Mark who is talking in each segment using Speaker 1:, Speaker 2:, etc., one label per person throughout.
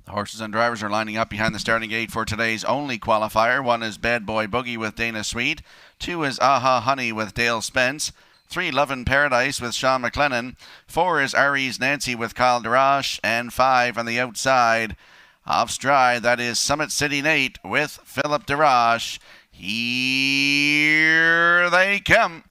Speaker 1: The horses and drivers are lining up behind the starting gate for today's only qualifier. 1 is Bad Boy Boogie with Dana Sweet. 2 is Aha Honey with Dale Spence. 3, Love in Paradise with Sean McLennan. 4 is Aries Nancy with Kyle DeRoche. And 5 on the outside, off stride, that is Summit City Nate with Philip DeRoche. Here they come.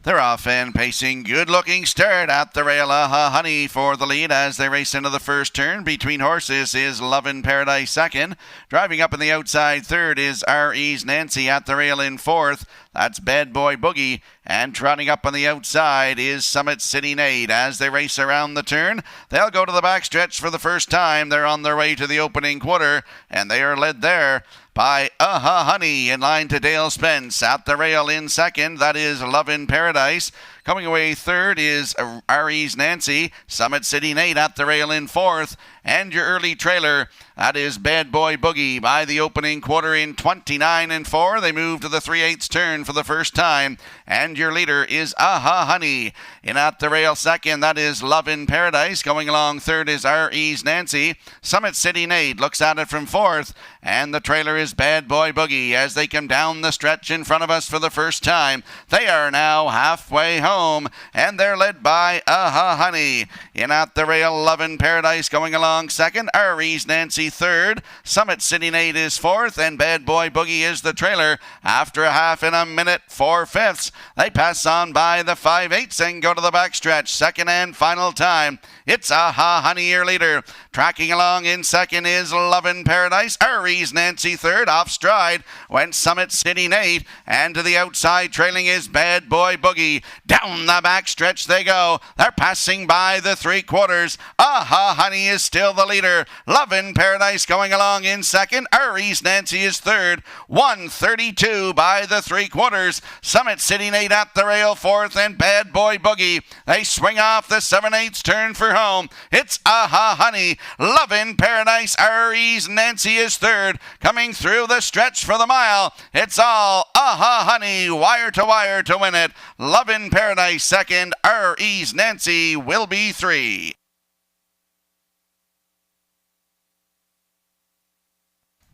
Speaker 1: They're off and pacing. Good-looking start at the rail. Aha Honey for the lead as they race into the first turn. Between horses is Love in Paradise second. Driving up in the outside third is Aries Nancy at the rail in fourth. That's Bad Boy Boogie. And trotting up on the outside is Summit City Nate. As they race around the turn, they'll go to the backstretch for the first time. They're on their way to the opening quarter, and they are led there by Aha Honey in line to Dale Spence. At the rail in second, that is Love in Paradise. Coming away third is Aries Nancy. Summit City Nate at the rail in fourth. And your early trailer, that is Bad Boy Boogie. By the opening quarter in 29-4, they move to the 3/8 turn for the first time. And your leader is Aha Honey. In at the rail second, that is Love in Paradise. Going along third is Aries Nancy. Summit City Nate looks at it from fourth. And the trailer is Bad Boy Boogie as they come down the stretch in front of us for the first time. They are now halfway home, and they're led by Aha Honey. In at the rail, Love in Paradise going along second. Aries Nancy third. Summit City Nate is fourth, and Bad Boy Boogie is the trailer. After a half in a minute, 4/5, they pass on by the 5/8 and go to the backstretch. Second and final time. It's Aha Honey, your leader. Tracking along in second is Love in Paradise. Aries Nancy third. Off stride went Summit City Nate. And to the outside, trailing is Bad Boy Boogie. Down the backstretch they go. They're passing by the 3/4. Aha Honey is still the leader. Love in Paradise going along in second. Aries Nancy is third. 1:32 by the 3/4. Summit City Nate at the rail fourth, and Bad Boy Boogie. They swing off the 7/8 turn for home. It's Aha Honey. Love in Paradise. Aries Nancy is third. Coming through the stretch for the mile. It's all Aha Honey, wire to win it. Love in Paradise second. Aries Nancy will be 3.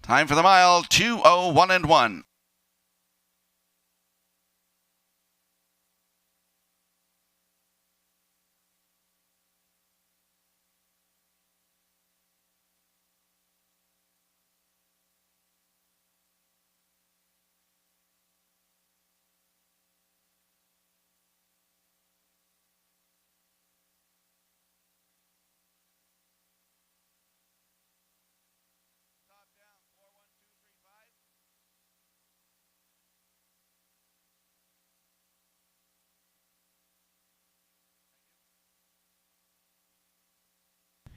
Speaker 1: Time for the mile, 2:01 1.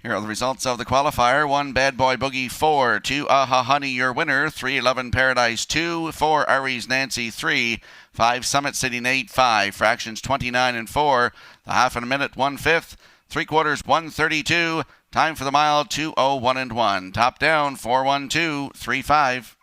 Speaker 1: Here are the results of the qualifier. 1, Bad Boy Boogie 4, 2, Aha Honey, your winner, 3, Love in Paradise 2, 4, Aries Nancy 3, 5, Summit City Nate 5, fractions 29-4, the half in a minute 1/5, 3/4 1:32, time for the mile 2:01 1. Top down 4:12.35.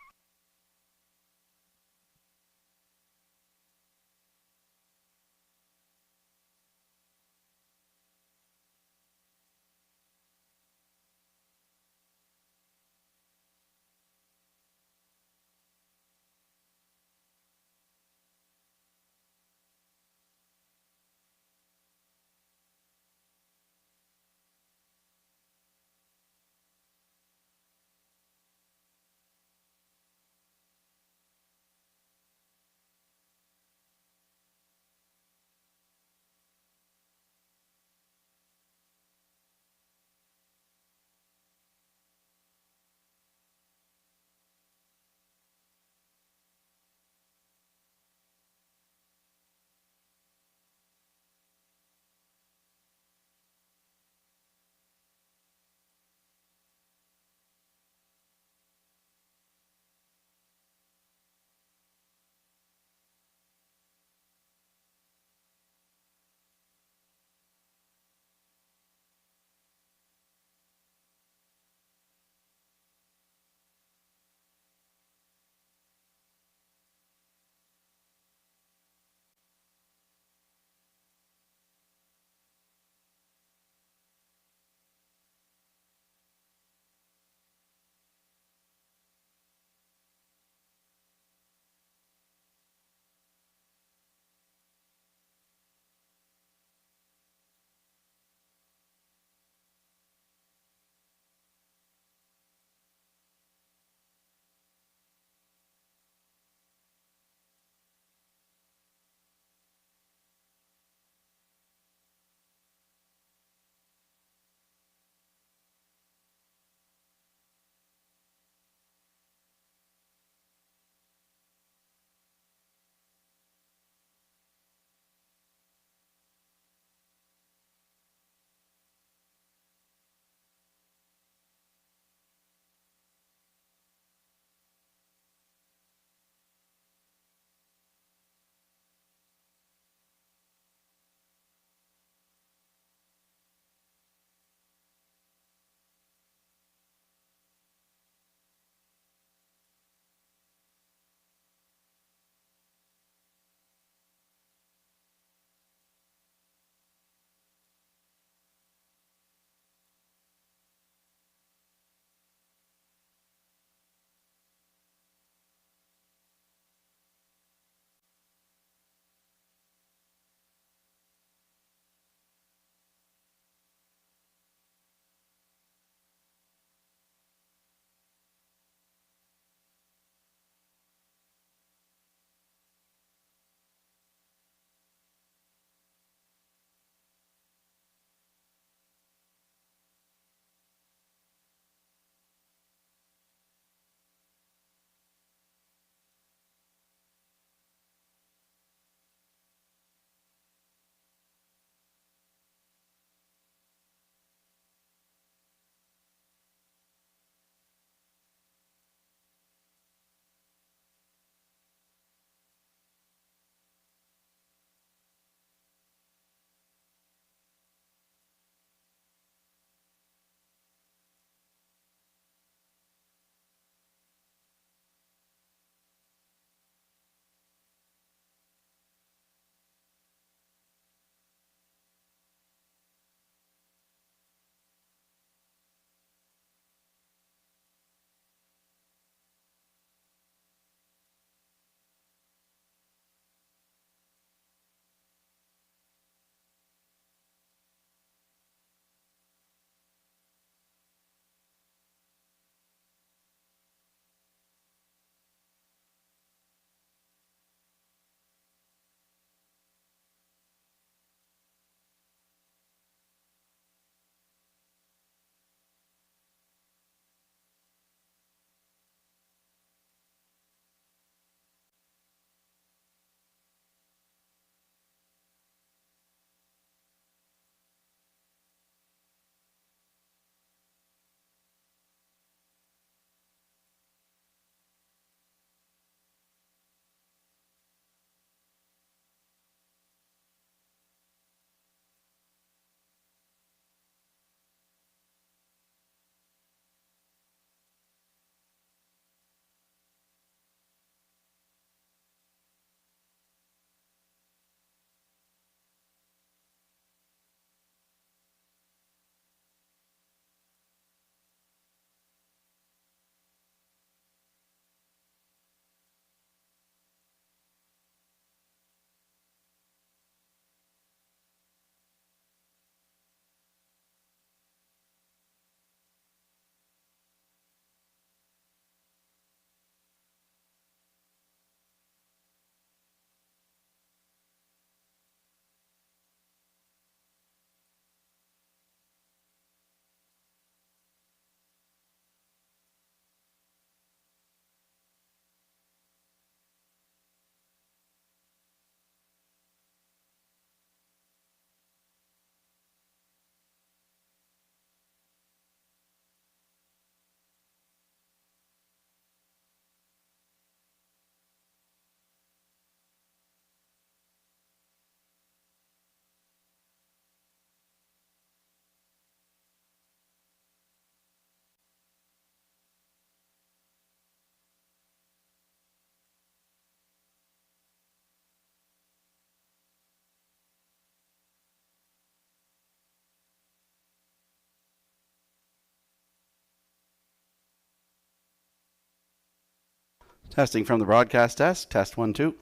Speaker 2: Testing from the broadcast desk. Test 1, 2.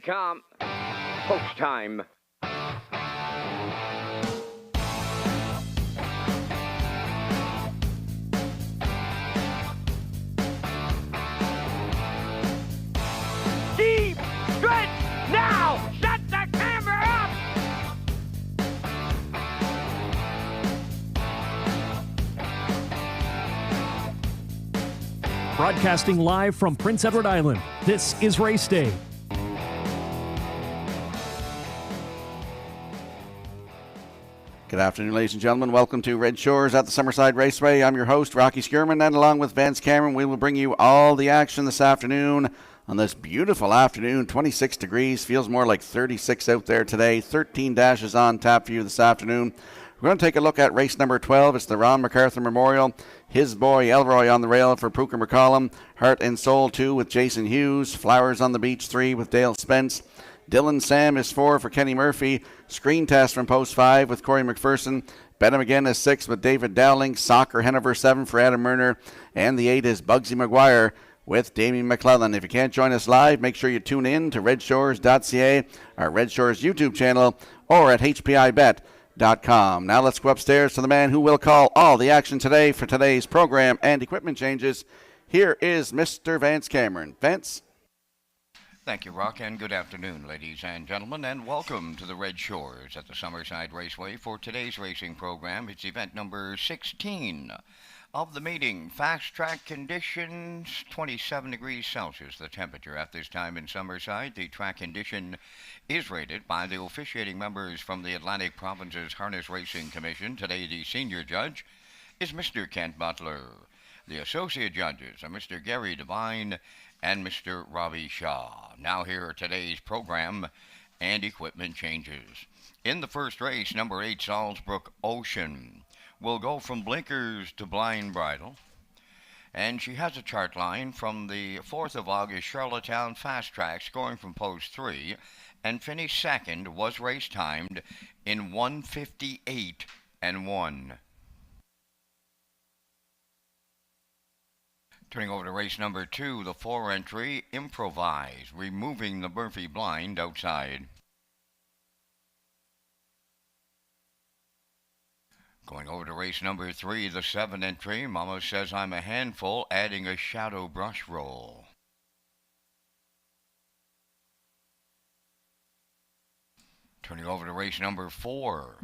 Speaker 3: come. Post time. Deep stretch now. Set the camera up.
Speaker 4: Broadcasting live from Prince Edward Island, this is Race Day.
Speaker 2: Good afternoon, ladies and gentlemen. Welcome to Red Shores at the Summerside Raceway. I'm your host, Rocky Skierman, and along with Vance Cameron, we will bring you all the action this afternoon on this beautiful afternoon. 26 degrees, feels more like 36 out there today. 13 dashes on tap for you this afternoon. We're going to take a look at race number 12. It's the Ron MacArthur Memorial. His Boy Elroy on the rail for Pooker McCollum. Heart and Soul 2 with Jason Hughes. Flowers on the Beach 3 with Dale Spence. Dylan Sam is 4 for Kenny Murphy. Screen Test from Post 5 with Corey McPherson. Bet Him Again is 6 with David Dowling. Soccer Hanover 7 for Adam Murner. And the 8 is Bugsy McGuire with Damien McClellan. If you can't join us live, make sure you tune in to Redshores.ca, our Red Shores YouTube channel, or at HPIBet.com. Now let's go upstairs to the man who will call all the action today for today's program and equipment changes. Here is Mr. Vance Cameron. Vance?
Speaker 5: Thank you, Rock, and good afternoon, ladies and gentlemen, and welcome to the Red Shores at the Summerside Raceway for today's racing program. It's event number 16 of the meeting. Fast track conditions, 27 degrees Celsius, the temperature at this time in Summerside. The track condition is rated by the officiating members from the Atlantic Provinces Harness Racing Commission. Today, the senior judge is Mr. Kent Butler. The associate judges are Mr. Gary Devine and Mr. Robbie Shaw. Now here are today's program and equipment changes. In the first race, number 8, Salzbrook Ocean will go from blinkers to blind bridle. And she has a chart line from the 4th of August Charlottetown Fast Track, scoring from post 3, and finished second, was race timed in 1:58 and 1. Turning over to race number 2, the 4 entry, Improvise, removing the Murphy blind outside. Going over to race number 3, the 7 entry, Mama Says I'm a Handful, adding a shadow brush roll. Turning over to race number 4,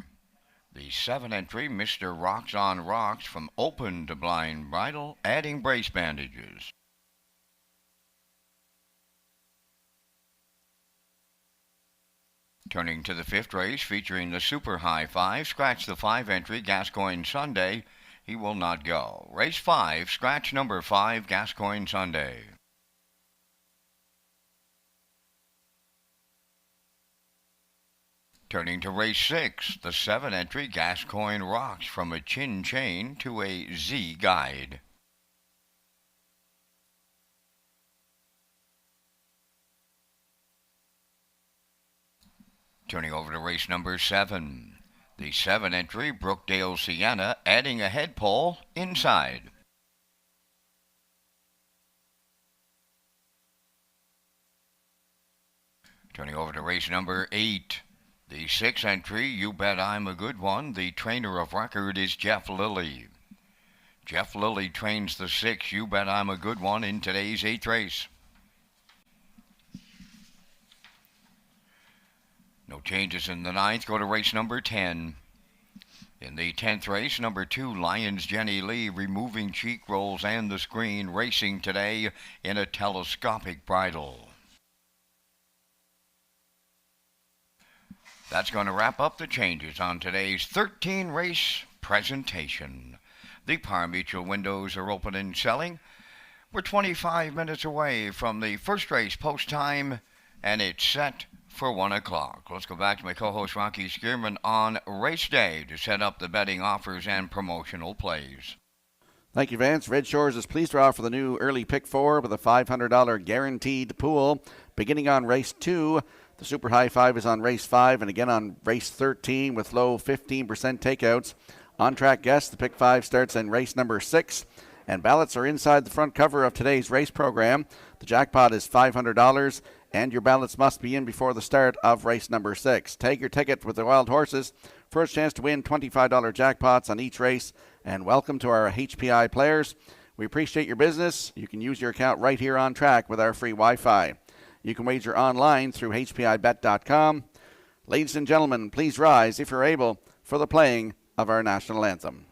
Speaker 5: the 7 entry, Mr. Rocks on Rocks, from open to blind bridle, adding brace bandages. Turning to the 5th race, featuring the Super High 5, scratch the 5 entry, Gascoigne Sunday. He will not go. Race 5, scratch number 5, Gascoigne Sunday. Turning to race 6, the 7 entry, Gascoigne Rocks, from a chin chain to a Z guide. Turning over to race number 7, the 7 entry, Brookdale Sienna, adding a head pole inside. Turning over to race number 8, the 6 entry, You Bet I'm a Good One. The trainer of record is Jeff Lilly. Jeff Lilly trains the 6, You Bet I'm a Good One, in today's 8th race. No changes in the 9th. Go to race number 10. In the 10th race, number 2, Lions Jenny Lee, removing cheek rolls and the screen, racing today in a telescopic bridle. That's going to wrap up the changes on today's 13-race presentation. The Par Mutual windows are open and selling. We're 25 minutes away from the first race post time, and it's set for 1 o'clock. Let's go back to my co-host Rocky Skierman on race day to set up the betting offers and promotional plays.
Speaker 2: Thank you, Vance. Red Shores is pleased to offer the new early pick 4 with a $500 guaranteed pool. Beginning on race 2, the Super High 5 is on race 5 and again on race 13 with low 15% takeouts. On-track guests, the pick 5 starts in race number 6. And ballots are inside the front cover of today's race program. The jackpot is $500, and your ballots must be in before the start of race number 6. Take your ticket with the Wild Horses. First chance to win $25 jackpots on each race. And welcome to our HPI players. We appreciate your business. You can use your account right here on track with our free Wi-Fi. You can wager online through hpibet.com. Ladies and gentlemen, please rise, if you're able, for the playing of our national anthem.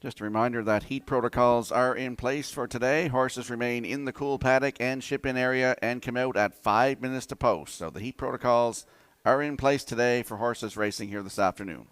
Speaker 2: Just a reminder that heat protocols are in place for today. Horses remain in the cool paddock and ship-in area and come out at 5 minutes to post. So the heat protocols are in place today for horses racing here this afternoon.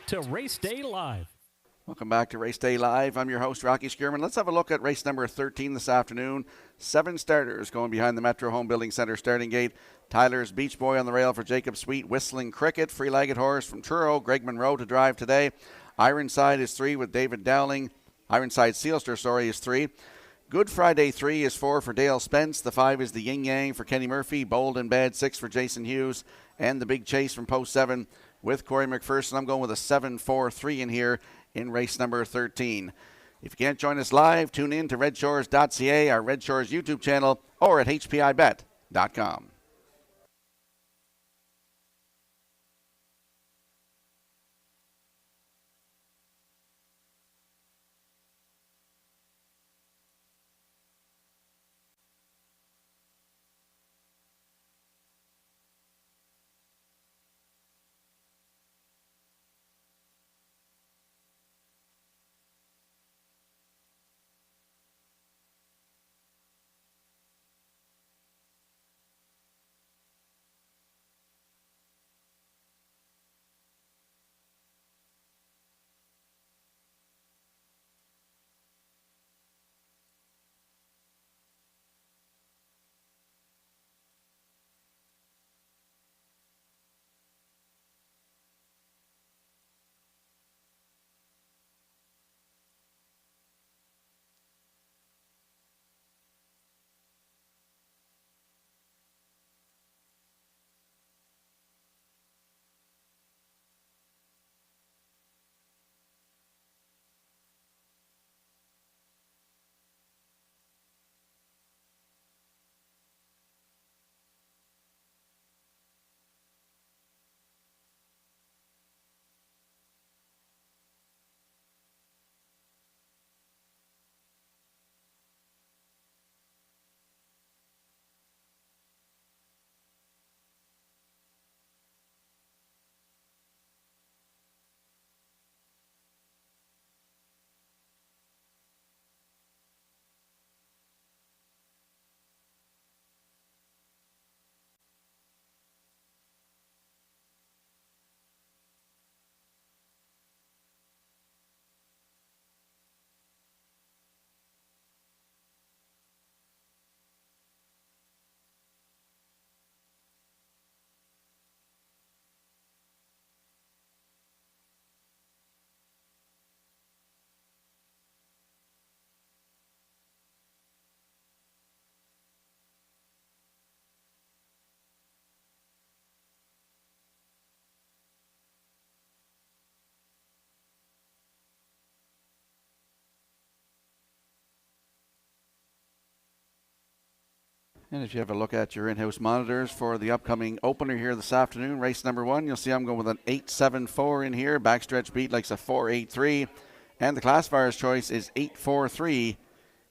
Speaker 4: to Race Day Live.
Speaker 2: Welcome back to Race Day Live. I'm your host, Rocky Skierman. Let's have a look at race number 13 this afternoon. 7 starters going behind the Metro Home Building Center starting gate. Tyler's Beach Boy on the rail for Jacob Sweet. Whistling Cricket, free-legged horse from Truro. Greg Monroe to drive today. Ironside is 3 with David Dowling. Ironside Sealster, is 3. Good Friday 3 is 4 for Dale Spence. The 5 is the Yin Yang for Kenny Murphy. Bold and Bad 6 for Jason Hughes. And the Big Chase from Post 7 with Corey McPherson. I'm going with a 7-4-3 in here in race number 13. If you can't join us live, tune in to Redshores.ca, our Red Shores YouTube channel, or at HPIBet.com. And if you have a look at your in-house monitors for the upcoming opener here this afternoon, race number 1, you'll see I'm going with an 8-7-4 in here. Backstretch beat likes a 4-8-3. And the classifier's choice is 8-4-3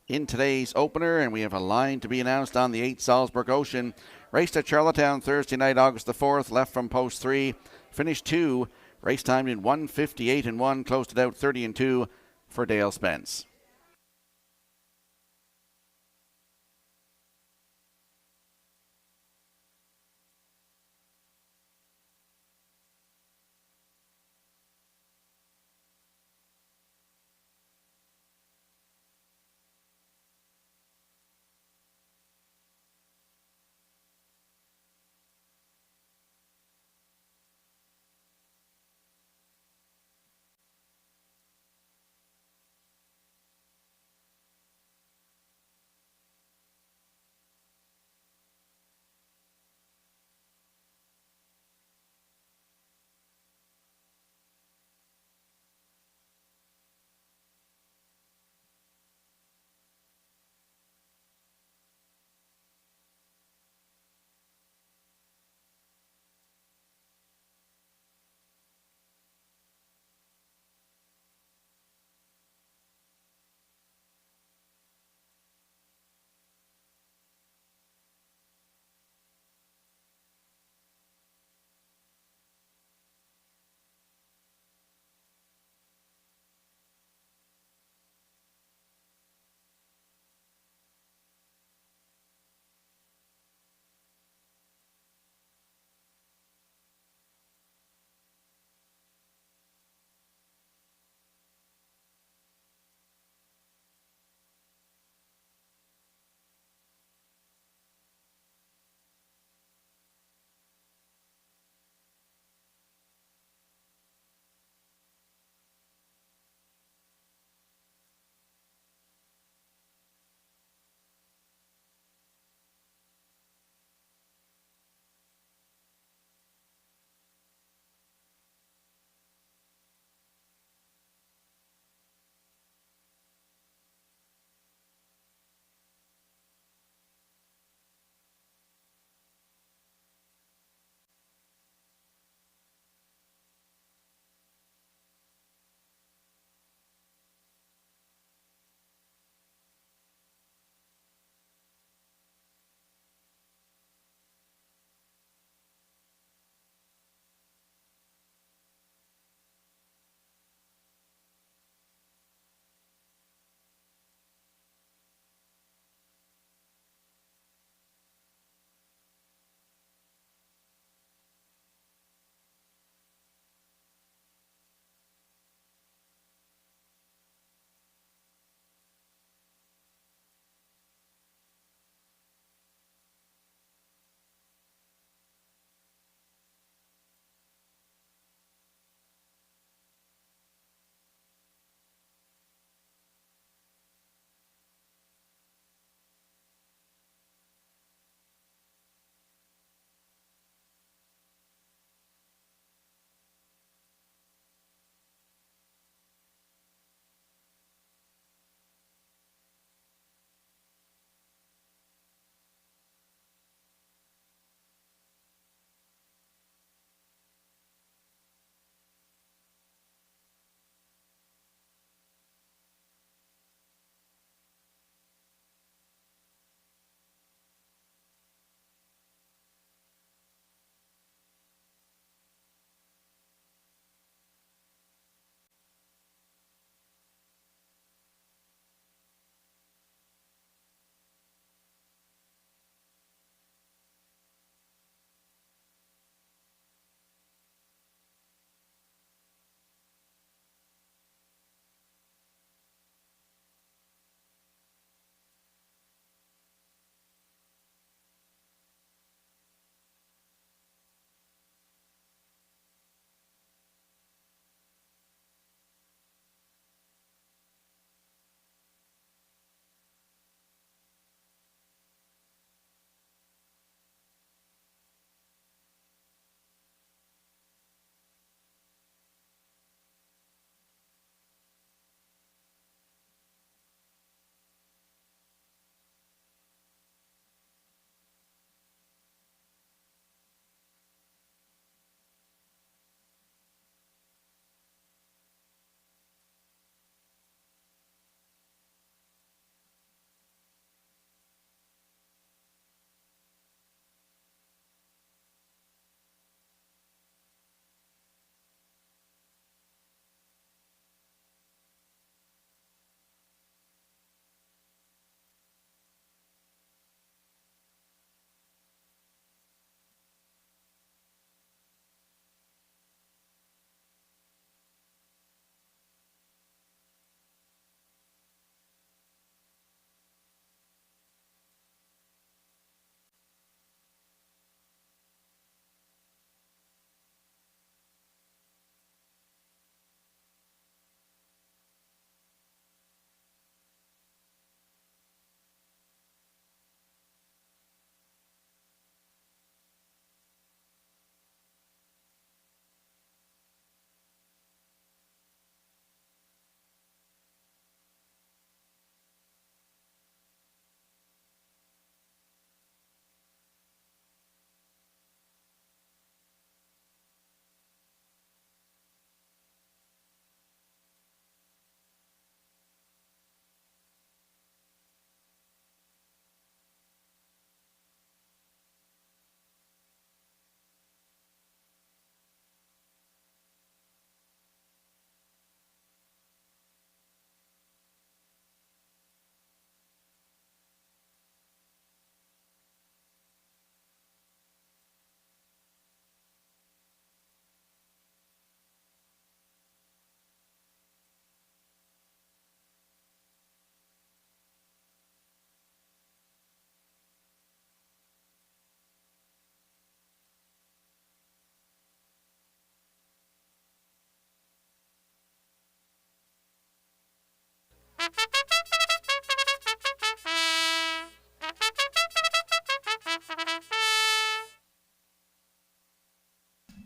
Speaker 2: in today's opener. And we have a line to be announced on the 8 Salzburg Ocean. Raced at Charlottetown Thursday night, August the 4th. Left from post 3. Finished 2. Race timed in 1:58-1. Closed it out 30-2 for Dale Spence.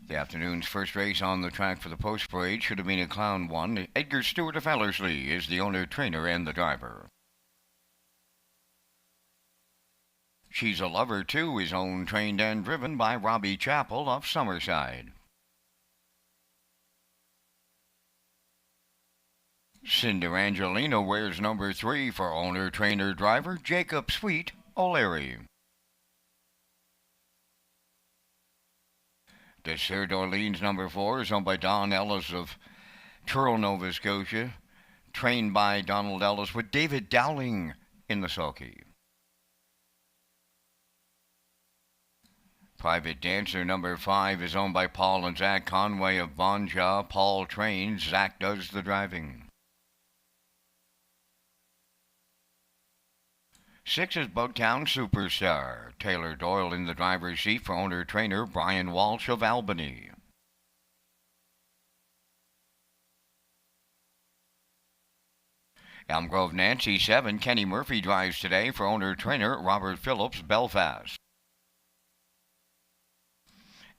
Speaker 5: The afternoon's first race on the track for the post parade should have been a Clown 1. Edgar Stewart of Ellerslie is the owner, trainer, and the driver. She's a Lover Too is owned, trained, and driven by Robbie Chappell of Summerside. Cinder Angelina wears number 3 for owner, trainer, driver Jacob Sweet O'Leary. Desert Orleans number 4 is owned by Don Ellis of Truro, Nova Scotia, trained by Donald Ellis with David Dowling in the sulky. Private Dancer number 5 is owned by Paul and Zach Conway of Bonja. Paul trains, Zach does the driving. 6 is Bugtown Superstar. Taylor Doyle in the driver's seat for owner-trainer Brian Walsh of Albany. Elm Grove Nancy 7, Kenny Murphy drives today for owner-trainer Robert Phillips, Belfast.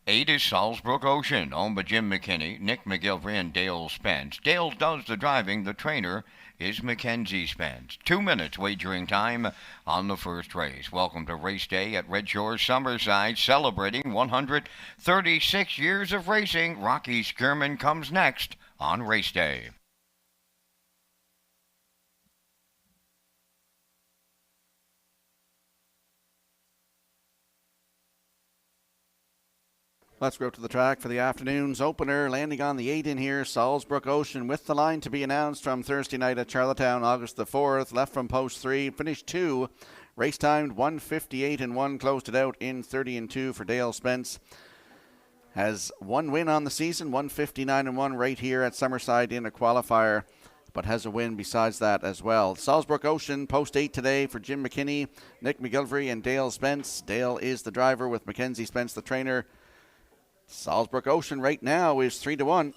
Speaker 5: 8 is Salisbrook Ocean, owned by Jim McKinney, Nick McGilvery, and Dale Spence. Dale does the driving. The trainer is Mackenzie Spence. 2 minutes wagering time on the first race. Welcome to race day at Red Shores Summerside, celebrating 136 years of racing. Rocky Skierman comes next on race day.
Speaker 2: Let's go to the track for the afternoon's opener. Landing on the 8 in here, Salisbrook Ocean, with the line to be announced from Thursday night at Charlottetown, August the 4th. Left from post 3, finished 2. Race timed 1:58 and 1, closed it out in 30 and 2 for Dale Spence. Has one win on the season, 1:59 and 1 right here at Summerside in a qualifier, but has a win besides that as well. Salisbrook Ocean, post 8 today for Jim McKinney, Nick McGilvery, and Dale Spence. Dale is the driver with Mackenzie Spence the trainer. Salisbrook Ocean right now is 3-1.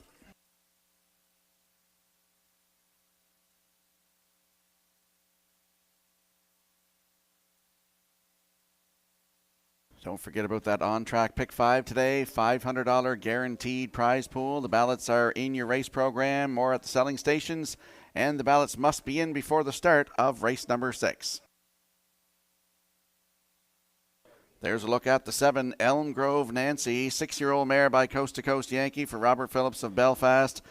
Speaker 2: Don't forget about that on-track pick 5 today. $500 guaranteed prize pool. The ballots are in your race program or at the selling stations, and the ballots must be in before the start of race number 6. There's a look at the 7, Elm Grove Nancy, 6-year-old mare by Coast to Coast Yankee for Robert Phillips of Belfast.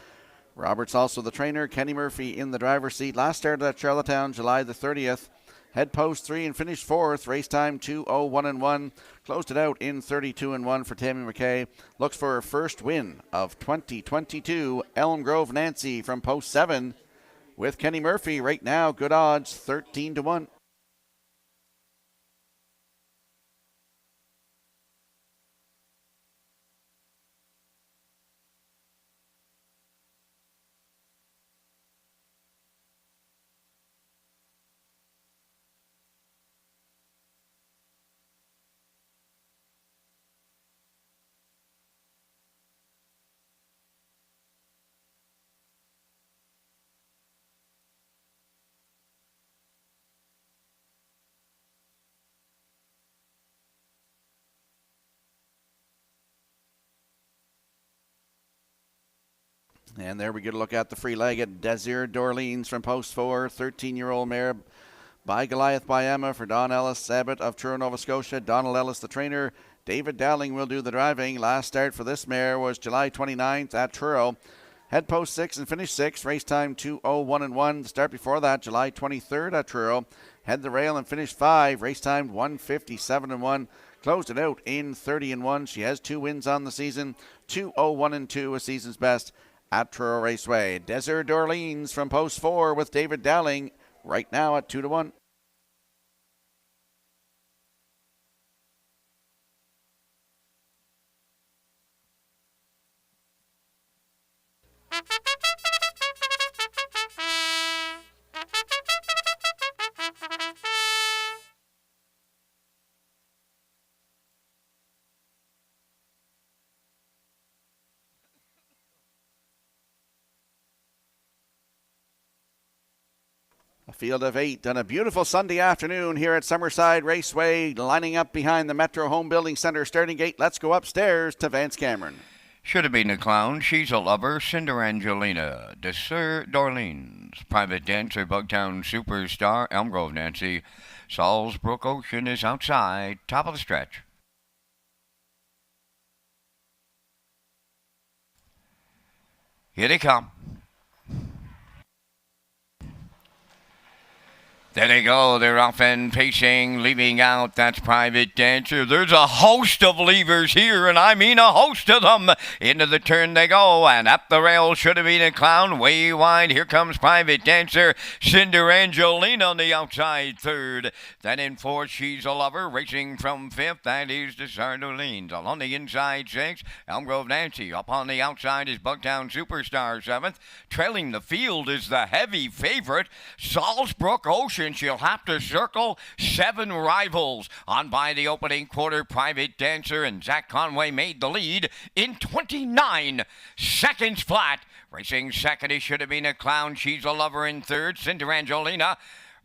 Speaker 2: Robert's also the trainer. Kenny Murphy in the driver's seat. Last started at Charlottetown July the 30th. Head post 3 and finished 4th. Race time 2:01 and 1. Closed it out in 32 and 1 for Tammy McKay. Looks for her first win of 2022. Elm Grove Nancy from post 7 with Kenny Murphy right now. Good odds, 13 to 1. And there we get a look at the free leg at Desert d'Orleans from post 4. 13-year-old mare by Goliath by Emma for Don Ellis Abbott of Truro, Nova Scotia. Donald Ellis, the trainer. David Dowling will do the driving. Last start for this mare was July 29th at Truro. Head post 6 and finished 6. Race time 2:01 and 1. The start before that, July 23rd at Truro. Head the rail and finished 5. Race time 1:57 and 1. Closed it out in 30 and 1. She has 2 wins on the season. 2:01 and 2, a season's best at Truro Raceway. Desert d'Orleans from post 4 with David Dowling right now at 2 to 1. Field of 8 on a beautiful Sunday afternoon here at Summerside Raceway, lining up behind the Metro Home Building Center starting gate. Let's go upstairs to Vance Cameron.
Speaker 5: Should have been a clown. She's a lover. Cinder Angelina. Dessert Dorleans. Private Dancer. Bugtown Superstar. Elm Grove Nancy. Salisbrook Ocean is outside. Top of the stretch. Here they come. There they go. They're off and pacing, leaving out. That's Private Dancer. There's a host of leavers here, and I mean a host of them. Into the turn they go, and up the rail should have been a clown. Way wide. Here comes Private Dancer. Cinder Angelina on the outside third. Then in fourth, She's a Lover. Racing from fifth, that is Desert Orleans. Along the inside sixth, Elm Grove Nancy. Up on the outside is Bugtown Superstar seventh. Trailing the field is the heavy favorite, Salisbrook Ocean. She'll have to circle 7 rivals. On by the opening quarter, Private Dancer and Zach Conway made the lead in 29 seconds flat. Racing second, he should have been a clown. She's a Lover in third. Cinder Angelina.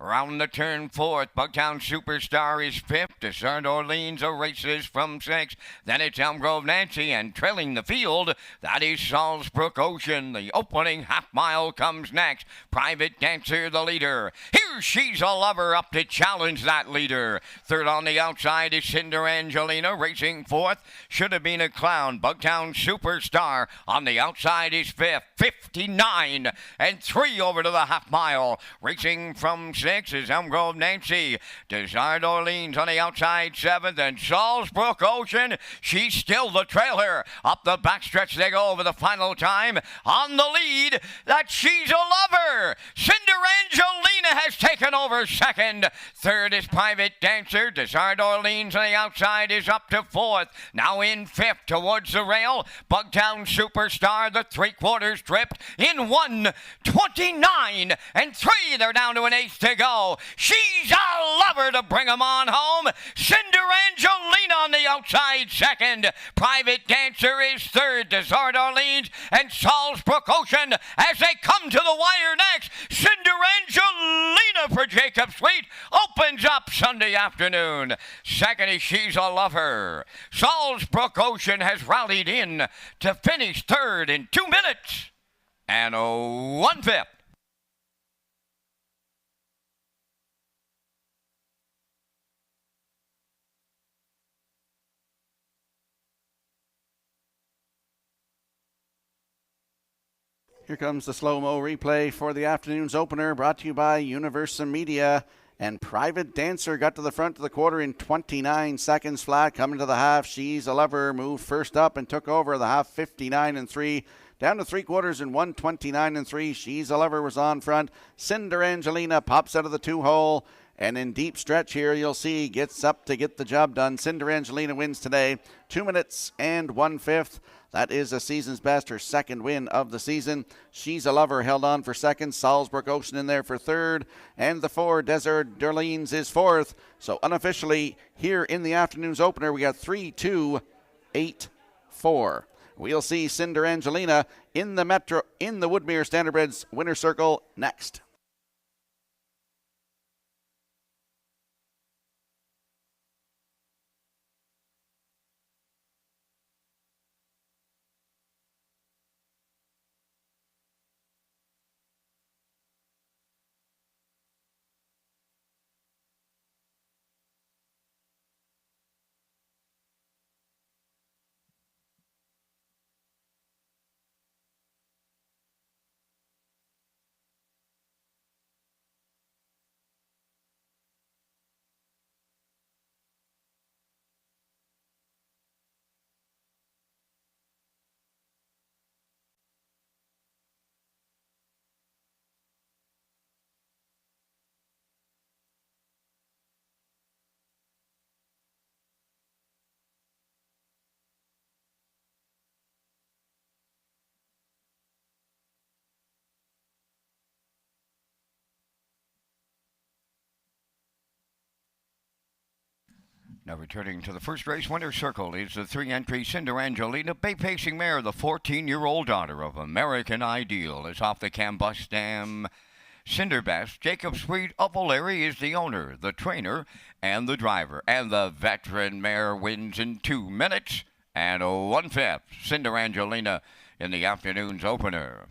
Speaker 5: Round the turn fourth, Bugtown Superstar is fifth. Desert Orleans races from sixth. Then it's Elm Grove Nancy, and trailing the field, that is Salisbrook Ocean. The opening half mile comes next. Private Dancer, the leader. Here She's a Lover up to challenge that leader. Third on the outside is Cinder Angelina, racing fourth. Should have been a clown. Bugtown Superstar on the outside is fifth. 59 and 3 over to the half mile. Racing from sixth is Elm Grove Nancy. Desert Orleans on the outside seventh, and Salisbrook Ocean, she's still the trailer. Up the backstretch they go over the final time. On the lead, that She's a Lover. Cinder Angelina has taken over second. Third is Private Dancer. Desert Orleans on the outside is up to fourth. Now in fifth towards the rail, Bugtown Superstar, the three-quarters tripped in 1:29 and 3. They're down to an eighth to go. She's a Lover to bring them on home. Cinder Angelina on the outside second. Private Dancer is third. Desert Orleans and Salisbrook Ocean as they come to the wire next. Cinder Angelina for Jacob Sweet opens up Sunday afternoon. Second is She's a Lover. Salisbrook Ocean has rallied in to finish third in 2 minutes and 1/5.
Speaker 2: Here comes the slow-mo replay for the afternoon's opener, brought to you by Universal Media. And Private Dancer got to the front of the quarter in 29 seconds flat. Coming to the half, She's a Lover moved first up and took over the half 59 and 3. Down to three quarters in 1:29 and 3. She's a Lover was on front. Cinder Angelina pops out of the 2-hole. And in deep stretch here, you'll see, gets up to get the job done. Cinder Angelina wins today, 2 minutes and 1/5. That is a season's best, her second win of the season. She's a Lover held on for second. Salisbrook Ocean in there for third. And the 4, Desert Orleans, is fourth. So unofficially, here in the afternoon's opener, we got 3, 2, 8, 4. We'll see Cinder Angelina in the Woodmere Standardbreds winner circle next.
Speaker 5: Now returning to the first race winner circle is the 3-entry Cinder Angelina, bay-pacing mare, the 14-year-old daughter of American Ideal, is off the Cambus Dam Cinderbest, Jacob Sweet of O'Leary is the owner, the trainer, and the driver. And the veteran mare wins in 2 minutes and 1/5. Cinder Angelina in the afternoon's opener.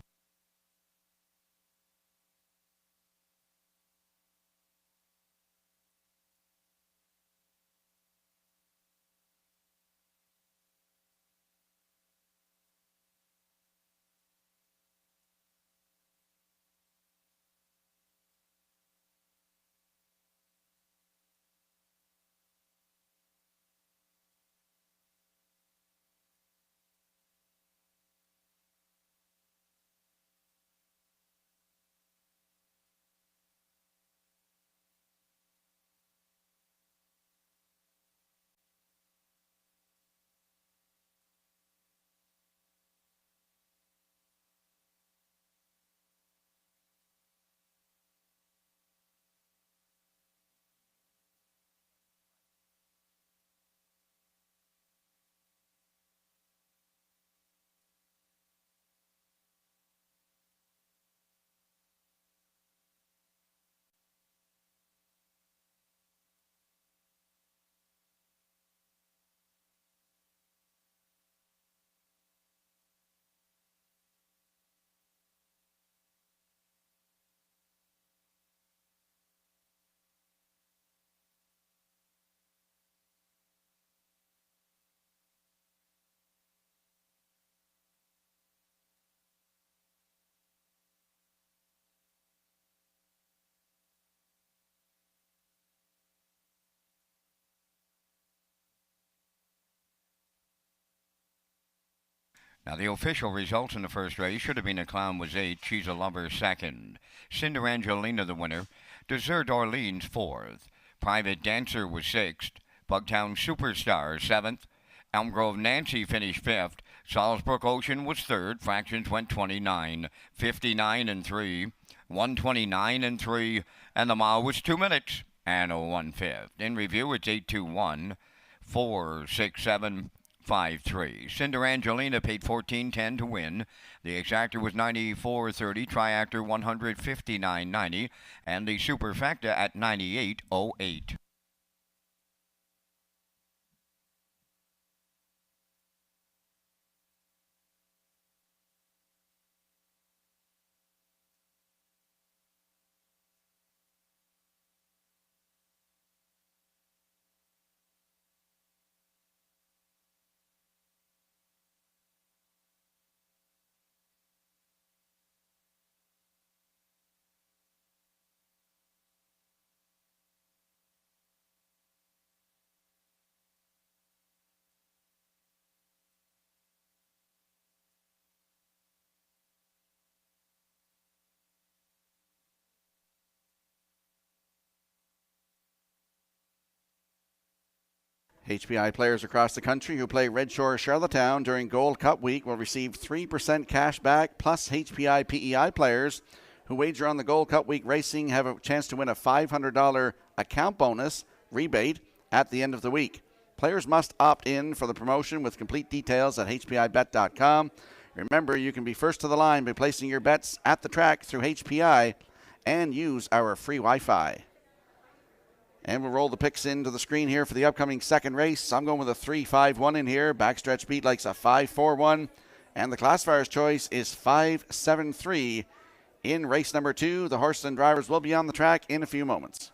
Speaker 5: Now, the official results in the first race should have been A Clown was 8, She's a Lover 2nd, Cinder Angelina the winner, Desert Orleans 4th, Private Dancer was 6th, Bugtown Superstar 7th, Elm Grove Nancy finished 5th, Salisbrook Ocean was 3rd, fractions went 29, 59 and 3, 129 and 3, and the mile was 2 minutes and 1/5. In review, it's 8-2-1, 4-6-7, 5-3. Cinder Angelina paid $14.10 to win. The exactor was $94.30, triactor $159.90, and the superfecta at $98.08.
Speaker 2: HPI players across the country who play Redshores Charlottetown during Gold Cup week will receive 3% cash back, plus HPI PEI players who wager on the Gold Cup week racing have a chance to win a $500 account bonus rebate at the end of the week. Players must opt in for the promotion with complete details at hpibet.com. Remember, you can be first to the line by placing your bets at the track through HPI and use our free Wi-Fi. And we'll roll the picks into the screen here for the upcoming second race. I'm going with a 3-5-1 in here. Backstretch beat likes a 5-4-1. And the classifier's choice is 5-7-3 in race number 2. The horses and drivers will be on the track in a few moments.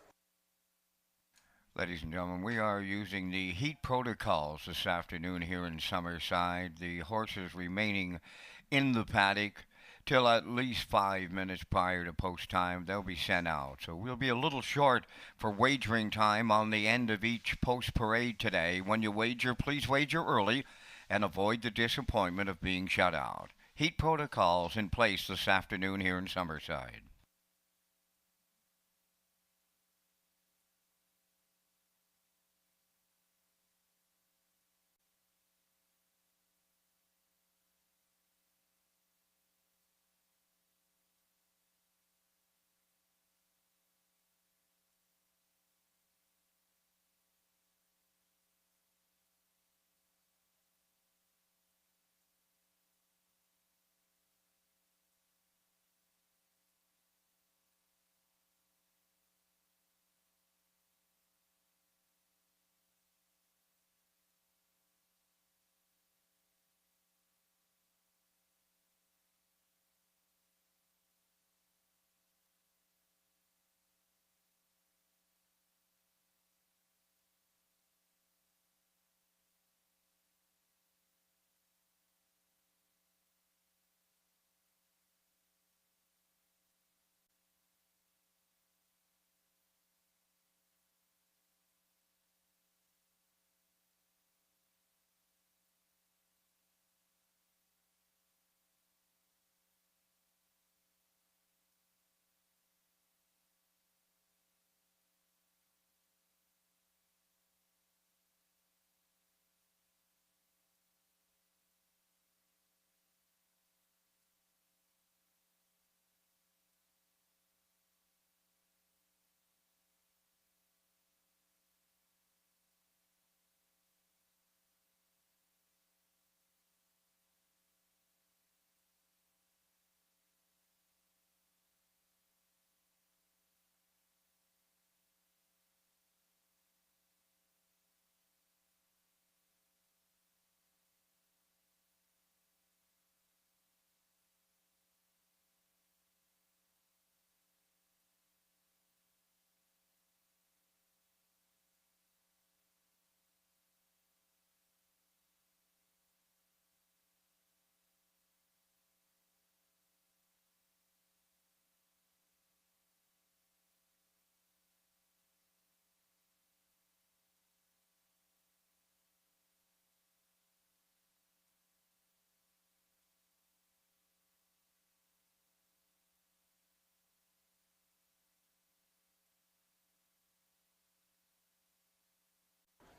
Speaker 5: Ladies and gentlemen, we are using the heat protocols this afternoon here in Summerside. The horses remaining in the paddock till at least 5 minutes prior to post time. They'll be sent out. So we'll be a little short for wagering time on the end of each post parade today. When you wager, please wager early and avoid the disappointment of being shut out. Heat protocols in place this afternoon here in Summerside.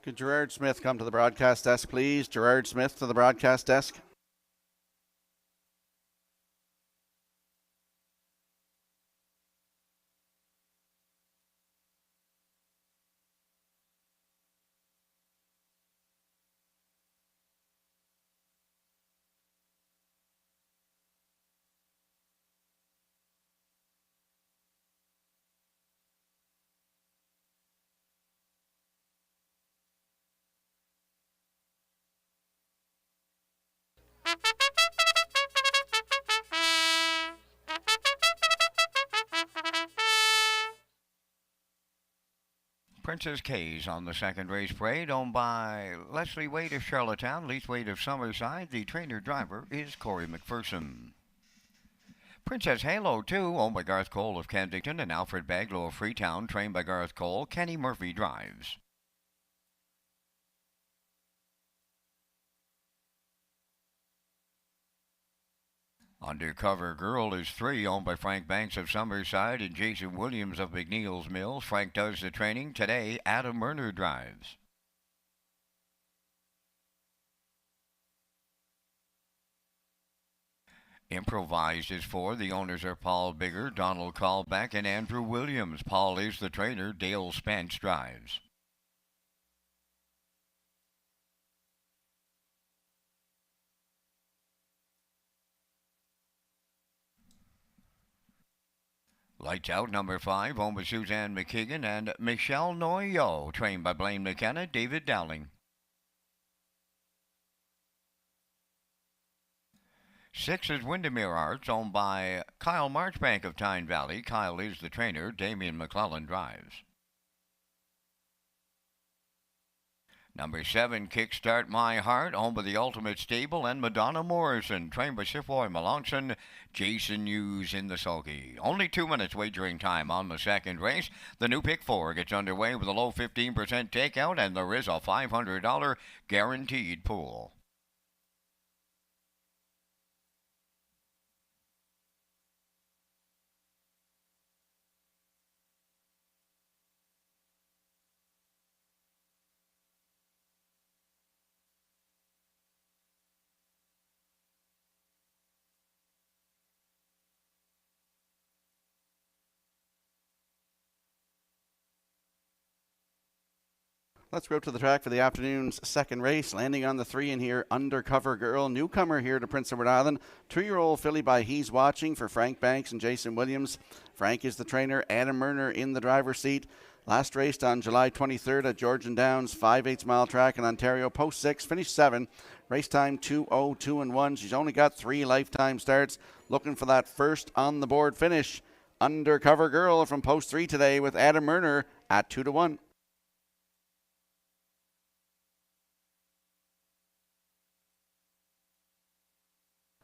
Speaker 2: Could Gerard Smith come to the broadcast desk, please? Gerard Smith to the broadcast desk.
Speaker 5: Princess K's on the second race parade, owned by Leslie Wade of Charlottetown, Leith Wade of Summerside. The trainer-driver is Corey McPherson. Princess Halo 2, owned by Garth Cole of Kensington and Alfred Baglow of Freetown, trained by Garth Cole. Kenny Murphy drives. Undercover Girl is 3, owned by Frank Banks of Summerside and Jason Williams of McNeil's Mills. Frank does the training. Today, Adam Murner drives. Improvised is 4. The owners are Paul Bigger, Donald Callback, and Andrew Williams. Paul is the trainer. Dale Spence drives. Lights Out, number 5, owned by Suzanne McKeegan and Michelle Noyo, trained by Blaine McKenna, David Dowling. 6 is Windermere Arts, owned by Kyle Marchbank of Tyne Valley. Kyle is the trainer. Damian McClellan drives. Number 7, Kickstart My Heart, owned by the Ultimate Stable and Madonna Morrison, trained by Sifoy Melanson. Jason Hughes in the sulky. Only 2 minutes wagering time on the second race. The new pick 4 gets underway with a low 15% takeout, and there is a $500 guaranteed pool.
Speaker 2: Let's go to the track for the afternoon's second race. Landing on the 3 in here, Undercover Girl. Newcomer here to Prince Edward Island. 2-year-old filly by He's Watching for Frank Banks and Jason Williams. Frank is the trainer. Adam Murner in the driver's seat. Last raced on July 23rd at Georgian Downs, 5/8 mile track in Ontario. Post 6, finished 7. Race time 2:02.1. She's only got 3 lifetime starts. Looking for that first on the board finish. Undercover Girl from post 3 today with Adam Murner at 2-1.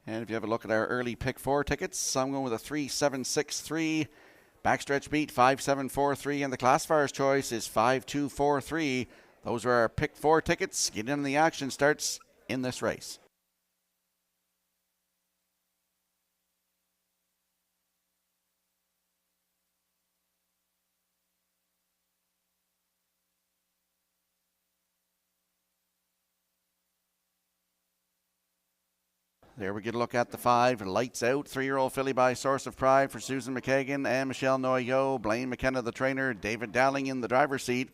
Speaker 2: And if you have a look at our early pick 4 tickets, I'm going with a 3-7-6-3. Backstretch beat 5-7-4-3, and the classifier's choice is 5-2-4-3. Those are our pick 4 tickets. Get in the action starts in this race. There we get a look at the 5. Lights Out. 3-year-old filly by Source of Pride for Susan McKagan and Michelle Noyo. Blaine McKenna, the trainer. David Dowling in the driver's seat.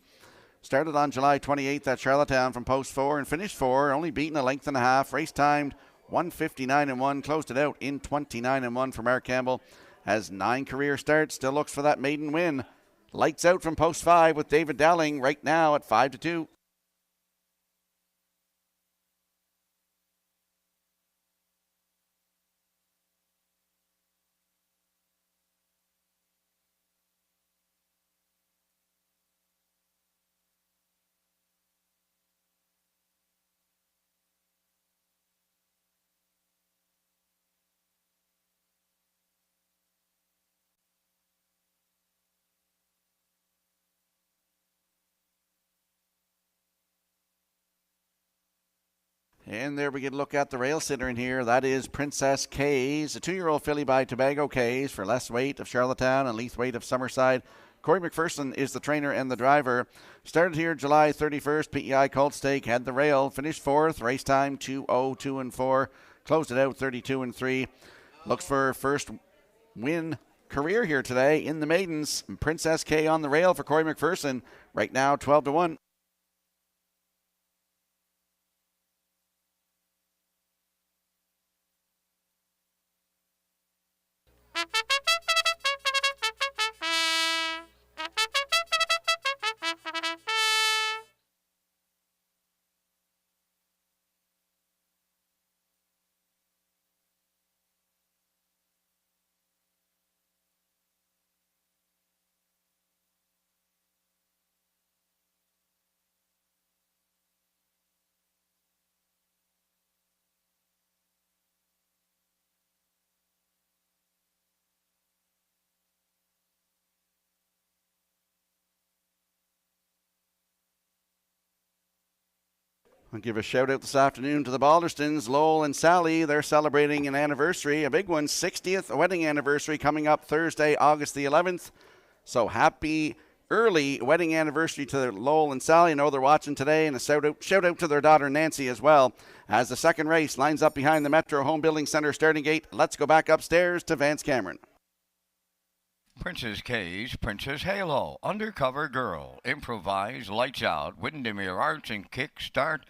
Speaker 2: Started on July 28th at Charlottetown from post 4 and finished 4. Only beaten a length and a half. Race timed 1:59.1. Closed it out in 29.1 for Mark Campbell. Has 9 career starts. Still looks for that maiden win. Lights Out from post 5 with David Dowling right now at 5-2. And there we get a look at the rail sitter in here. That is Princess K's, a 2-year-old filly by Tobago K's for Les Waite of Charlottetown and Leith Waite of Summerside. Corey McPherson is the trainer and the driver. Started here July 31st. PEI Colt Stake had the rail. Finished 4th. Race time 2:02.4. Closed it out 32-3. Looks for first win career here today in the maidens. Princess K on the rail for Corey McPherson. Right now 12-1. I'll give a shout out this afternoon to the Balderstons, Lowell and Sally. They're celebrating an anniversary, a big one, 60th wedding anniversary coming up Thursday, August the 11th. So happy early wedding anniversary to Lowell and Sally. I know they're watching today, and a shout out to their daughter Nancy as well. As the second race lines up behind the Metro Home Building Center starting gate, let's go back upstairs to Vance Cameron.
Speaker 5: Princess K's Princess Halo, Undercover Girl, Improvise, Lights Out, Windermere Arts, and Kickstart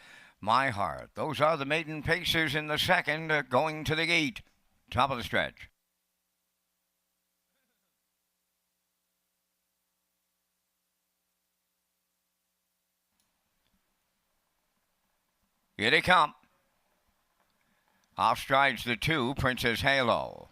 Speaker 5: My Heart. Those are the maiden pacers in the second, going to the gate. Top of the stretch. Here they come. Off strides the 2, Princess Halo.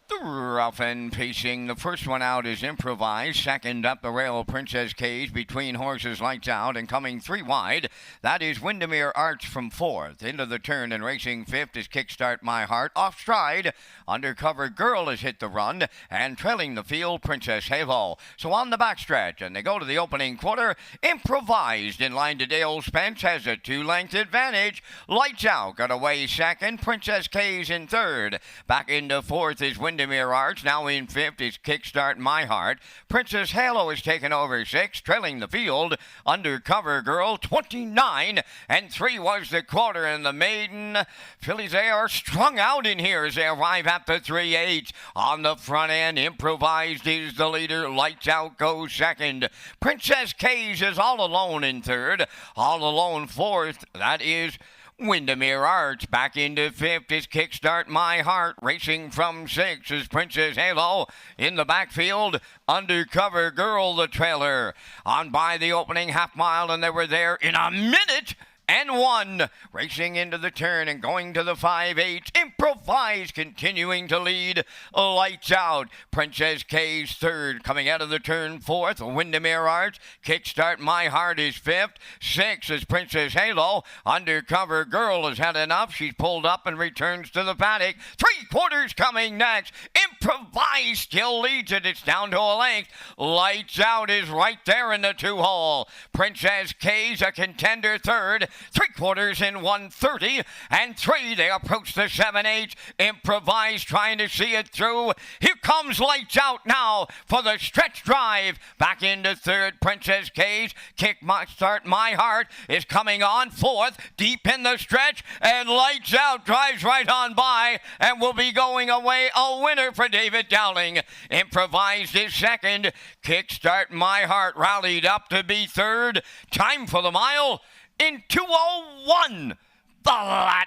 Speaker 5: The rough end pacing. The first one out is Improvise. Second up the rail, Princess Cage. Between horses, Lights Out. And coming 3 wide, that is Windermere Arts from 4th. Into the turn and racing 5th is Kickstart My Heart. Off stride, Undercover Girl has hit the run. And trailing the field, Princess Halo. So on the backstretch, and they go to the opening quarter. Improvised in line to Dale Spence has a 2-length advantage. Lights Out got away second. Princess Cage in third. Back into 4th is Windermere Arts. Now in 5th is Kickstart My Heart. Princess Halo is taken over 6th, trailing the field. Undercover Girl 29 and 3 was the quarter in the maiden. Fillies, they are strung out in here as they arrive at the 3/8. On the front end, Improvised is the leader. Lights Out goes second. Princess Cage is all alone in third. All alone 4th. That is Windermere Arts. Back into 5th is Kickstart My Heart. Racing from 6th is Princess Halo. In the backfield, Undercover Girl, the trailer. On by the opening half mile, and they were there in a minute and 1. Racing into the turn and going to the 5/8. Improvise continuing to lead. Lights Out. Princess K's third. Coming out of the turn 4th. Windermere Arts. Kickstart My Heart is 5th. 6th is Princess Halo. Undercover Girl has had enough. She's pulled up and returns to the paddock. 3/4 coming next. Improvise still leads it. It's down to a length. Lights Out is right there in the 2-hole. Princess K's a contender third. 3/4 in 1:30 and 3. They approach the 7/8. Improvise trying to see it through. Here comes Lights Out now for the stretch drive. Back into third, Princess Cage. Kickstart My Heart is coming on 4th, deep in the stretch, and Lights Out drives right on by and will be going away a winner for David Dowling. Improvised is second. Kickstart My Heart rallied up to be third. Time for the mile in 2:01. The lat.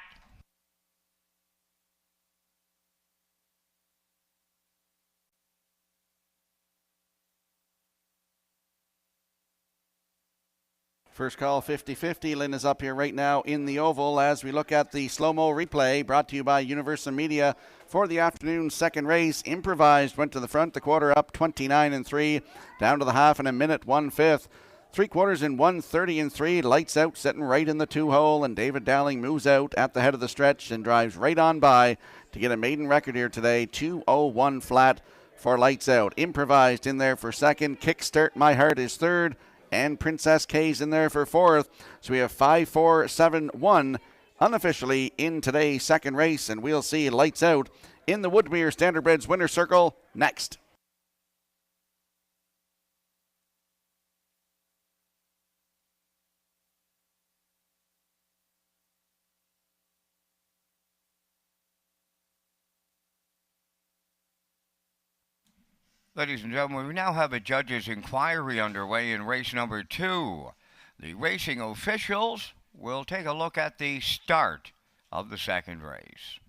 Speaker 2: First call 50-50. Lynn is up here right now in the oval as we look at the slow-mo replay brought to you by Universal Media for the afternoon second race. Improvised went to the front, the quarter up 29 and 3, down to the half in a minute 1/5. 3/4 in 1:30 and 3. Lights Out sitting right in the 2-hole, and David Dowling moves out at the head of the stretch and drives right on by to get a maiden record here today. 2:01 flat for Lights Out. Improvised in there for second. Kickstart My Heart is third, and Princess K's in there for 4th. So we have 5, 4, 7, 1 unofficially in today's second race, and we'll see Lights Out in the Woodmere Standardbreds winner circle next.
Speaker 5: Ladies and gentlemen, we now have a judge's inquiry underway in race number 2. The racing officials will take a look at the start of the second race.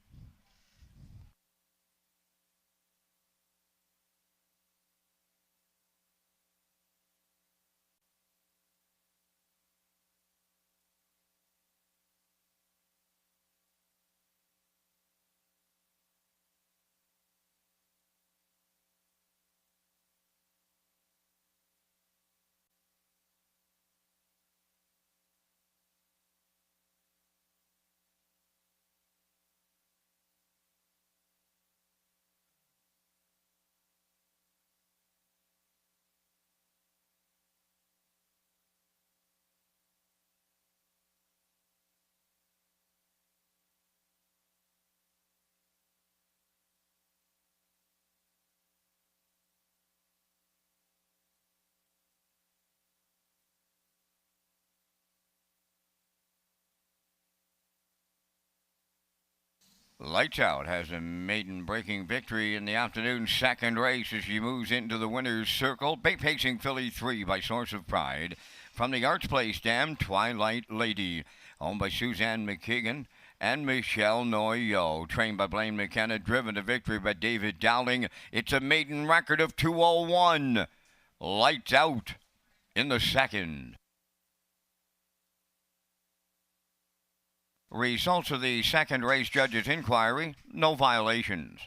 Speaker 5: Lights Out has a maiden-breaking victory in the afternoon's second race as she moves into the winner's circle. Pacing filly 3 by Source of Pride. From the Arch Place Dam, Twilight Lady, owned by Suzanne McKeegan and Michelle Noyo. Trained by Blaine McKenna, driven to victory by David Dowling. It's a maiden record of 2:01. Lights Out in the second. Results of the second race judge's inquiry, no violations.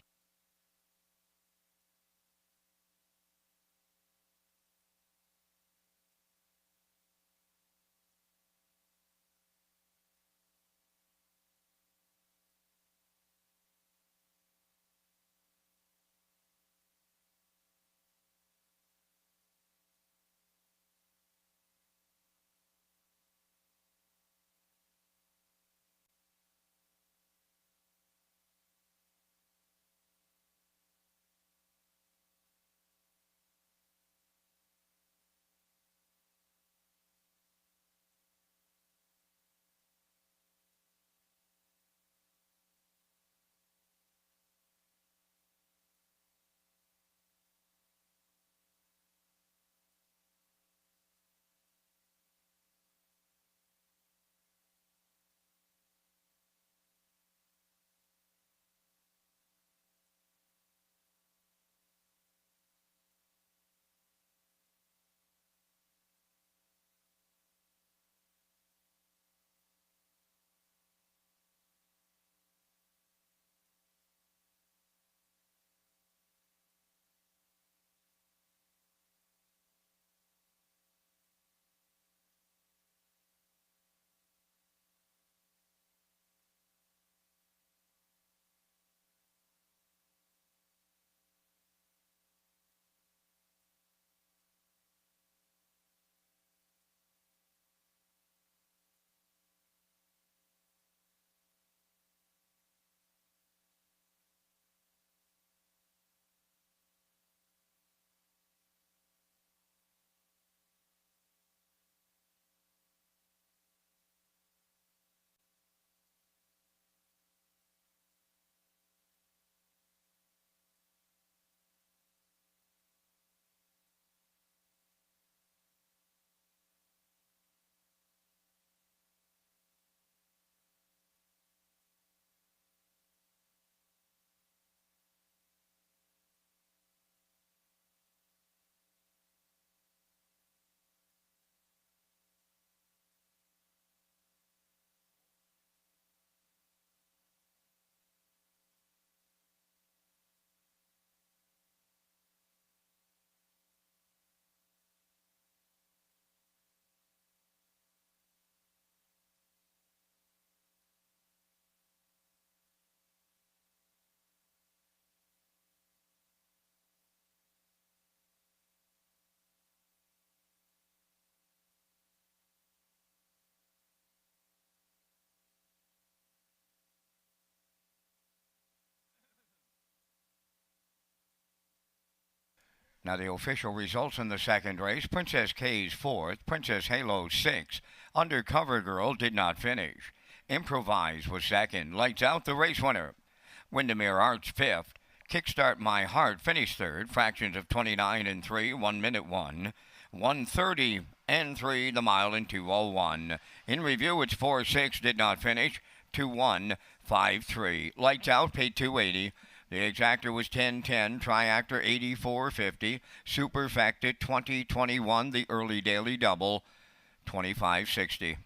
Speaker 5: Now the official results in the second race, Princess K's 4th, Princess Halo 6th, Undercover Girl did not finish. Improvise was 2nd, Lights Out the race winner. Windermere Arts 5th, Kickstart My Heart finished third, fractions of 29 and 3, 1 minute 1. 1:30 and 3, the mile in 2:01. In review, it's 4-6, did not finish. 2-1, 5-3. Lights out, paid 280. The exactor was 10-10, triactor 84.50, superfecta 20-21, the early daily double 25.60.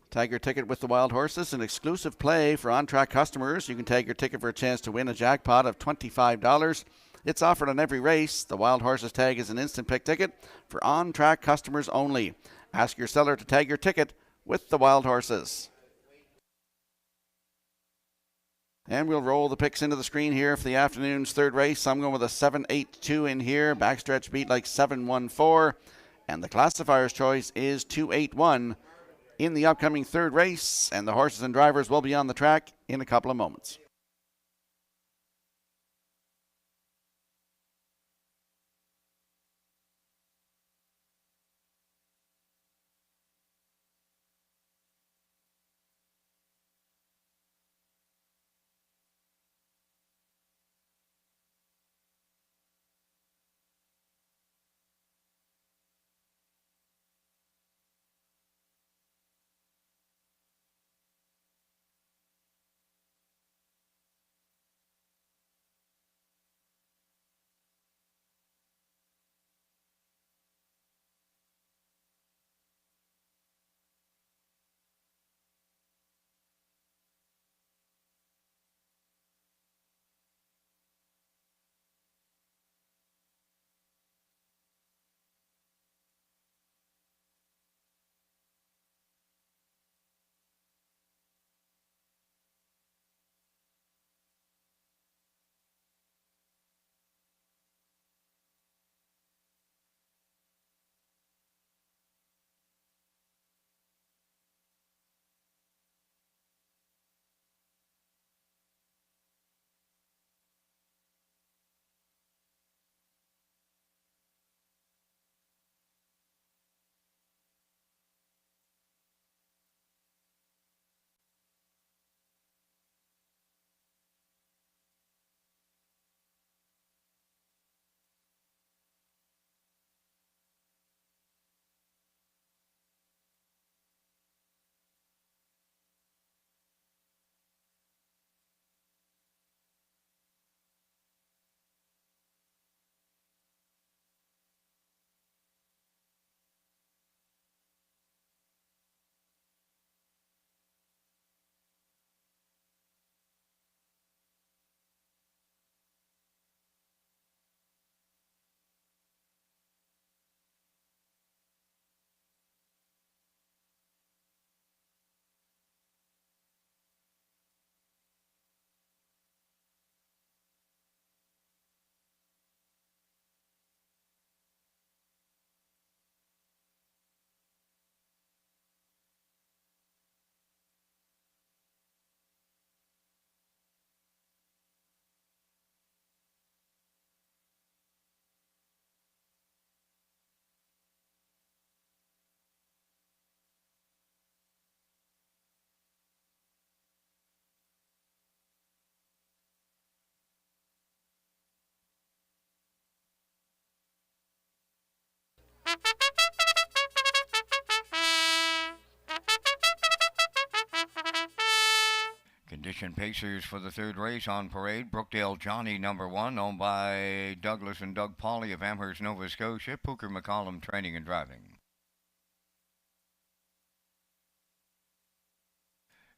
Speaker 2: Tag your ticket with the Wild Horses, an exclusive play for on-track customers. You can tag your ticket for a chance to win a jackpot of $25. It's offered on every race. The Wild Horses tag is an instant pick ticket for on-track customers only. Ask your seller to tag your ticket with the Wild Horses. And we'll roll the picks into the screen here for the afternoon's third race. I'm going with a 7-8-2 in here. Backstretch beat like 7-1-4. And the classifier's choice is 2-8-1 in the upcoming third race. And the horses and drivers will be on the track in a couple of moments.
Speaker 5: Condition pacers for the third race on parade. Brookdale Johnny, number 1, owned by Douglas and Doug Pauley of Amherst, Nova Scotia. Pooker McCollum, training and driving.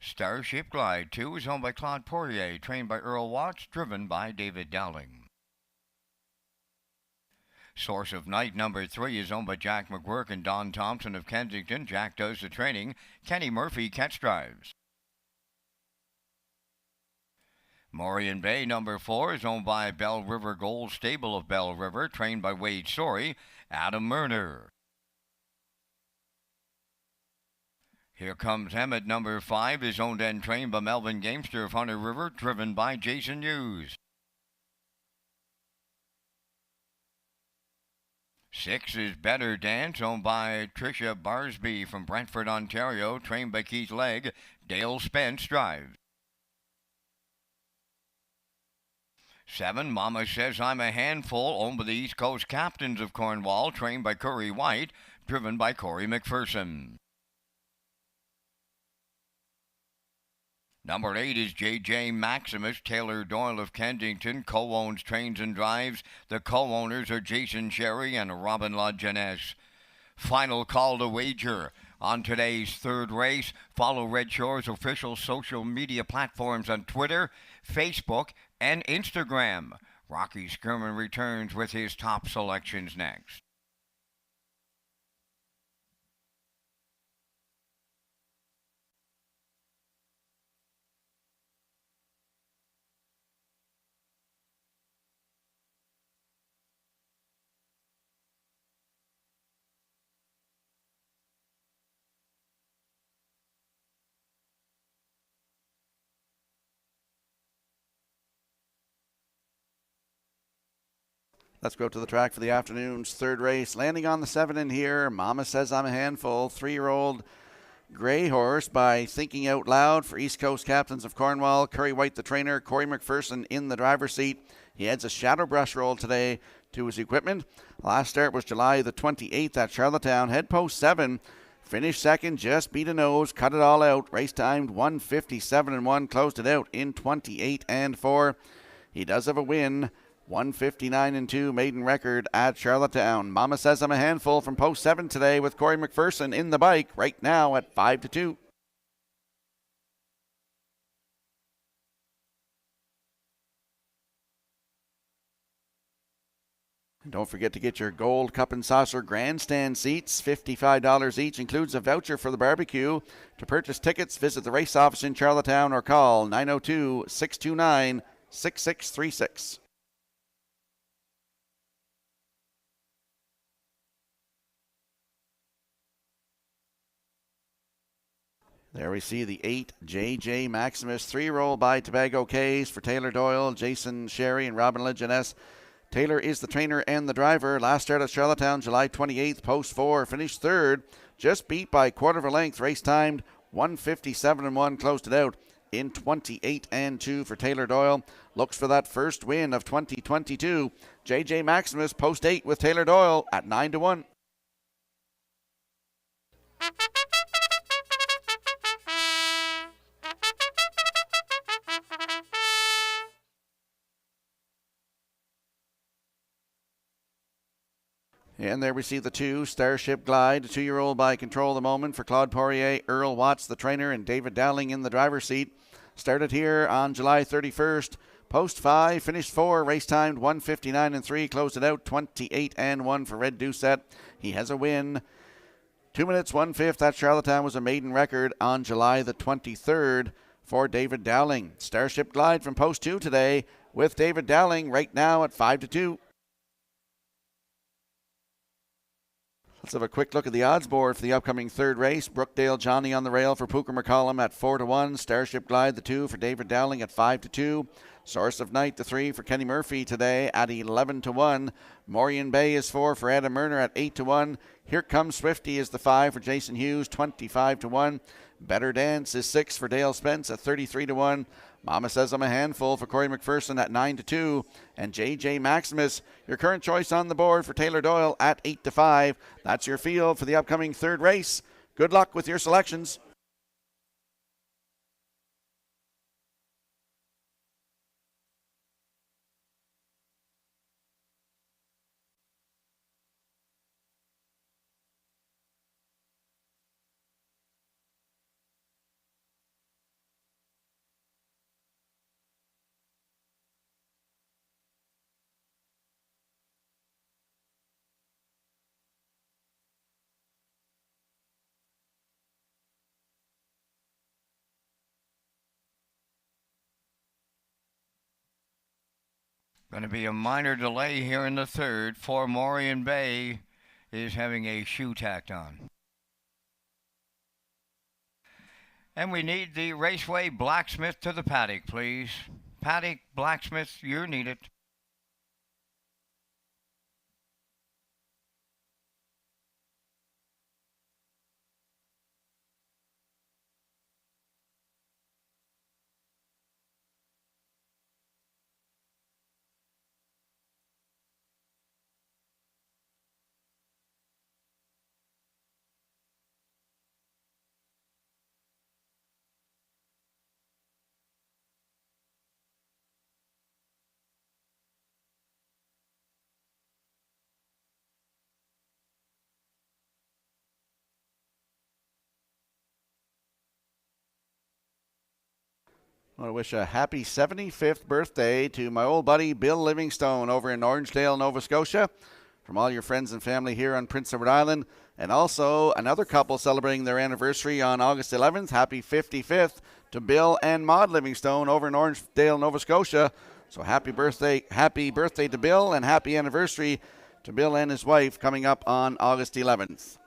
Speaker 5: Starship Glide 2 is owned by Claude Poirier, trained by Earl Watts, driven by David Dowling. Source of Night number 3 is owned by Jack McGuirk and Don Thompson of Kensington. Jack does the training. Kenny Murphy catch drives. Morian Bay number 4 is owned by Bell River Gold Stable of Bell River, trained by Wade Story, Adam Murner. Here Comes Emmett number 5 is owned and trained by Melvin Gamester of Hunter River, driven by Jason Hughes. 6 is Better Dance, owned by Tricia Barsby from Brantford, Ontario, trained by Keith Legg. Dale Spence drives. 7, Mama Says I'm a Handful, owned by the East Coast Captains of Cornwall, trained by Curry White, driven by Corey McPherson. Number 8 is J.J. Maximus. Taylor Doyle of Kensington co-owns Trains and Drives. The co-owners are Jason Sherry and Robin LaJeunesse. Final call to wager on today's third race. Follow Red Shores' official social media platforms on Twitter, Facebook, and Instagram. Rocky Skirman returns with his top selections next.
Speaker 2: Let's go to the track for the afternoon's third race. Landing on the 7 in here, Mama Says I'm a Handful, 3-year-old gray horse by Thinking Out Loud for East Coast Captains of Cornwall. Curry White, the trainer, Corey McPherson in the driver's seat. He adds a shadow brush roll today to his equipment. Last start was July the 28th at Charlottetown. Head post 7. Finished second, just beat a nose, cut it all out. Race timed 1:57.1, closed it out in 28.4. He does have a win. 1:59.2 maiden record at Charlottetown. Mama Says I'm a Handful from post 7 today with Corey McPherson in the bike right now at 5-2. Don't forget to get your Gold Cup and Saucer grandstand seats, $55 each, includes a voucher for the barbecue. To purchase tickets, visit the race office in Charlottetown or call 902-629-6636. There we see the 8 J.J. Maximus 3-roll by Tobago Cays for Taylor Doyle, Jason Sherry, and Robin LaJeunesse. Taylor is the trainer and the driver. Last start at Charlottetown, July 28th, post 4. Finished third, just beat by a quarter of a length. Race timed 1:57.1, closed it out in 28.2 for Taylor Doyle. Looks for that first win of 2022. J.J. Maximus, post 8 with Taylor Doyle at 9-1. And there we see the 2 Starship Glide, 2-year-old by Control the Moment for Claude Poirier, Earl Watts, the trainer, and David Dowling in the driver's seat. Started here on July 31st. Post 5, finished 4, race timed 1:59.3, closed it out 28.1 for Red Doucette. He has a win. 2 minutes 1/5 at Charlottetown was a maiden record on July the 23rd for David Dowling. Starship Glide from post 2 today with David Dowling right now at 5-2. Let's have a quick look at the odds board for the upcoming third race. Brookdale Johnny on the rail for Pooker McCollum at 4-1. Starship Glide, the 2 for David Dowling at 5-2. Source of Night, the 3 for Kenny Murphy today at 11-1. Morian Bay is 4 for Adam Murner at 8-1. Here Comes Swifty is the 5 for Jason Hughes, 25-1. Better Dance is 6 for Dale Spence at 33-1. Mama Says I'm a Handful for Corey McPherson at 9-2. And J.J. Maximus, your current choice on the board for Taylor Doyle at 8-5. That's your field for the upcoming third race. Good luck with your selections.
Speaker 5: Going to be a minor delay here in the third for Morian Bay is having a shoe tacked on. And we need the Raceway Blacksmith to the paddock, please. Paddock Blacksmith, you're needed.
Speaker 2: I want to wish a happy 75th birthday to my old buddy Bill Livingstone over in Orangedale, Nova Scotia. From all your friends and family here on Prince Edward Island. And also another couple celebrating their anniversary on August 11th. Happy 55th to Bill and Maud Livingstone over in Orangedale, Nova Scotia. So happy birthday to Bill, and happy anniversary to Bill and his wife coming up on August 11th.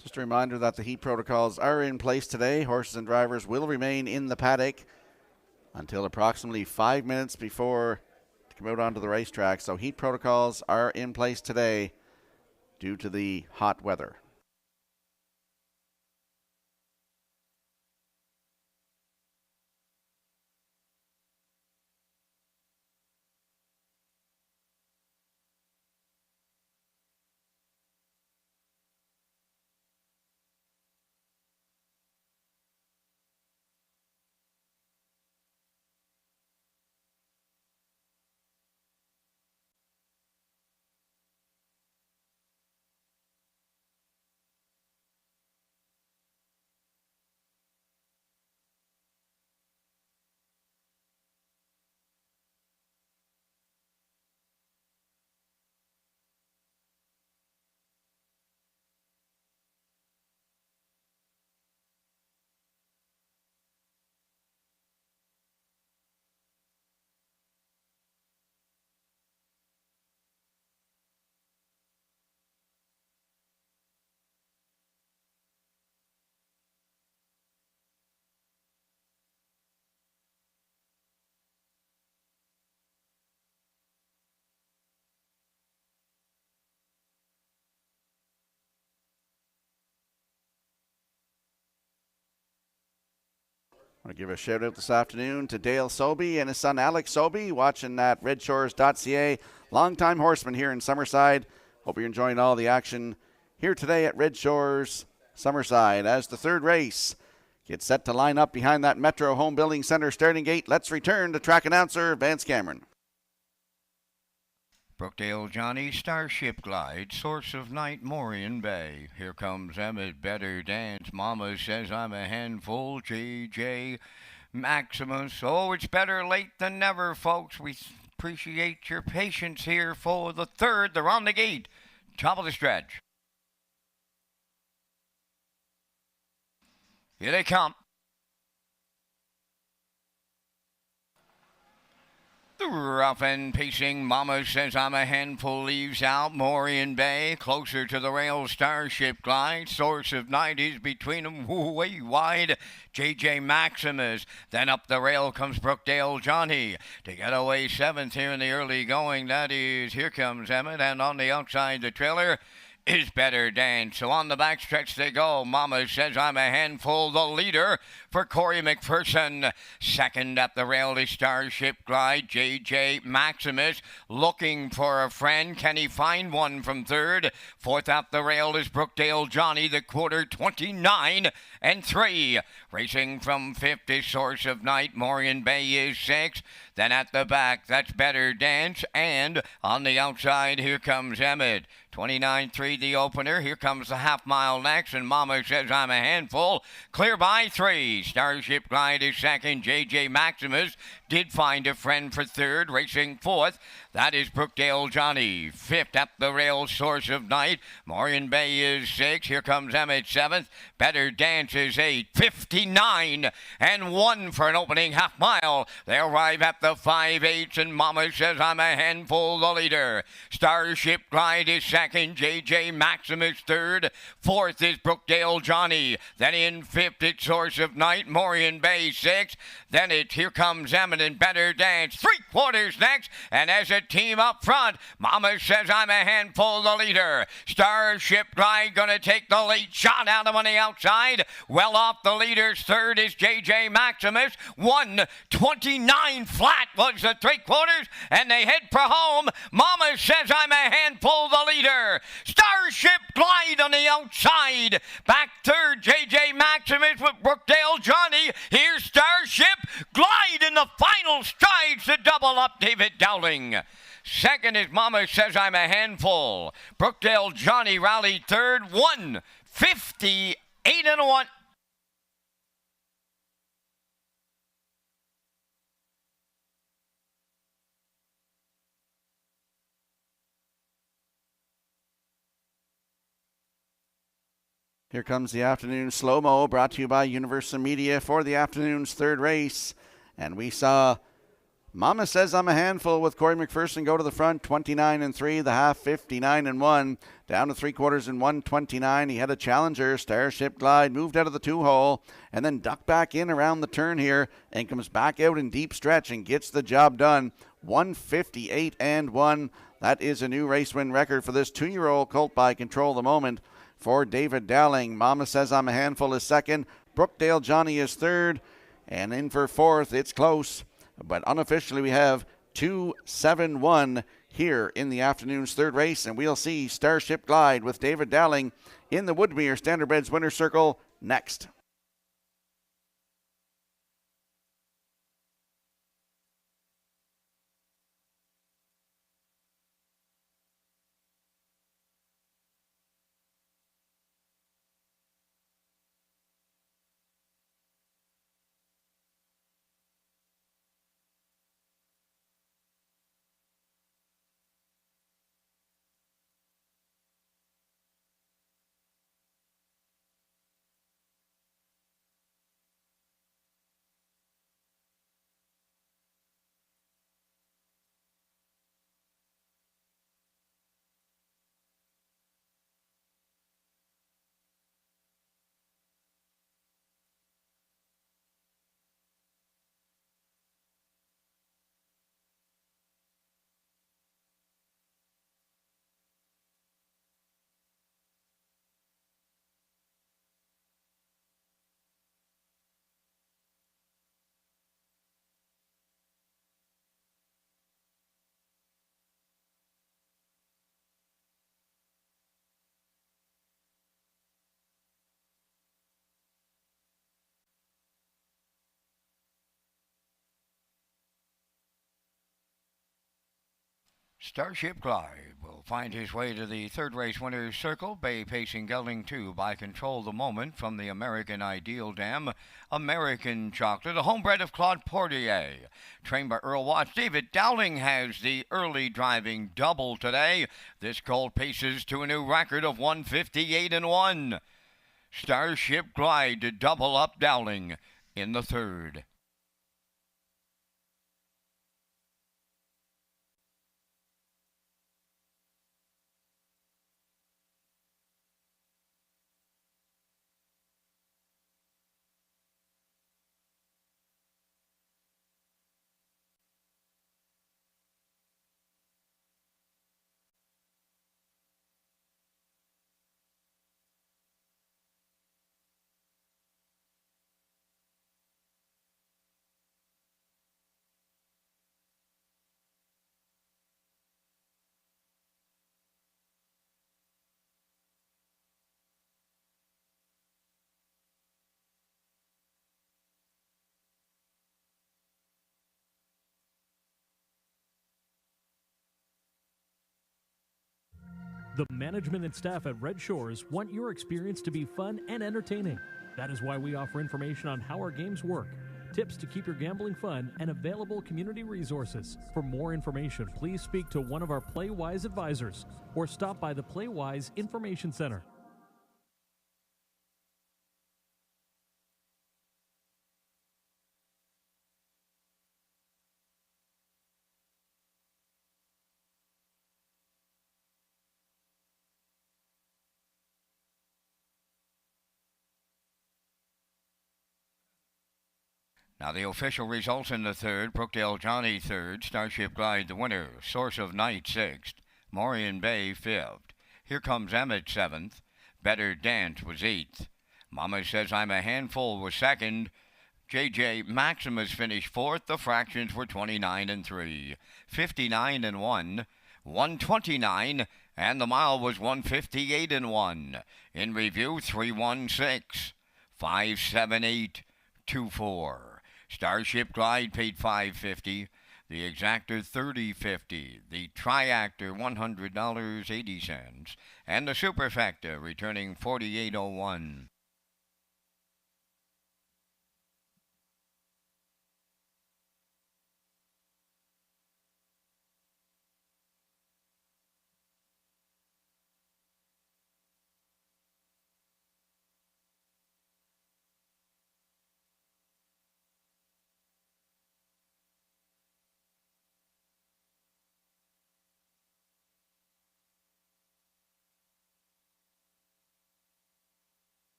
Speaker 2: Just a reminder that the heat protocols are in place today. Horses and drivers will remain in the paddock until approximately 5 minutes before to come out onto the racetrack. So heat protocols are in place today due to the hot weather. I want to give a shout out this afternoon to Dale Sobey and his son Alex Sobey, watching at Redshores.ca. Longtime horseman here in Summerside. Hope you're enjoying all the action here today at Red Shores, Summerside, as the third race gets set to line up behind that Metro Home Building Center starting gate. Let's return to track announcer Vance Cameron.
Speaker 5: Brookdale Johnny, Starship Glide, Source of Night, Morian Bay. Here comes Emmett, Better Dance, Mama Says I'm a Handful, JJ Maximus. Oh, it's better late than never, folks. We appreciate your patience here for the third. They're on the gate. Top of the stretch. Here they come. The rough and pacing Mama Says I'm a Handful leaves out. Morian Bay closer to the rail. Starship Glide. Source of Night is between them way wide. JJ Maximus. Then up the rail comes Brookdale Johnny. To get away seventh here in the early going. That is Here Comes Emmett. And on the outside the trailer is Better Dance. So on the backstretch they go. Mama Says I'm a Handful, the leader for Corey McPherson. Second at the rail is Starship Glide. JJ Maximus looking for a friend. Can he find one from third? Fourth at the rail is Brookdale Johnny, the quarter 29 and 3. Racing from fifth is Source of Night. Morian Bay is sixth. Then at the back, that's Better Dance. And on the outside, here comes Emmett. 29-3 the opener. Here comes the half mile next. And Mama Says I'm a Handful. Clear by 3. Starship Glide is second. JJ Maximus did find a friend for third. Racing fourth, that is Brookdale Johnny. Fifth up the rail, Source of Night. Morian Bay is sixth. Here comes Emmett seventh. Better Dance is 8. 59 and 1 for an opening half mile. They arrive at the 5/8, and Mama Says I'm a Handful, the leader. Starship Glide is second. JJ Maximus third. Fourth is Brookdale Johnny. Then in fifth it's Source of Night. Morian Bay sixth. Then it's Here Comes Emmett and Better Dance. 3/4 next, and as a team up front, Mama Says I'm a Handful, the leader. Starship Glide gonna take the late shot out of on the outside. Well off the leaders. Third is JJ Maximus. 1:29 flat was the 3/4, and they head for home. Mama Says I'm a Handful, the leader. Starship Glide on the outside. Back third, JJ Maximus with Brookdale Johnny. Here's Starship Glide in the final strides to double up David Dowling. Second is Mama Says I'm a Handful. Brookdale Johnny rallied third. 1:58 and 1.
Speaker 2: Here comes the afternoon slow-mo, brought to you by Universal Media for the afternoon's third race. And we saw Mama Says I'm a Handful with Corey McPherson go to the front, 29 and 3, the half 59 and 1, down to 3/4 in 129. He had a challenger. Starship Glide moved out of the 2-hole and then ducked back in around the turn here and comes back out in deep stretch and gets the job done. 158 and 1. That is a new race win record for this 2-year-old colt by Control the Moment for David Dowling. Mama Says I'm a Handful is second. Brookdale Johnny is third. And in for fourth, it's close. But unofficially, we have 2-7-1 here in the afternoon's third race, and we'll see Starship Glide with David Dowling in the Woodmere Standardbreds Winner's Circle next.
Speaker 5: Starship Glide will find his way to the third race winner's circle, Bay pacing gelding 2 by Control the Moment from the American Ideal Dam, American Chocolate, a homebred of Claude Portier, trained by Earl Watts. David Dowling has the early driving double today. This colt paces to a new record of 158 and 1. Starship Glide to double up Dowling in the third.
Speaker 4: The management and staff at Red Shores want your experience to be fun and entertaining. That is why we offer information on how our games work, tips to keep your gambling fun, and available community resources. For more information, please speak to one of our PlayWise advisors or stop by the PlayWise Information Center.
Speaker 5: Now the official results in the third: Brookdale Johnny third, Starship Glide the winner, Source of Night sixth, Morian Bay fifth. Here Comes Emmett seventh, Better Dance was eighth. Mama Says I'm a Handful was second. JJ Maximus finished fourth. The fractions were 29 and 3, 59 and 1, 129, and the mile was 158 and 1. In review, 316, 578, 24. Starship Glide paid $5.50, the Exactor $30.50, the Triactor $100.80, and the Superfecta returning $48.01.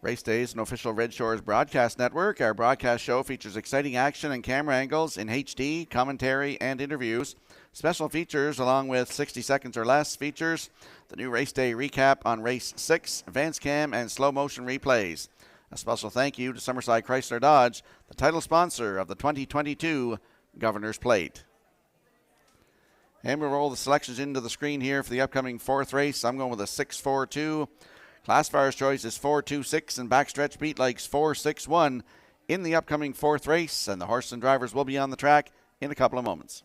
Speaker 2: Race Day is an official Red Shores broadcast network. Our broadcast show features exciting action and camera angles in HD, commentary, and interviews. Special features, along with 60 seconds or less, features the new Race Day recap on Race 6, advance cam, and slow motion replays. A special thank you to Summerside Chrysler Dodge, the title sponsor of the 2022 Governor's Plate. And we'll roll the selections into the screen here for the upcoming fourth race. I'm going with a 6-4-2. Classifiers choice is 4-2-6 and backstretch beat likes 4-6-1 in the upcoming fourth race. And the horses and drivers will be on the track in a couple of moments.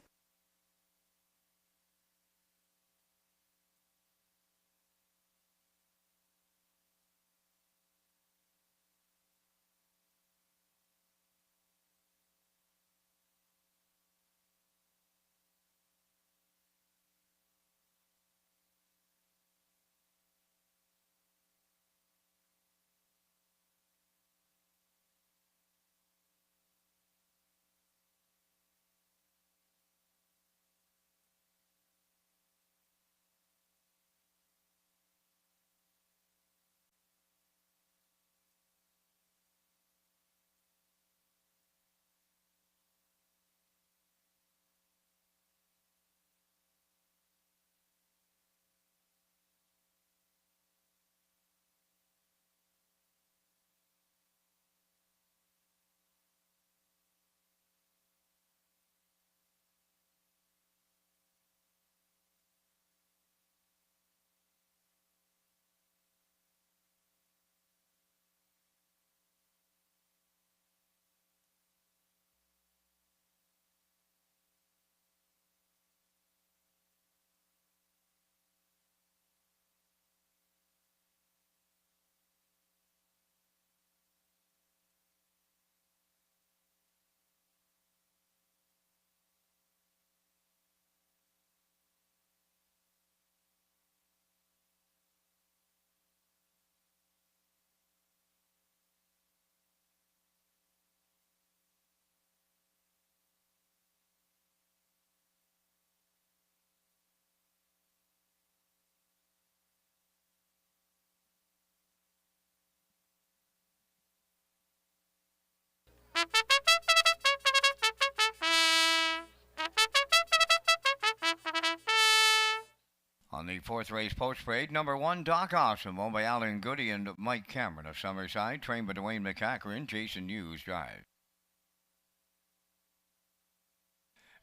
Speaker 5: On the fourth race post parade, number 1, Doc Awesome, owned by Alan Goody and Mike Cameron of Summerside, trained by Dwayne McCacherin, Jason Hughes drive.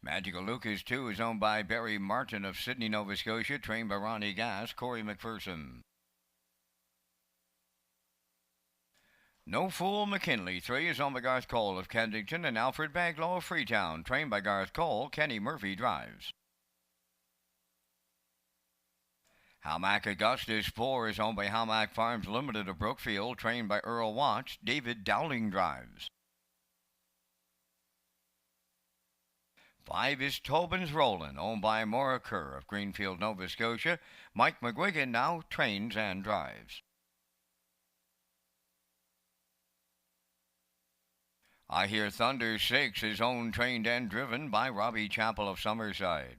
Speaker 5: Magical Lucas 2 is owned by Barry Martin of Sydney, Nova Scotia, trained by Ronnie Gass, Corey McPherson. No Fool McKinley 3 is owned by Garth Cole of Kensington and Alfred Baglow of Freetown, trained by Garth Cole, Kenny Murphy drives. Hamac Augustus 4 is owned by Hamac Farms Limited of Brookfield, trained by Earl Watts, David Dowling drives. 5 is Tobin's Rollin', owned by Maura Kerr of Greenfield, Nova Scotia. Mike McGuigan now trains and drives. I Hear Thunder 6 is owned, trained, and driven by Robbie Chappell of Summerside.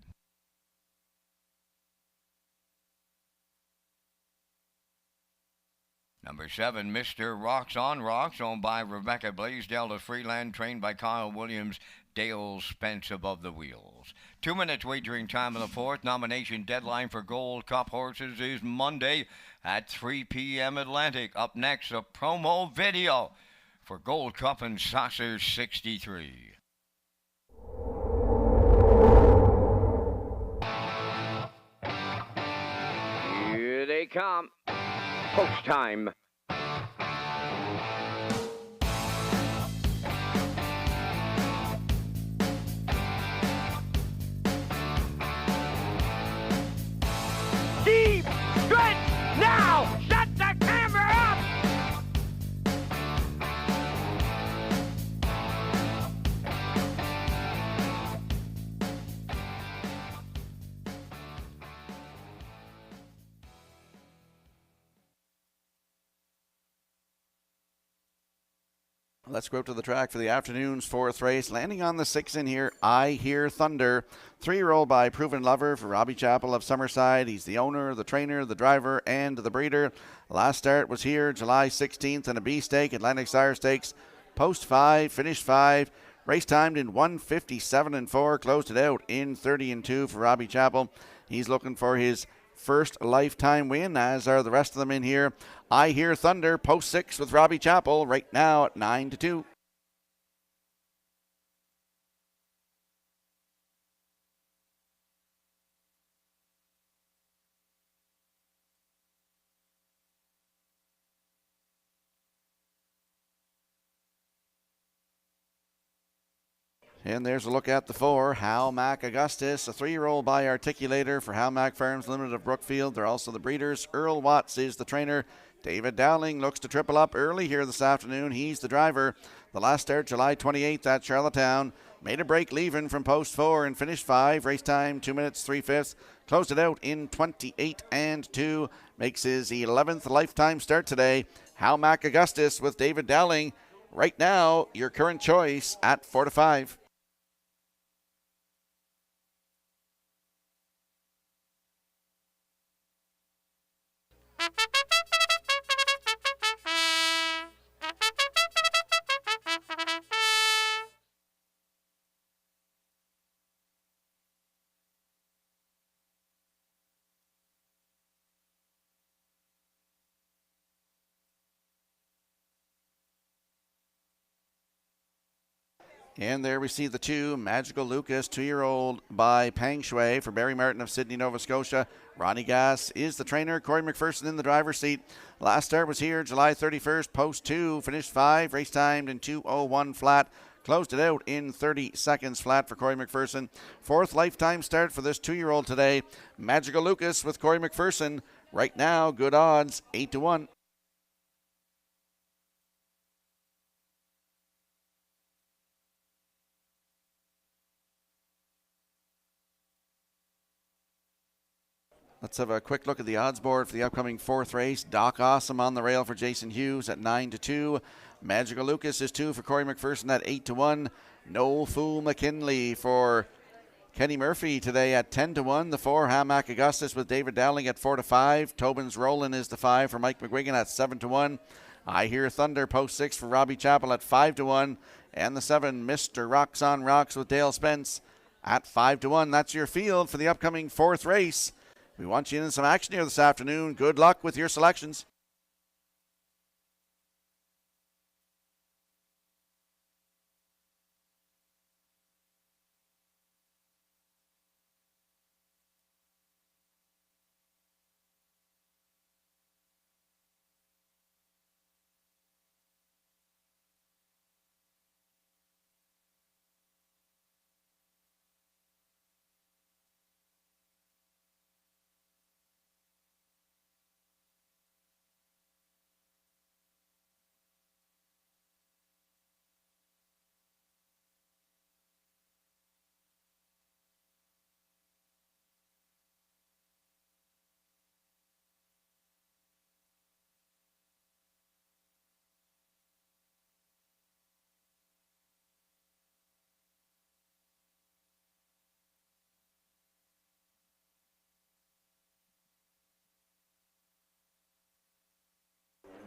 Speaker 5: Number 7, Mr. Rocks on Rocks, owned by Rebecca Blaisdell of Freeland, trained by Kyle Williams, Dale Spence above the wheels. 2 minutes wagering time in the fourth. Nomination deadline for Gold Cup horses is Monday at 3 p.m. Atlantic. Up next, a promo video for Gold Cup and Saucer 63.
Speaker 3: Here they come. Post time. Deep stretch now. Shut the camera up.
Speaker 2: Let's go out to the track for the afternoon's fourth race. Landing on the 6 in here, I Hear Thunder. 3-year-old by Proven Lover for Robbie Chappell of Summerside. He's the owner, the trainer, the driver, and the breeder. Last start was here July 16th in a B stake, Atlantic Sire Stakes. Post 5, finished 5. Race timed in 1:57.4. Closed it out in 30-2 for Robbie Chappell. He's looking for his first lifetime win, as are the rest of them in here. I Hear Thunder, post 6 with Robbie Chappell right now at 9-2. And there's a look at the 4, Hal Mac Augustus, a 3-year-old by Articulator for Hal Mac Farms Limited of Brookfield. They're also the breeders. Earl Watts is the trainer. David Dowling looks to triple up early here this afternoon. He's the driver. The last start July 28th at Charlottetown. Made a break leaving from post 4 and finished 5. Race time 2 minutes 3/5. Closed it out in 28-2. Makes his 11th lifetime start today. Hal Mac Augustus with David Dowling. Right now, your current choice at 4-5. And there we see the 2, Magical Lucas, 2-year-old by Peng Shui for Barry Martin of Sydney, Nova Scotia. Ronnie Gass is the trainer. Corey McPherson in the driver's seat. Last start was here July 31st, post 2, finished 5, race timed in 2:01 flat. Closed it out in 30 seconds flat for Corey McPherson. 4th lifetime start for this 2-year-old today. Magical Lucas with Corey McPherson. Right now, good odds, 8-1. Let's have a quick look at the odds board for the upcoming 4th race. Doc Awesome on the rail for Jason Hughes at 9-2. Magical Lucas is 2 for Corey McPherson at 8-1. No Fool McKinley for Kenny Murphy today at 10-1. The 4, Hal Mac Augustus with David Dowling at 4-5. Tobin's Roland is the 5 for Mike McGuigan at 7-1. I Hear Thunder, post 6 for Robbie Chappell at 5-1. And the 7, Mr. Rocks on Rocks with Dale Spence at 5-1. That's your field for the upcoming 4th race. We want you in some action here this afternoon. Good luck with your selections.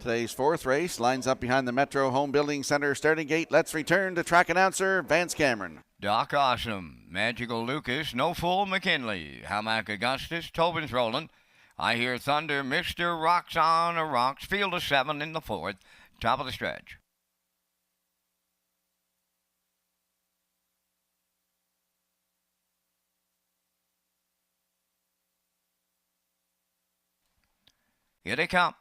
Speaker 2: Today's 4th race lines up behind the Metro Home Building Center starting gate. Let's return to track announcer Vance Cameron.
Speaker 5: Doc Awesome, Magical Lucas, No Fool McKinley, Hal Mac Augustus, Tobin's Roland. I Hear Thunder, Mr. Rocks on a Rocks, field of 7 in the 4th, top of the stretch. Here they come.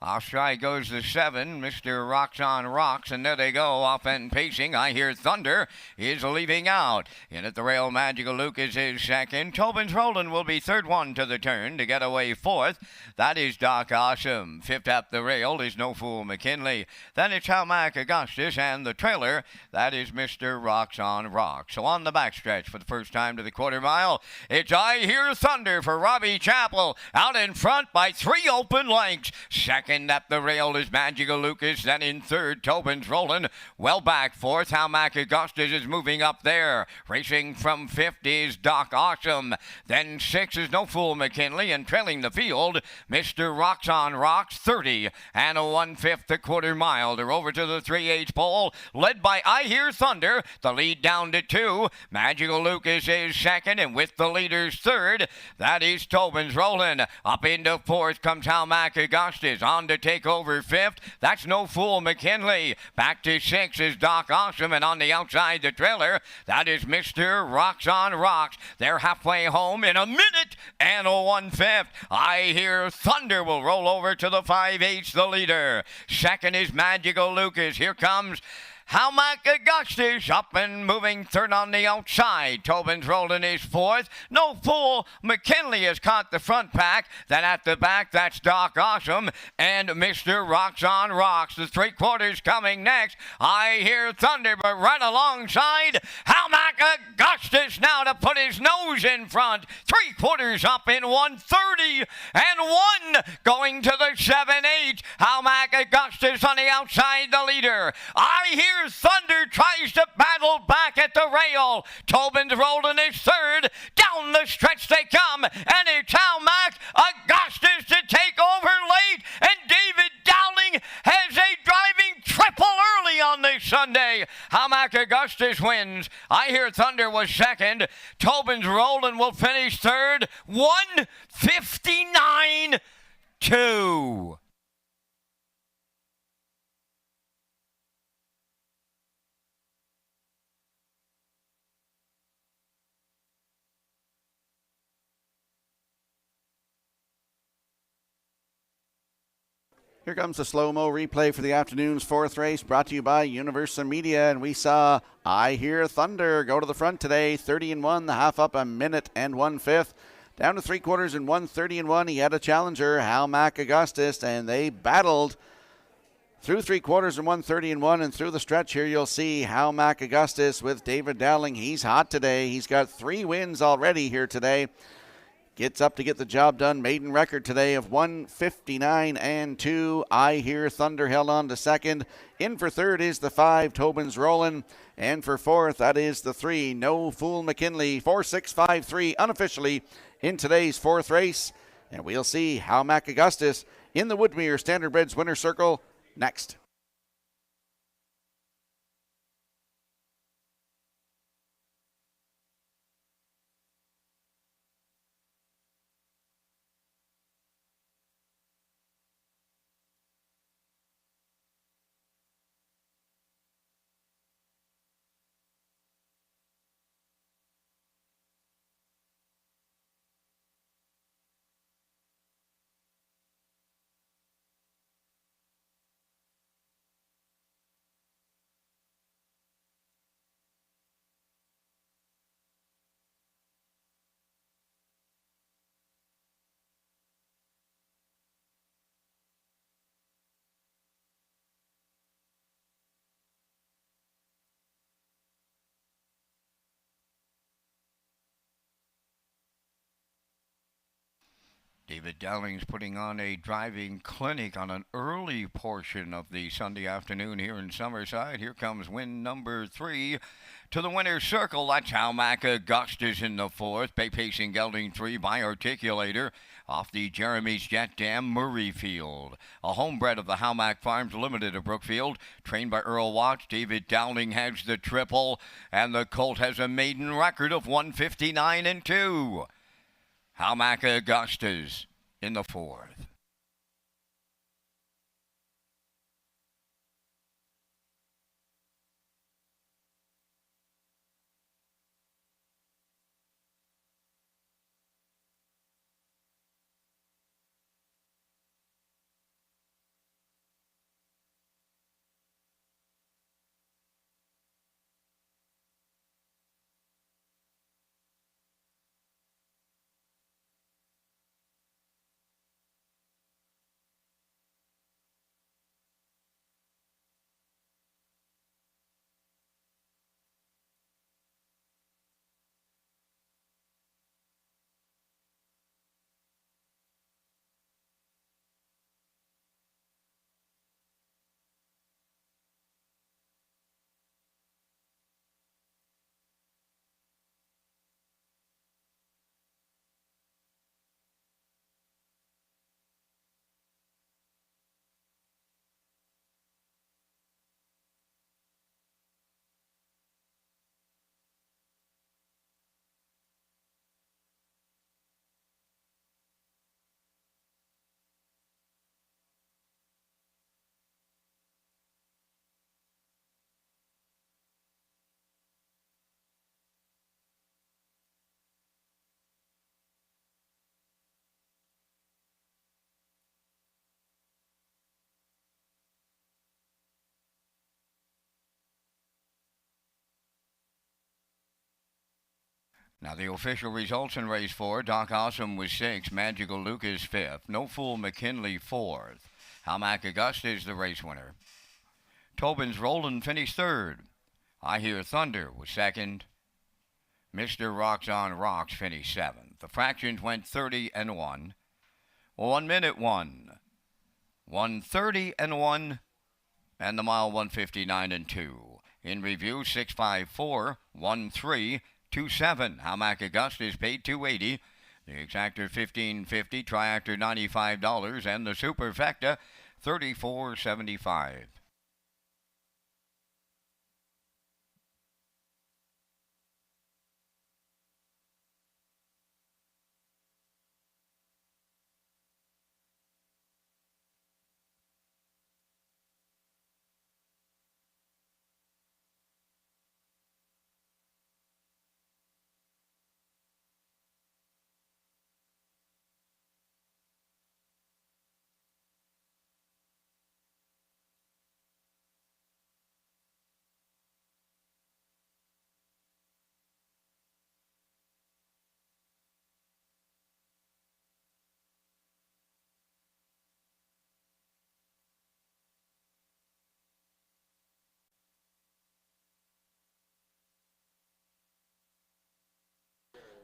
Speaker 5: Offside goes the 7, Mr. Rocks on Rocks, and there they go, off and pacing. I Hear Thunder is leaving out. In at the rail, Magical Lucas is second. Tobin's Roland will be third one to the turn to get away fourth. That is Doc Awesome. Fifth up the rail is No Fool McKinley. Then it's How Mac Augustus, and the trailer, that is Mr. Rocks on Rocks. So on the backstretch for the first time to the quarter mile, it's I Hear Thunder for Robbie Chappell, out in front by 3 open lengths. Second up the rail is Magical Lucas. Then in third, Tobin's Rolling. Well back fourth, How Mac Augustus is moving up there. Racing from fifth is Doc Awesome. Then six is No Fool McKinley, and trailing the field, Mr. Rocks on Rocks, 30 and a 1/5 the quarter mile. They're over to the 3/8 pole, led by I Hear Thunder. The lead down to 2. Magical Lucas is second, and with the leaders third, that is Tobin's Rolling. Up into fourth comes How Mac Augustus. On to take over fifth, that's No Fool McKinley. Back to 6 is Doc Awesome, and on the outside the trailer, that is Mr. Rocks on Rocks. They're halfway home in a minute and a 1/5. I Hear Thunder will roll over to the 5/8, the leader. Second is Magical Lucas. Here comes How Mac Augustus, up and moving third on the outside. Tobin's Rolling is fourth. No Fool McKinley has caught the front pack. Then at the back, that's Doc Awesome and Mr. Rocks on Rocks. The 3/4 coming next. I Hear Thunder, but right alongside How Mac Augustus now to put his nose in front. 3/4 up in 1:30 and 1 going to the 7/8. How Mac Augustus on the outside, the leader. I Hear Thunder tries to battle back at the rail. Tobin's Rolling is third. Down the stretch they come, and it's How Mac Augustus to take over late. And David Dowling has a driving triple early on this Sunday. How Mac Augustus wins. I Hear Thunder was second. Tobin's Rolling will finish third. 1:59.2.
Speaker 2: Here comes the slow-mo replay for the afternoon's fourth race, brought to you by Universal Media. And we saw I Hear Thunder go to the front today, 30 and 1, the half up a minute and 1/5. Down to 3/4 and 1:30 and 1. He had a challenger, How Mac Augustus, and they battled through 3/4 and 1:30 and 1. And through the stretch here, you'll see How Mac Augustus with David Dowling. He's hot today. He's got 3 wins already here today. Gets up to get the job done. Maiden record today of 1:59 and 2. I Hear Thunder held on to second. In for third is the 5, Tobin's Rolling. And for fourth, that is the 3, No Fool McKinley. 4-6-5-3 unofficially in today's fourth race. And we'll see How Mac Augustus in the Woodmere Standardbreds winner circle next.
Speaker 5: David Dowling's putting on a driving clinic on an early portion of the Sunday afternoon here in Summerside. Here comes win number 3 to the winner's circle. That's How Mac Augustus in the fourth. Bay Pacing gelding 3 by Articulator off the Jeremy's Jet Dam Murrayfield. A homebred of the How Mac Farms Limited of Brookfield, trained by Earl Watts. David Dowling has the triple, and the colt has a maiden record of 1:59 and 2. How Mac Augustus in the fourth. Now the official results in race 4, Doc Awesome was 6th, Magical Lucas 5th, No Fool McKinley 4th. Hamac Augusta is the race winner. Tobin's Roland finished 3rd. I Hear Thunder was 2nd. Mr. Rocks on Rocks finished 7th. The fractions went 30 and 1. 1 minute 1. 1:30 and 1. And the mile 1:59 and 2. In review 654-1327. Hamac Augusta is paid $280. The Exactor $15.50. Triactor $95. And the Superfecta $34.75.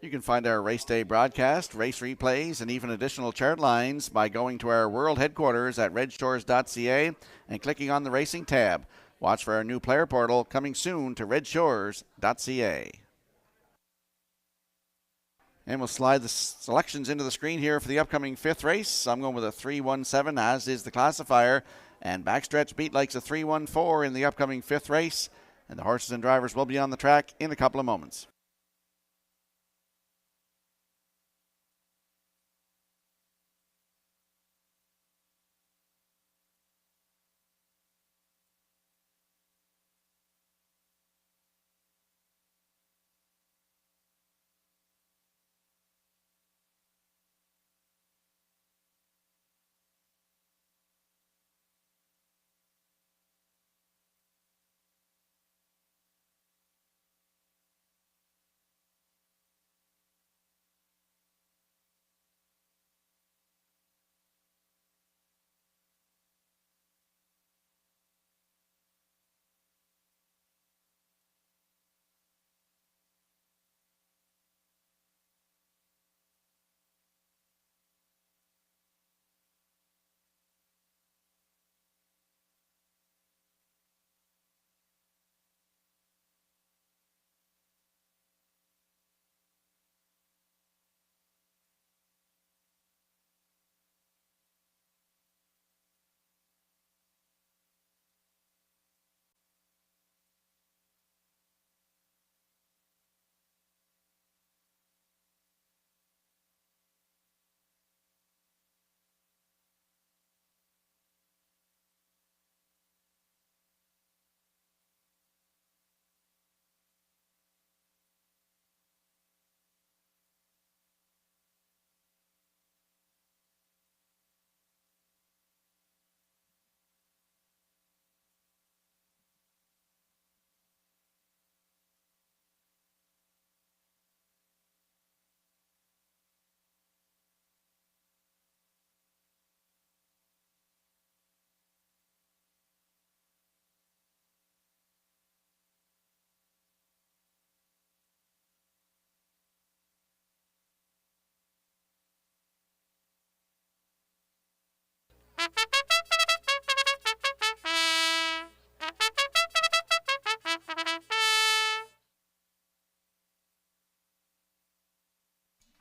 Speaker 2: You can find our race day broadcast, race replays, and even additional chart lines by going to our world headquarters at Redshores.ca and clicking on the Racing tab. Watch for our new player portal coming soon to Redshores.ca. And we'll slide the selections into the screen here for the upcoming 5th race. I'm going with a 3-1-7, as is the classifier. And Backstretch Beat likes a 3-1-4 in the upcoming 5th race. And the horses and drivers will be on the track in a couple of moments.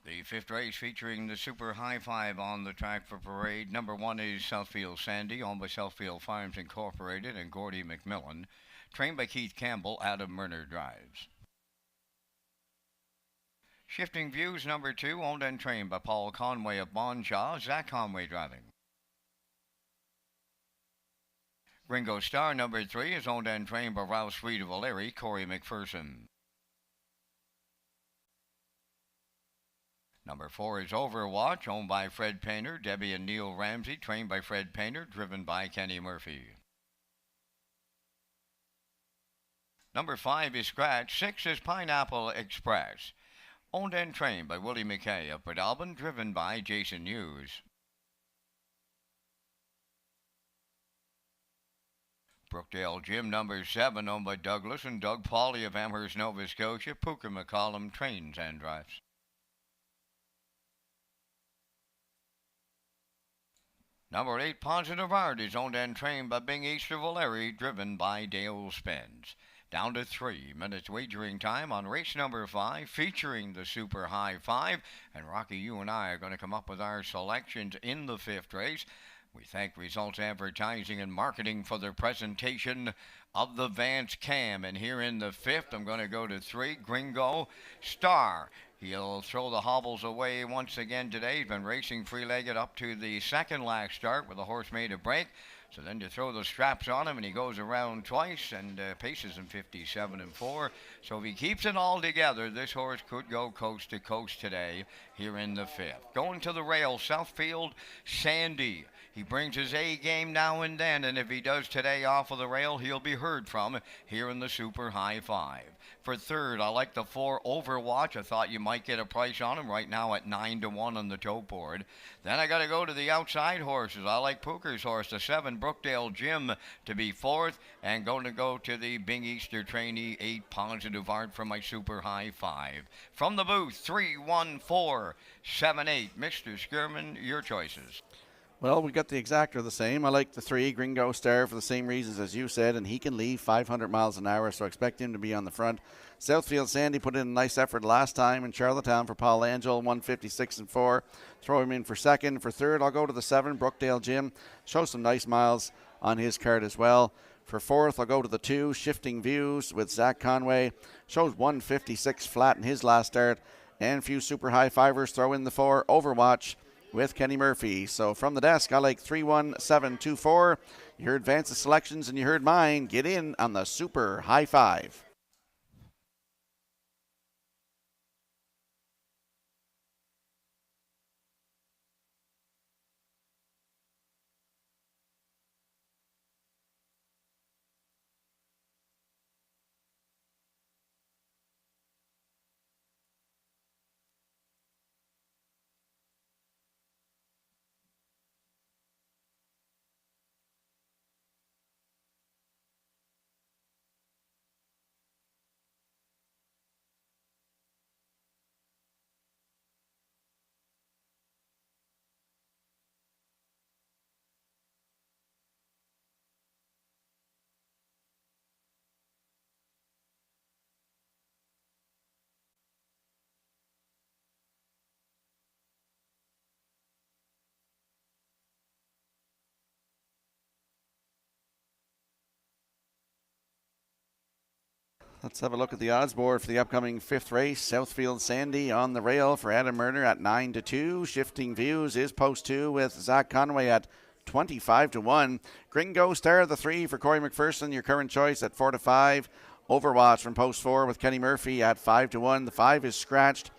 Speaker 5: The 5th race featuring the Super High Five on the track for parade. Number 1 is Southfield Sandy, owned by Southfield Farms Incorporated and Gordy McMillan. Trained by Keith Campbell, Adam Murner drives. Shifting Views, number 2, owned and trained by Paul Conway of Bonshaw, Zach Conway driving. Ringo Star, number 3, is owned and trained by Ralph Sweet of O'Leary, Corey McPherson. Number 4 is Overwatch, owned by Fred Painter, Debbie and Neil Ramsey, trained by Fred Painter, driven by Kenny Murphy. Number 5 is Scratch. 6 is Pineapple Express, Owned and trained by Willie McKay of Port Alban, driven by Jason Hughes. Brookdale Gym number 7, owned by Douglas and Doug Pauley of Amherst, Nova Scotia. Pooker McCollum trains and drives. Number 8, Positive Art, is owned and trained by Bing Easter Valeri, driven by Dale Spence. Down to 3 minutes wagering time on race number 5, featuring the Super High 5. And Rocky, you and I are going to come up with our selections in the 5th race. We thank Results Advertising and Marketing for their presentation of the Vance Cam. And here in the 5th, I'm going to go to 3, Gringo Star. He'll throw the hobbles away once again today. He's been racing free-legged up to the second last start with the horse made a break. So then to throw the straps on him, and he goes around twice and paces in 57-4. So if he keeps it all together, this horse could go coast to coast today here in the 5th. Going to the rail, Southfield Sandy. He brings his A game now and then, and if he does today off of the rail, he'll be heard from here in the Super High 5. For 3rd, I like the 4, Overwatch. I thought you might get a price on him right now at 9-1 on the tote board. Then I got to go to the outside horses. I like Pooker's horse, the 7, Brookdale Gym, to be 4th, and going to go to the Bing Easter trainee, 8, Positive Art, for my Super High 5. From the booth, 3, 1, 4, 7, 8. Mr. Skirman, your choices.
Speaker 2: Well, we got the exactor the same. I like the 3, Gringo Star, for the same reasons as you said, and he can leave 500 miles an hour, so I expect him to be on the front. Southfield Sandy put in a nice effort last time in Charlottetown for Paul Angel, 156-4. Throw him in for 2nd. For 3rd, I'll go to the 7, Brookdale Gym. Show some nice miles on his card as well. For 4th, I'll go to the 2, Shifting Views with Zach Conway. Shows 156 flat in his last start. And a few super high fivers. Throw in the 4, Overwatch with Kenny Murphy. So from the desk, I like 3-1-7-2-4. You heard Vance's selections and you heard mine. Get in on the Super High 5. Let's have a look at the odds board for the upcoming 5th race. Southfield Sandy on the rail for Adam Murner at 9-2. Shifting Views is post 2 with Zach Conway at 25-1. Gringo Star the 3 for Corey McPherson, your current choice at 4-5. Overwatch from post 4 with Kenny Murphy at 5-1. The 5 is scratched.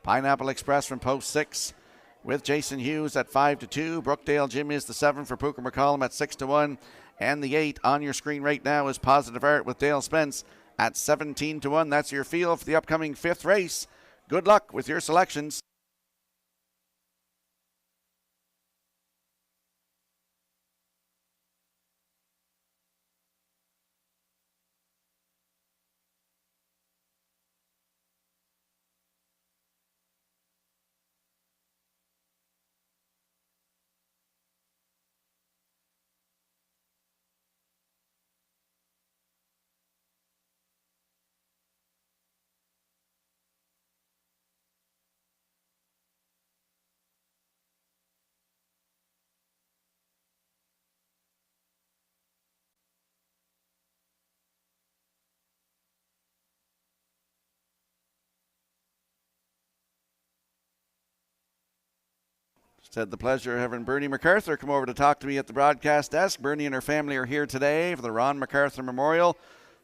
Speaker 2: Pineapple Express from post 6 with Jason Hughes at 5-2. Brookdale Gym is the 7 for Pooker McCollum at 6-1. And the 8 on your screen right now is Positive Art with Dale Spence at 17-1. That's your field for the upcoming 5th race. Good luck with your selections. Just had the pleasure of having Bernie MacArthur come over to talk to me at the broadcast desk. Bernie and her family are here today for the Ron MacArthur Memorial.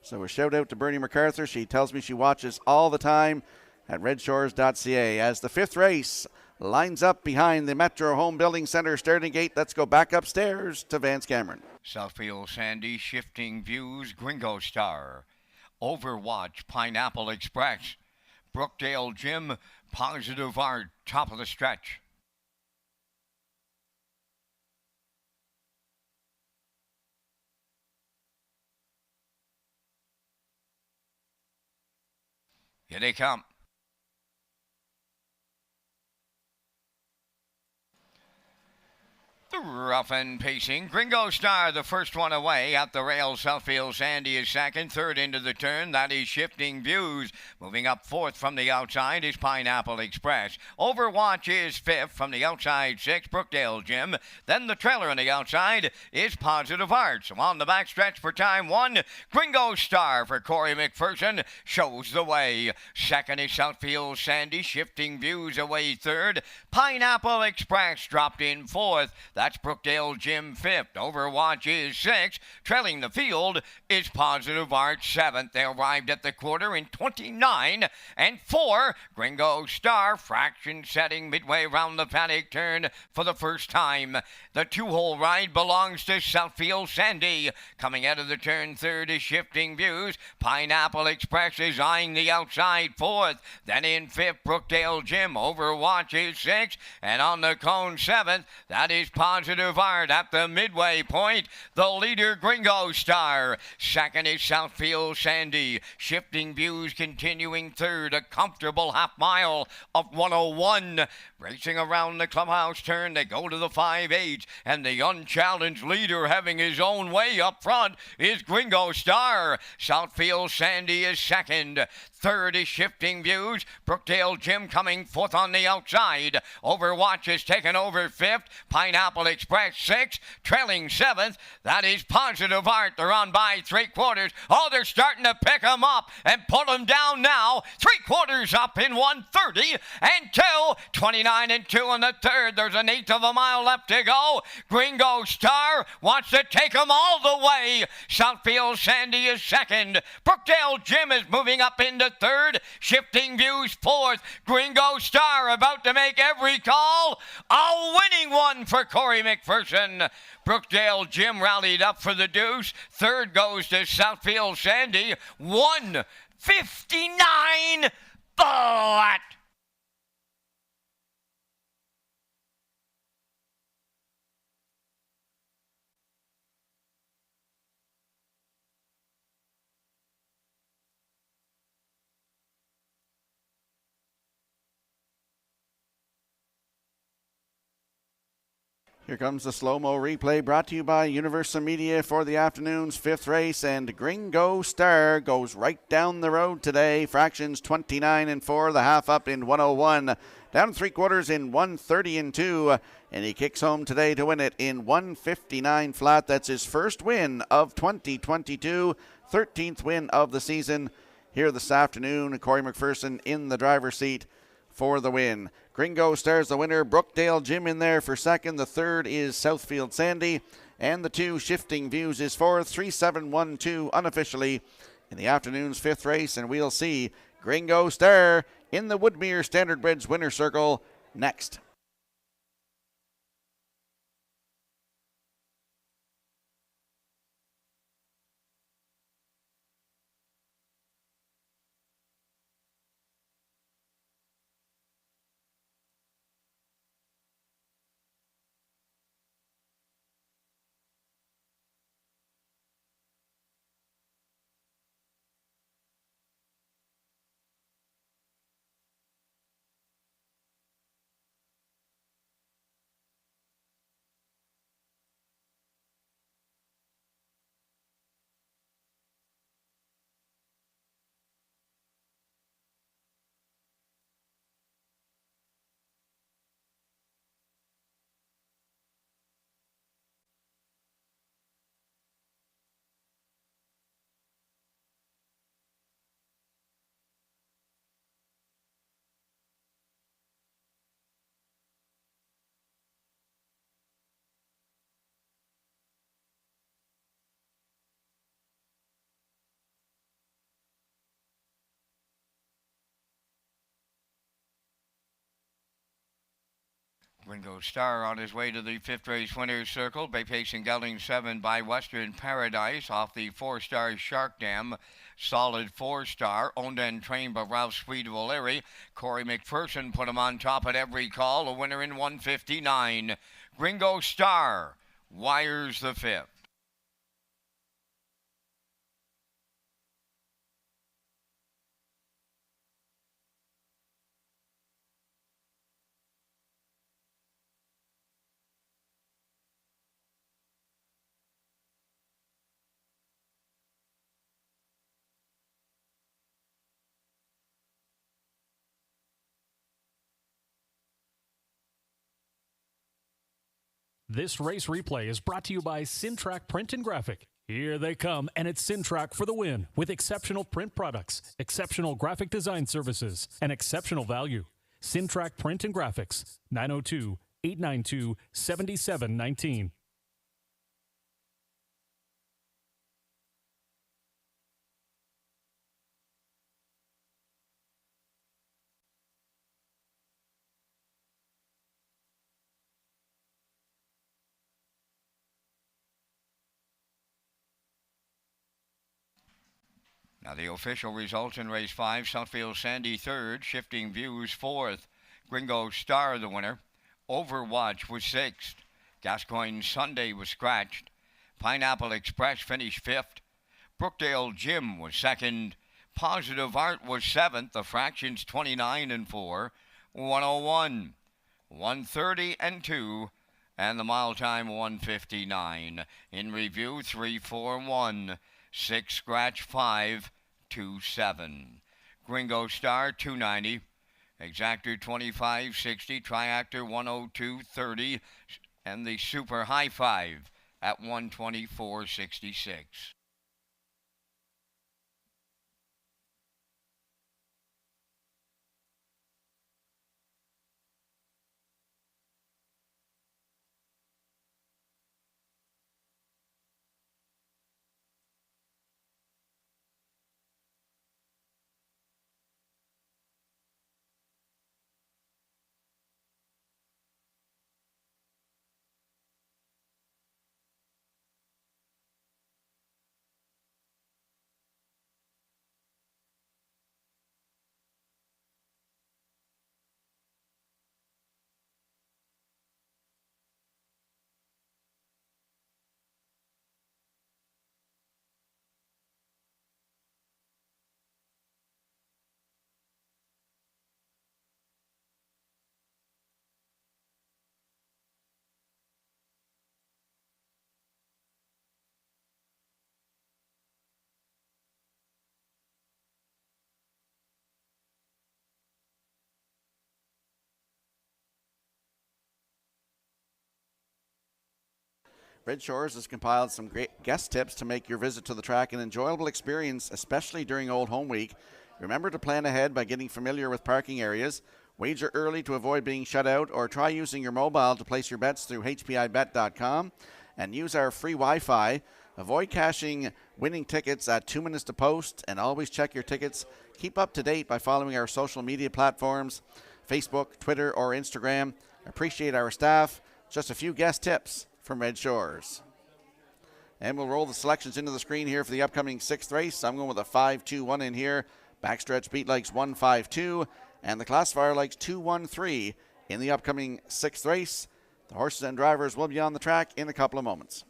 Speaker 2: So a shout out to Bernie MacArthur. She tells me she watches all the time at Redshores.ca. As the 5th race lines up behind the Metro Home Building Center starting gate, let's go back upstairs to Vance Cameron.
Speaker 5: Southfield Sandy, Shifting Views, Gringo Star, Overwatch, Pineapple Express, Brookdale Gym, Positive Art, top of the stretch. Here they come. The rough and pacing Gringo Star, the first one away at the rail. Southfield Sandy is second. Third into the turn, that is Shifting Views. Moving up fourth from the outside is Pineapple Express. Overwatch is fifth from the outside, sixth, Brookdale Jim. Then the trailer on the outside is Positive Art. So on the backstretch for time one, Gringo Star for Corey McPherson shows the way. Second is Southfield Sandy, Shifting Views away third. Pineapple Express dropped in fourth. That's Brookdale Jim fifth. Overwatch is sixth. Trailing the field is Positive Art seventh. They arrived at the quarter in 29 and 4. Gringo Star fraction setting midway around the paddock turn for the first time. The two-hole ride belongs to Southfield Sandy. Coming out of the turn third is Shifting Views. Pineapple Express is eyeing the outside fourth. Then in fifth, Brookdale Jim. Overwatch is sixth. And on the cone seventh, that is Positive Art at the midway point. The leader, Gringo Star. Second is Southfield Sandy. Shifting Views continuing third. A comfortable half mile of 101. Racing around the clubhouse turn, they go to the 5/8. And the unchallenged leader having his own way up front is Gringo Star. Southfield Sandy is second. Third is Shifting Views. Brookdale Jim coming fourth on the outside. Overwatch is taken over fifth. Pineapple Express sixth. Trailing seventh. That is Positive Art. They're on by 3/4. Oh, they're starting to pick them up and pull them down now. 3/4 up in 1:30 and 2. 29 and 2 in the third. There's an eighth of a mile left to go. Gringo Star wants to take them all the way. Southfield Sandy is second. Brookdale Jim is moving up into third. Shifting Views fourth. Gringo Star about to make every call. A winning one for Corey McPherson. Brookdale Jim rallied up for the deuce. Third goes to Southfield Sandy. 1:59 flat.
Speaker 2: Here comes the slow-mo replay brought to you by Universal Media for the afternoon's fifth race, and Gringo Star goes right down the road today. Fractions 29 and 4, the half up in 101, down 3/4 in 1:30 and 2, and he kicks home today to win it in 1:59 flat. That's his first win of 2022, 13th win of the season. Here this afternoon, Corey McPherson in the driver's seat for the win. Gringo Star's the winner. Brookdale Jim in there for second. The third is Southfield Sandy. And the 2, Shifting Views, is fourth. 3-7-1-2 unofficially in the afternoon's fifth race. And we'll see Gringo Star in the Woodmere Standard Bridge winner circle next.
Speaker 5: Ringo Starr on his way to the fifth race winner's circle. Bay Pacing gelding 7 by Western Paradise off the 4-star Shark Dam. Solid 4-star, owned and trained by Ralph Sweet of O'Leary. Corey McPherson put him on top at every call. A winner in 159. Ringo Starr wires the fifth.
Speaker 4: This race replay is brought to you by Syntrack Print and Graphic. Here they come, and it's Syntrack for the win with exceptional print products, exceptional graphic design services, and exceptional value. Syntrack Print and Graphics, 902-892-7719.
Speaker 5: Now the official results in race 5, Southfield Sandy 3rd, Shifting Views 4th, Gringo Star the winner, Overwatch was 6th, Gascoigne Sunday was scratched, Pineapple Express finished 5th, Brookdale Jim was 2nd, Positive Art was 7th, the fractions 29 and 4, 101, 130 and 2, and the mile time 159. In review 341. 6 scratch 5 27. Gringo Star 290. Exactor 2560. Triactor 102.30. And the Super High Five at 124.66.
Speaker 2: Red Shores has compiled some great guest tips to make your visit to the track an enjoyable experience, especially during Old Home Week. Remember to plan ahead by getting familiar with parking areas, wager early to avoid being shut out, or try using your mobile to place your bets through hpibet.com, and use our free Wi-Fi. Avoid cashing winning tickets at 2 minutes to post, and always check your tickets. Keep up to date by following our social media platforms, Facebook, Twitter, or Instagram. Appreciate our staff. Just a few guest tips from Red Shores. And we'll roll the selections into the screen here for the upcoming 6th race. I'm going with a 5-2-1 in here. Backstretch beat likes 1-5-2, and the classifier likes 2-1-3 in the upcoming 6th race. The horses and drivers will be on the track in a couple of moments.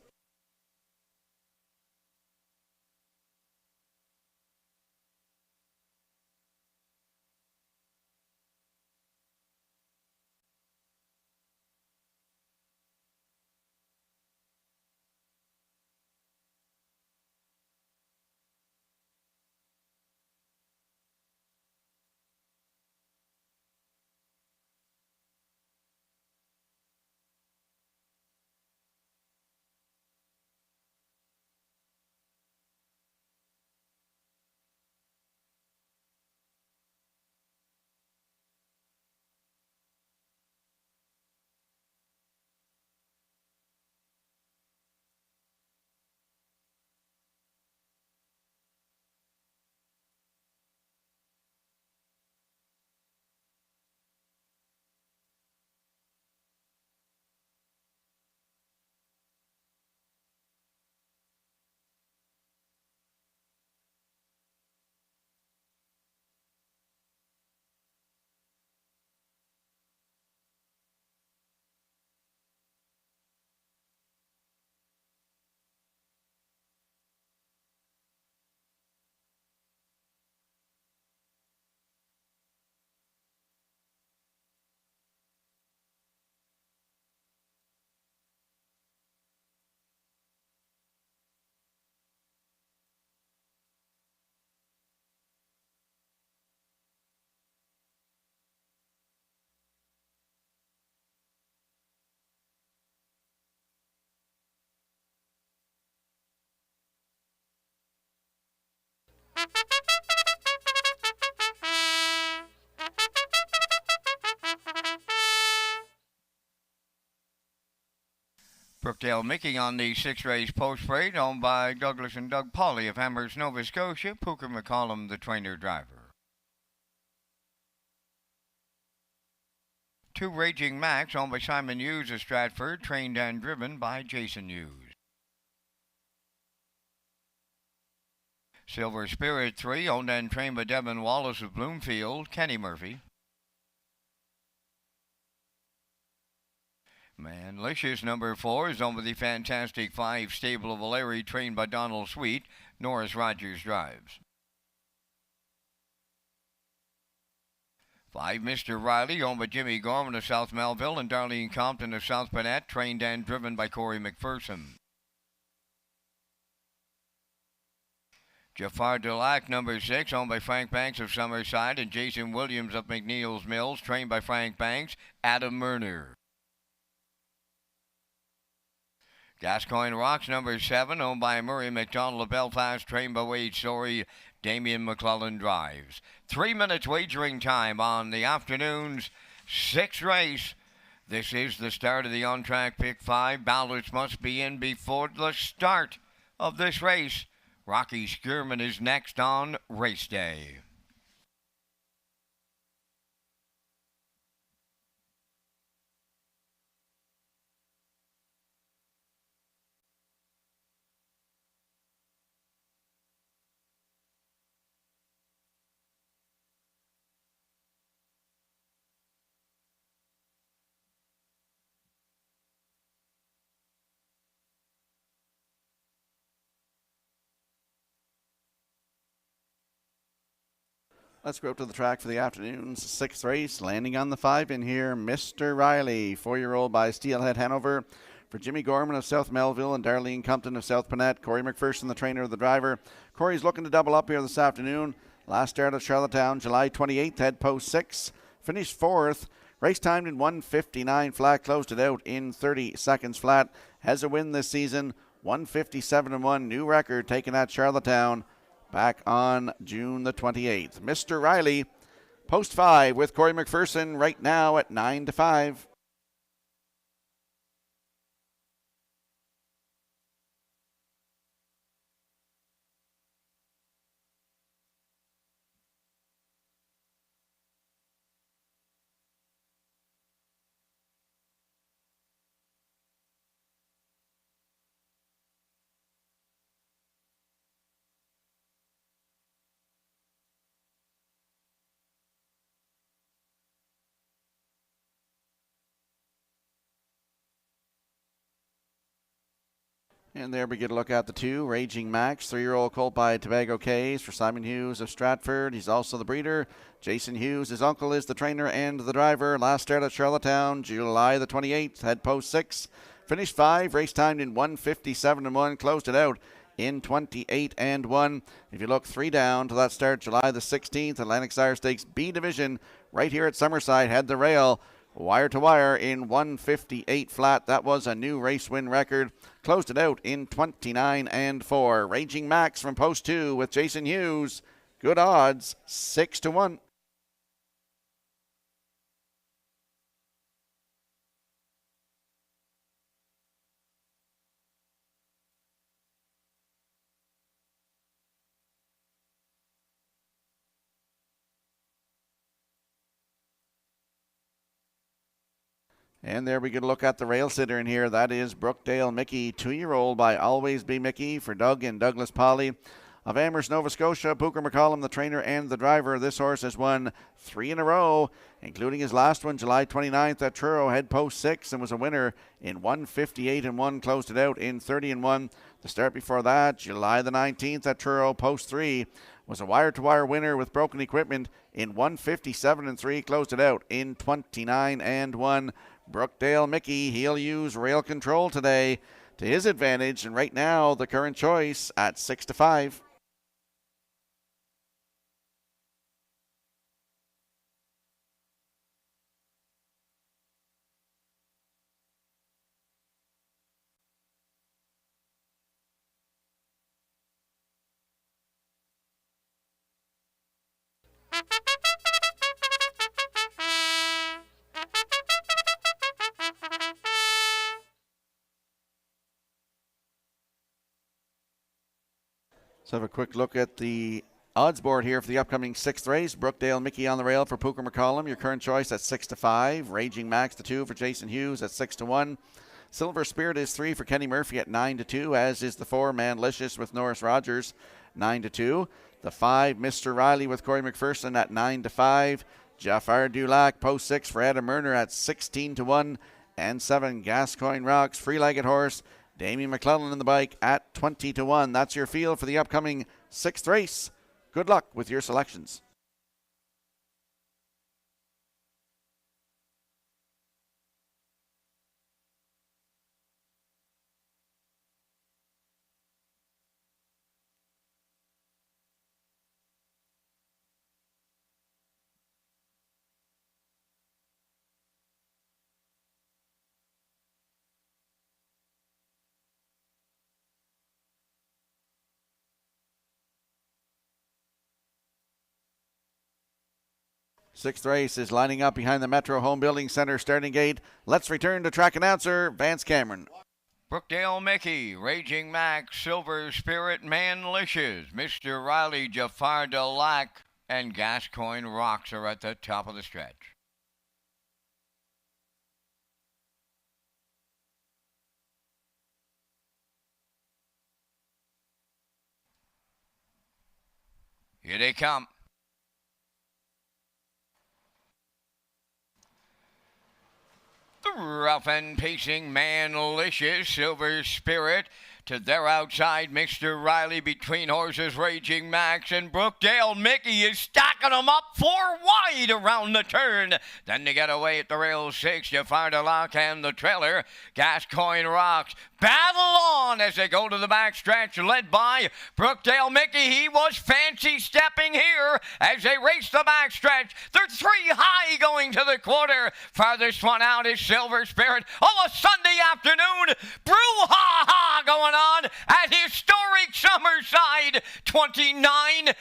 Speaker 5: Brookdale Mickey on the 6-race post parade, owned by Douglas and Doug Pauley of Amherst, Nova Scotia. Pooker McCollum, the trainer-driver. 2 Raging Max, owned by Simon Hughes of Stratford, trained and driven by Jason Hughes. Silver Spirit 3, owned and trained by Devin Wallace of Bloomfield, Kenny Murphy. Manlicious number 4 is owned by the Fantastic 5 stable of O'Leary, trained by Donald Sweet. Norris Rogers drives. 5 Mr. Riley, owned by Jimmy Gorman of South Melville and Darlene Compton of South Burnett, trained and driven by Corey McPherson. Jafar Dulac, number 6, owned by Frank Banks of Summerside and Jason Williams of McNeil's Mills, trained by Frank Banks. Adam Murner. Gascoigne Rocks, number 7, owned by Murray McDonald of Belfast, trained by Wade Story. Damian McClellan drives. 3 minutes wagering time on the afternoon's 6th race. This is the start of the on-track pick 5. Ballots must be in before the start of this race. Rocky Skierman is next on race day.
Speaker 2: Let's go up to the track for the afternoon's 6th race. Landing on the 5 in here, Mr. Riley, 4-year-old by Steelhead Hanover. For Jimmy Gorman of South Melville and Darlene Compton of South Pennette. Corey McPherson, the trainer of the driver. Corey's looking to double up here this afternoon. Last start at Charlottetown, July 28th, head post 6. Finished 4th. Race timed in 1:59 flat. Closed it out in 30 seconds flat. Has a win this season. 1:57-1. New record taken at Charlottetown back on June the 28th. Mr. Riley, post 5 with Corey McPherson right now at 9-5. And there we get a look at the 2, Raging Max, 3-year-old colt by Tobago Cays for Simon Hughes of Stratford. He's also the breeder. Jason Hughes, his uncle, is the trainer and the driver. Last start at Charlottetown, July the 28th, head post 6. Finished 5, race timed in 1:57-1, closed it out in 28-1. If you look 3 down to that start, July the 16th, Atlantic Sire Stakes B Division, right here at Summerside, had the rail. Wire to wire in 1:58 flat. That was a new race win record. Closed it out in 29-4. Raging Max from post 2 with Jason Hughes. Good odds, 6-1. And there we get a look at the rail sitter in here. That is Brookdale Mickey, 2-year-old by Always Be Mickey for Doug and Douglas Polly of Amherst, Nova Scotia. Booker McCollum, the trainer and the driver. This horse has won 3 in a row, including his last one, July 29th at Truro, head post 6, and was a winner in 1:58-1, closed it out in 30-1. The start before that, July the 19th at Truro, post 3, was a wire-to-wire winner with broken equipment in 1:57-3, closed it out in 29-1. Brookdale Mickey, he'll use rail control today to his advantage, and right now the current choice at 6-5. Let's have a quick look at the odds board here for the upcoming 6th race. Brookdale Mickey on the rail for Pooker McCollum. Your current choice at 6-5. Raging Max to 2 for Jason Hughes at 6-1. Silver Spirit is 3 for Kenny Murphy at 9-2, as is the 4 Manlicious with Norris Rogers 9-2. The 5 Mr. Riley with Corey McPherson at 9-5. Jafar Dulac post 6 for Adam Murner at 16-1. And 7 Gascoigne Rocks Free-Legged Horse Damien McClellan in the bike at 20-1. That's your field for the upcoming 6th race. Good luck with your selections. Sixth race is lining up behind the Metro Home Building Center starting gate. Let's return to track announcer Vance Cameron.
Speaker 5: Brookdale Mickey, Raging Max, Silver Spirit, Manlicious, Mr. Riley, Jafar Dulac, and Gascoigne Rocks are at the top of the stretch. Here they come. The rough and pacing Manlicious, Silver Spirit. To their outside, Mr. Riley between horses, Raging Max and Brookdale Mickey is stacking them up 4 wide around the turn. Then to get away at the rail 6, Jafar Dulac and the trailer, Gascoigne Rocks. Battle on as they go to the backstretch, led by Brookdale Mickey. He was fancy stepping here as they race the backstretch. They're 3 high going to the quarter. Farthest one out is Silver Spirit. Oh, a Sunday afternoon brouhaha going on at historic Summerside. 29-2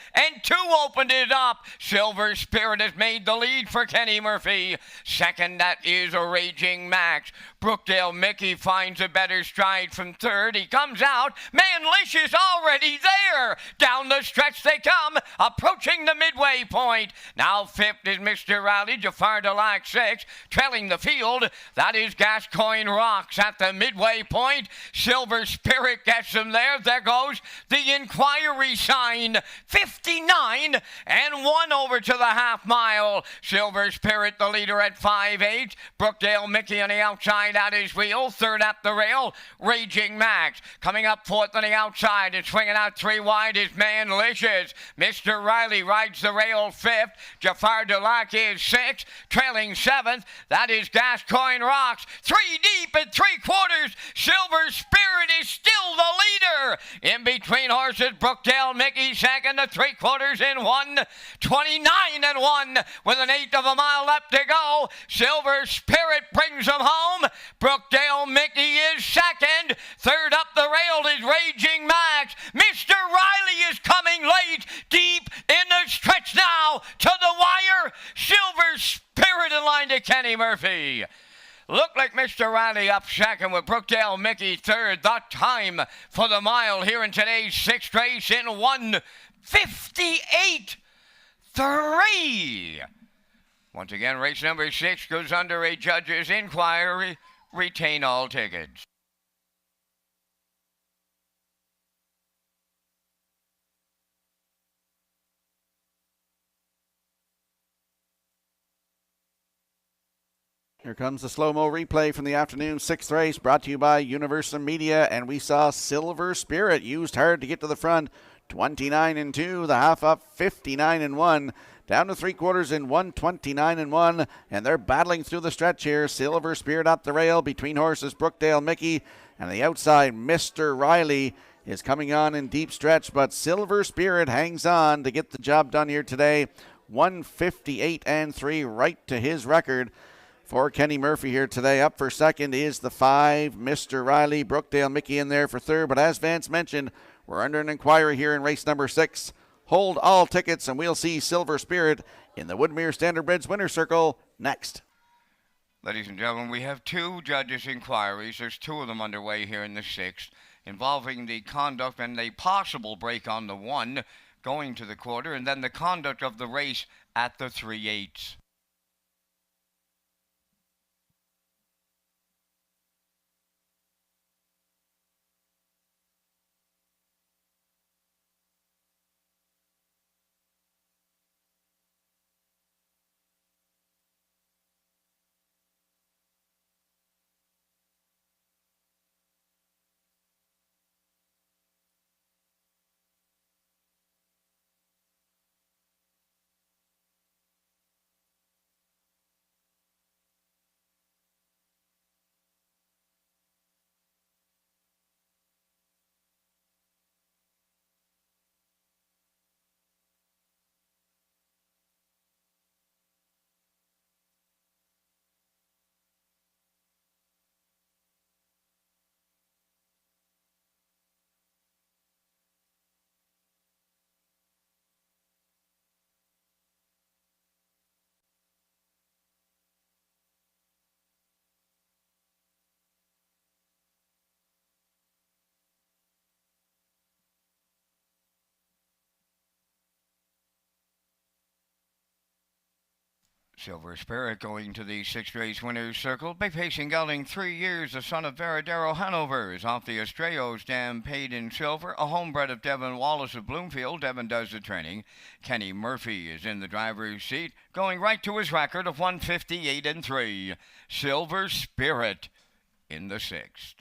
Speaker 5: opened it up. Silver Spirit has made the lead for Kenny Murphy. Second, that is a Raging Max. Brookdale Mickey finds a better stride from third. He comes out. Manlicious already there. Down the stretch they come, approaching the midway point. Now fifth is Mr. Riley, Jafar Dulac 6, trailing the field. That is Gascoigne Rocks at the midway point. Silver Spirit gets him there. There goes the inquiry sign. 59-1 over to the half mile. Silver Spirit the leader at 5-8. Brookdale Mickey on the outside at his wheel. Third at the rail, Raging Max. Coming up fourth on the outside and swinging out 3 wide is Manlicious. Mr. Riley rides the rail fifth. Jafar Dulac is 6th. Trailing 7th, that is Gascoigne Rocks. 3 deep and 3/4. Silver Spirit is still the leader. In between horses, Brookdale Mickey second to 3/4 in 1. 29-1 with an 1/8 of a mile left to go. Silver Spirit brings them home. Brookdale Mickey is second. Third up the rail is Raging Max. Mr. Riley is coming late, deep in the stretch now to the wire. Silver Spirit in line to Kenny Murphy. Looked like Mr. Riley up second with Brookdale Mickey third. The time for the mile here in today's 6th race in 1:58.3. Once again, race number 6 goes under a judge's inquiry. Retain all tickets.
Speaker 2: Here comes the slow-mo replay from the afternoon 6th race, brought to you by Universal Media, and we saw Silver Spirit used hard to get to the front. 29-2, the half up 59-1. Down to 3/4 in 1:29-1, and they're battling through the stretch here. Silver Spirit up the rail between horses Brookdale Mickey, and the outside Mr. Riley is coming on in deep stretch, but Silver Spirit hangs on to get the job done here today. 1:58-3, right to his record for Kenny Murphy here today. Up for second is the 5 Mr. Riley. Brookdale Mickey in there for third, but as Vance mentioned, we're under an inquiry here in race number 6. Hold all tickets, and we'll see Silver Spirit in the Woodmere Standardbreds Winner's Circle next.
Speaker 5: Ladies and gentlemen, we have 2 judges' inquiries. There's 2 of them underway here in the 6th, involving the conduct and a possible break on the 1 going to the quarter, and then the conduct of the race at the 3/8. Silver Spirit going to the 6th race winner's circle by facing gelding 3 years, the son of Veradero Hanover, is off the Estrellos Dam paid in silver, a homebred of Devin Wallace of Bloomfield. Devin does the training. Kenny Murphy is in the driver's seat, going right to his record of 158-3. Silver Spirit in the 6th.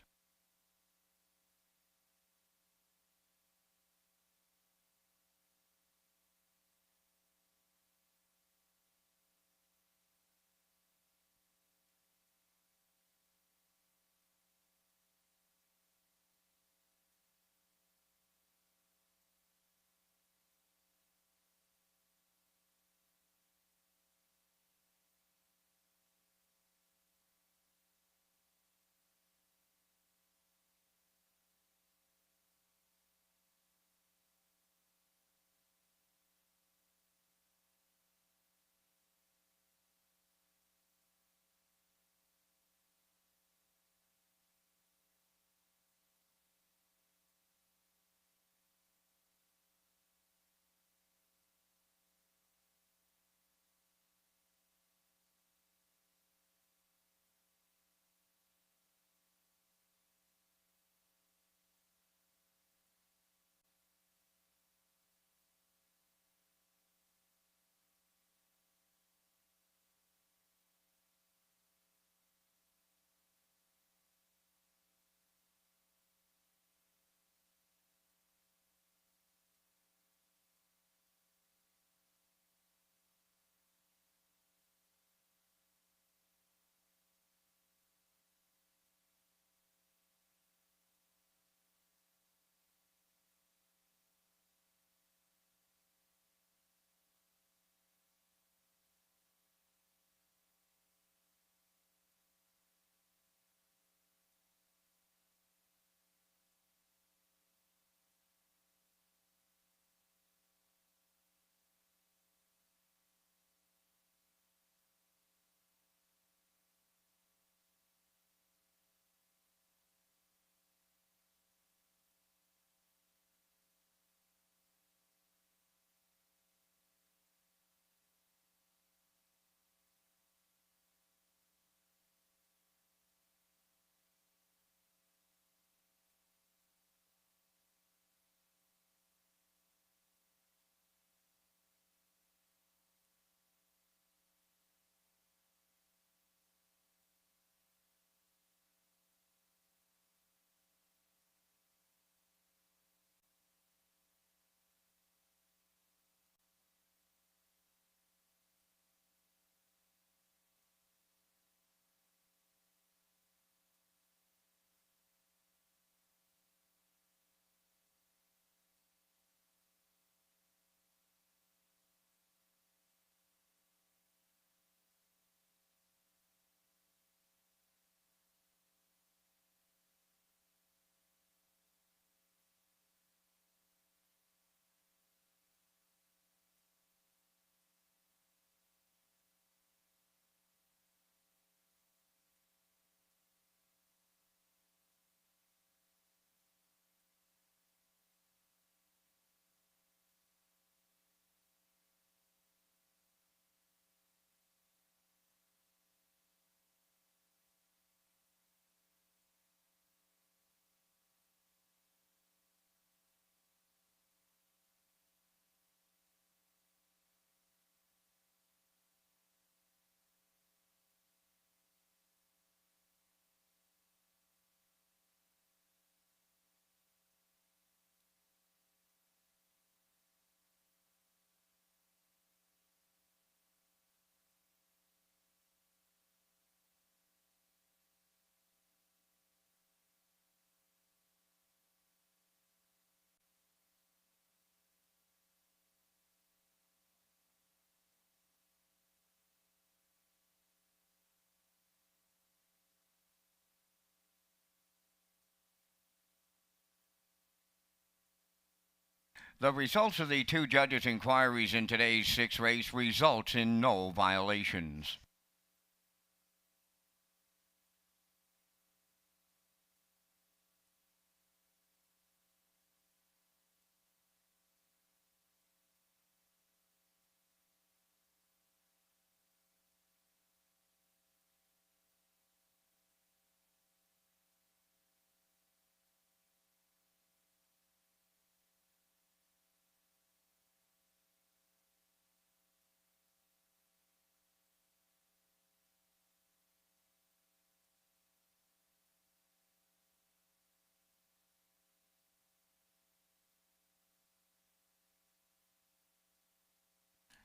Speaker 5: The results of the two judges' inquiries in today's sixth race results in no violations.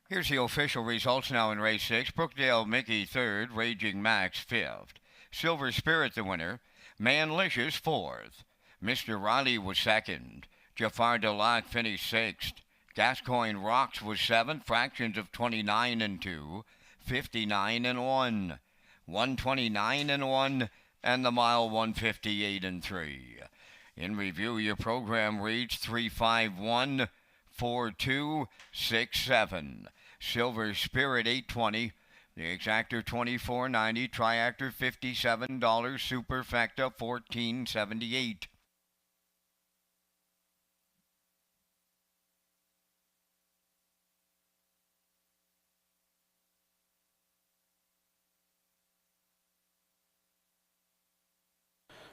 Speaker 5: Here's the official results now in race 6. Brookdale Mickey 3rd, Raging Max 5th. Silver Spirit the winner. Manlicious 4th. Mr. Riley was 2nd. Jafar Delac finished 6th. Gascoigne Rocks was 7th. Fractions of 29 and 2. 59 and 1. 129 and 1. And the mile 158 and 3. In review, your program reads 351 4267. Silver Spirit $8.20, the Exactor $24.90, Triactor $57, Superfecta $14.78.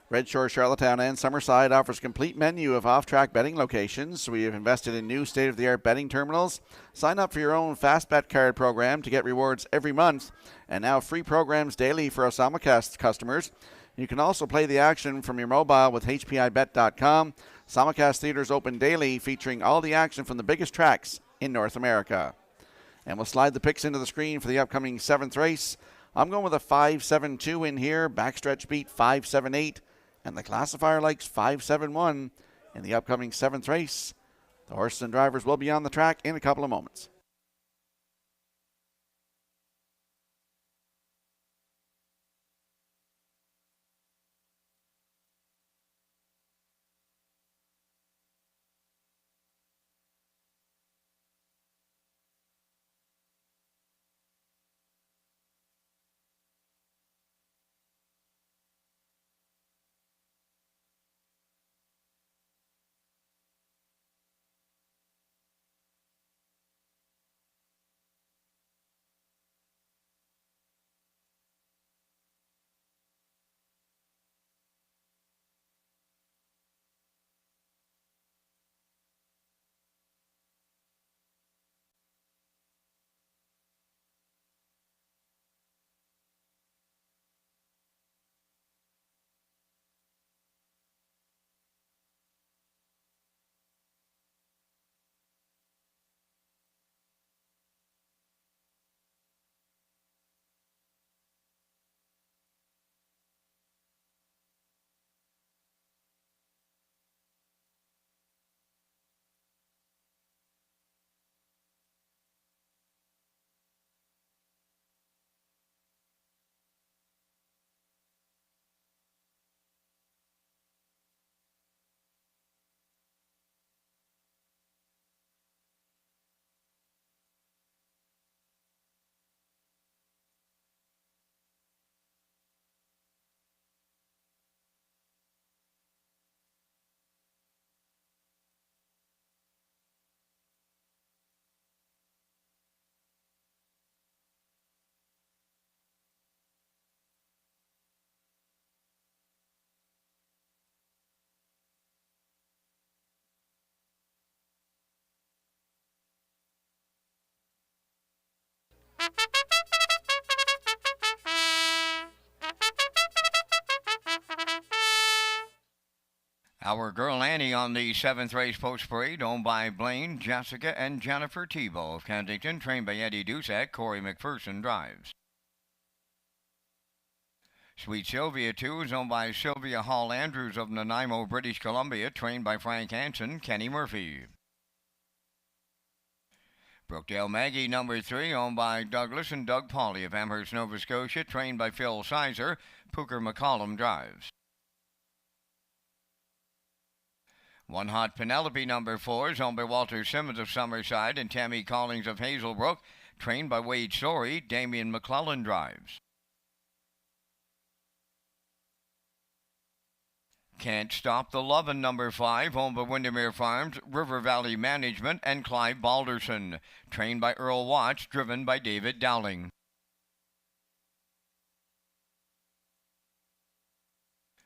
Speaker 2: Red Shore, Charlottetown, and Summerside offers complete menu of off-track betting locations. We have invested in new state-of-the-art betting terminals. Sign up for your own Fast Bet card program to get rewards every month, and now free programs daily for simulcast customers. You can also play the action from your mobile with HPIBet.com. Simulcast theaters open daily, featuring all the action from the biggest tracks in North America. And we'll slide the picks into the screen for the upcoming 7th race. I'm going with a 5-7-2 in here. Backstretch beat 5-7-8. And the classifier likes 5-7-1 in the upcoming 7th race. The horses and drivers will be on the track in a couple of moments.
Speaker 5: Our girl Annie on the 7th race post parade, owned by Blaine, Jessica, and Jennifer Tebow of Kensington, trained by Eddie Dusack. Corey McPherson drives. Sweet Sylvia 2 is owned by Sylvia Hall Andrews of Nanaimo, British Columbia, trained by Frank Hansen, Kenny Murphy. Brookdale Maggie number 3, owned by Douglas and Doug Pauley of Amherst, Nova Scotia, trained by Phil Sizer. Pooker McCollum drives. One Hot Penelope, number 4, is owned by Walter Simmons of Summerside and Tammy Collings of Hazelbrook, trained by Wade Story. Damian McClellan drives. Can't Stop the Lovin', number 5, owned by Windermere Farms, River Valley Management, and Clive Balderson, trained by Earl Watts, driven by David Dowling.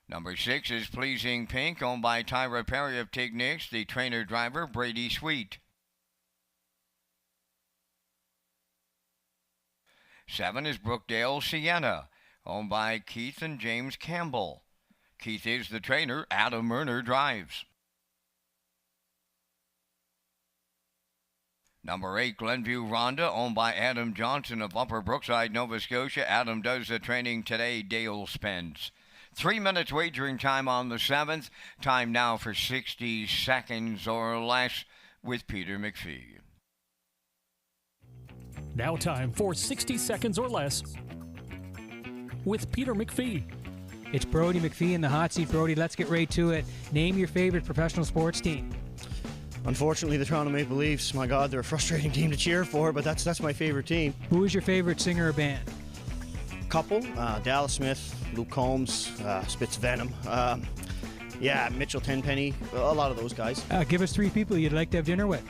Speaker 5: Number 6 is Pleasing Pink, owned by Tyra Perry of Tignix, the trainer-driver Brady Sweet. 7 is Brookdale Sienna, owned by Keith and James Campbell. Keith is the trainer, Adam Murner drives. Number 8, Glenview Rhonda, owned by Adam Johnson of Upper Brookside, Nova Scotia. Adam does the training today, Dale Spence. 3 minutes wagering time on the 7th. Time now for 60 seconds or less with Peter McPhee.
Speaker 4: Now time for 60 seconds or less with Peter McPhee.
Speaker 6: It's Brody McPhee in the hot seat. Brody, let's get right to it. Name your favorite professional sports team.
Speaker 7: Unfortunately, the Toronto Maple Leafs. My God, they're a frustrating team to cheer for, but that's my favorite team.
Speaker 6: Who is your favorite singer or band?
Speaker 7: Couple, Dallas Smith, Luke Combs, Spitz Venom. Mitchell Tenpenny, a lot of those guys.
Speaker 6: Give us 3 people you'd like to have dinner with.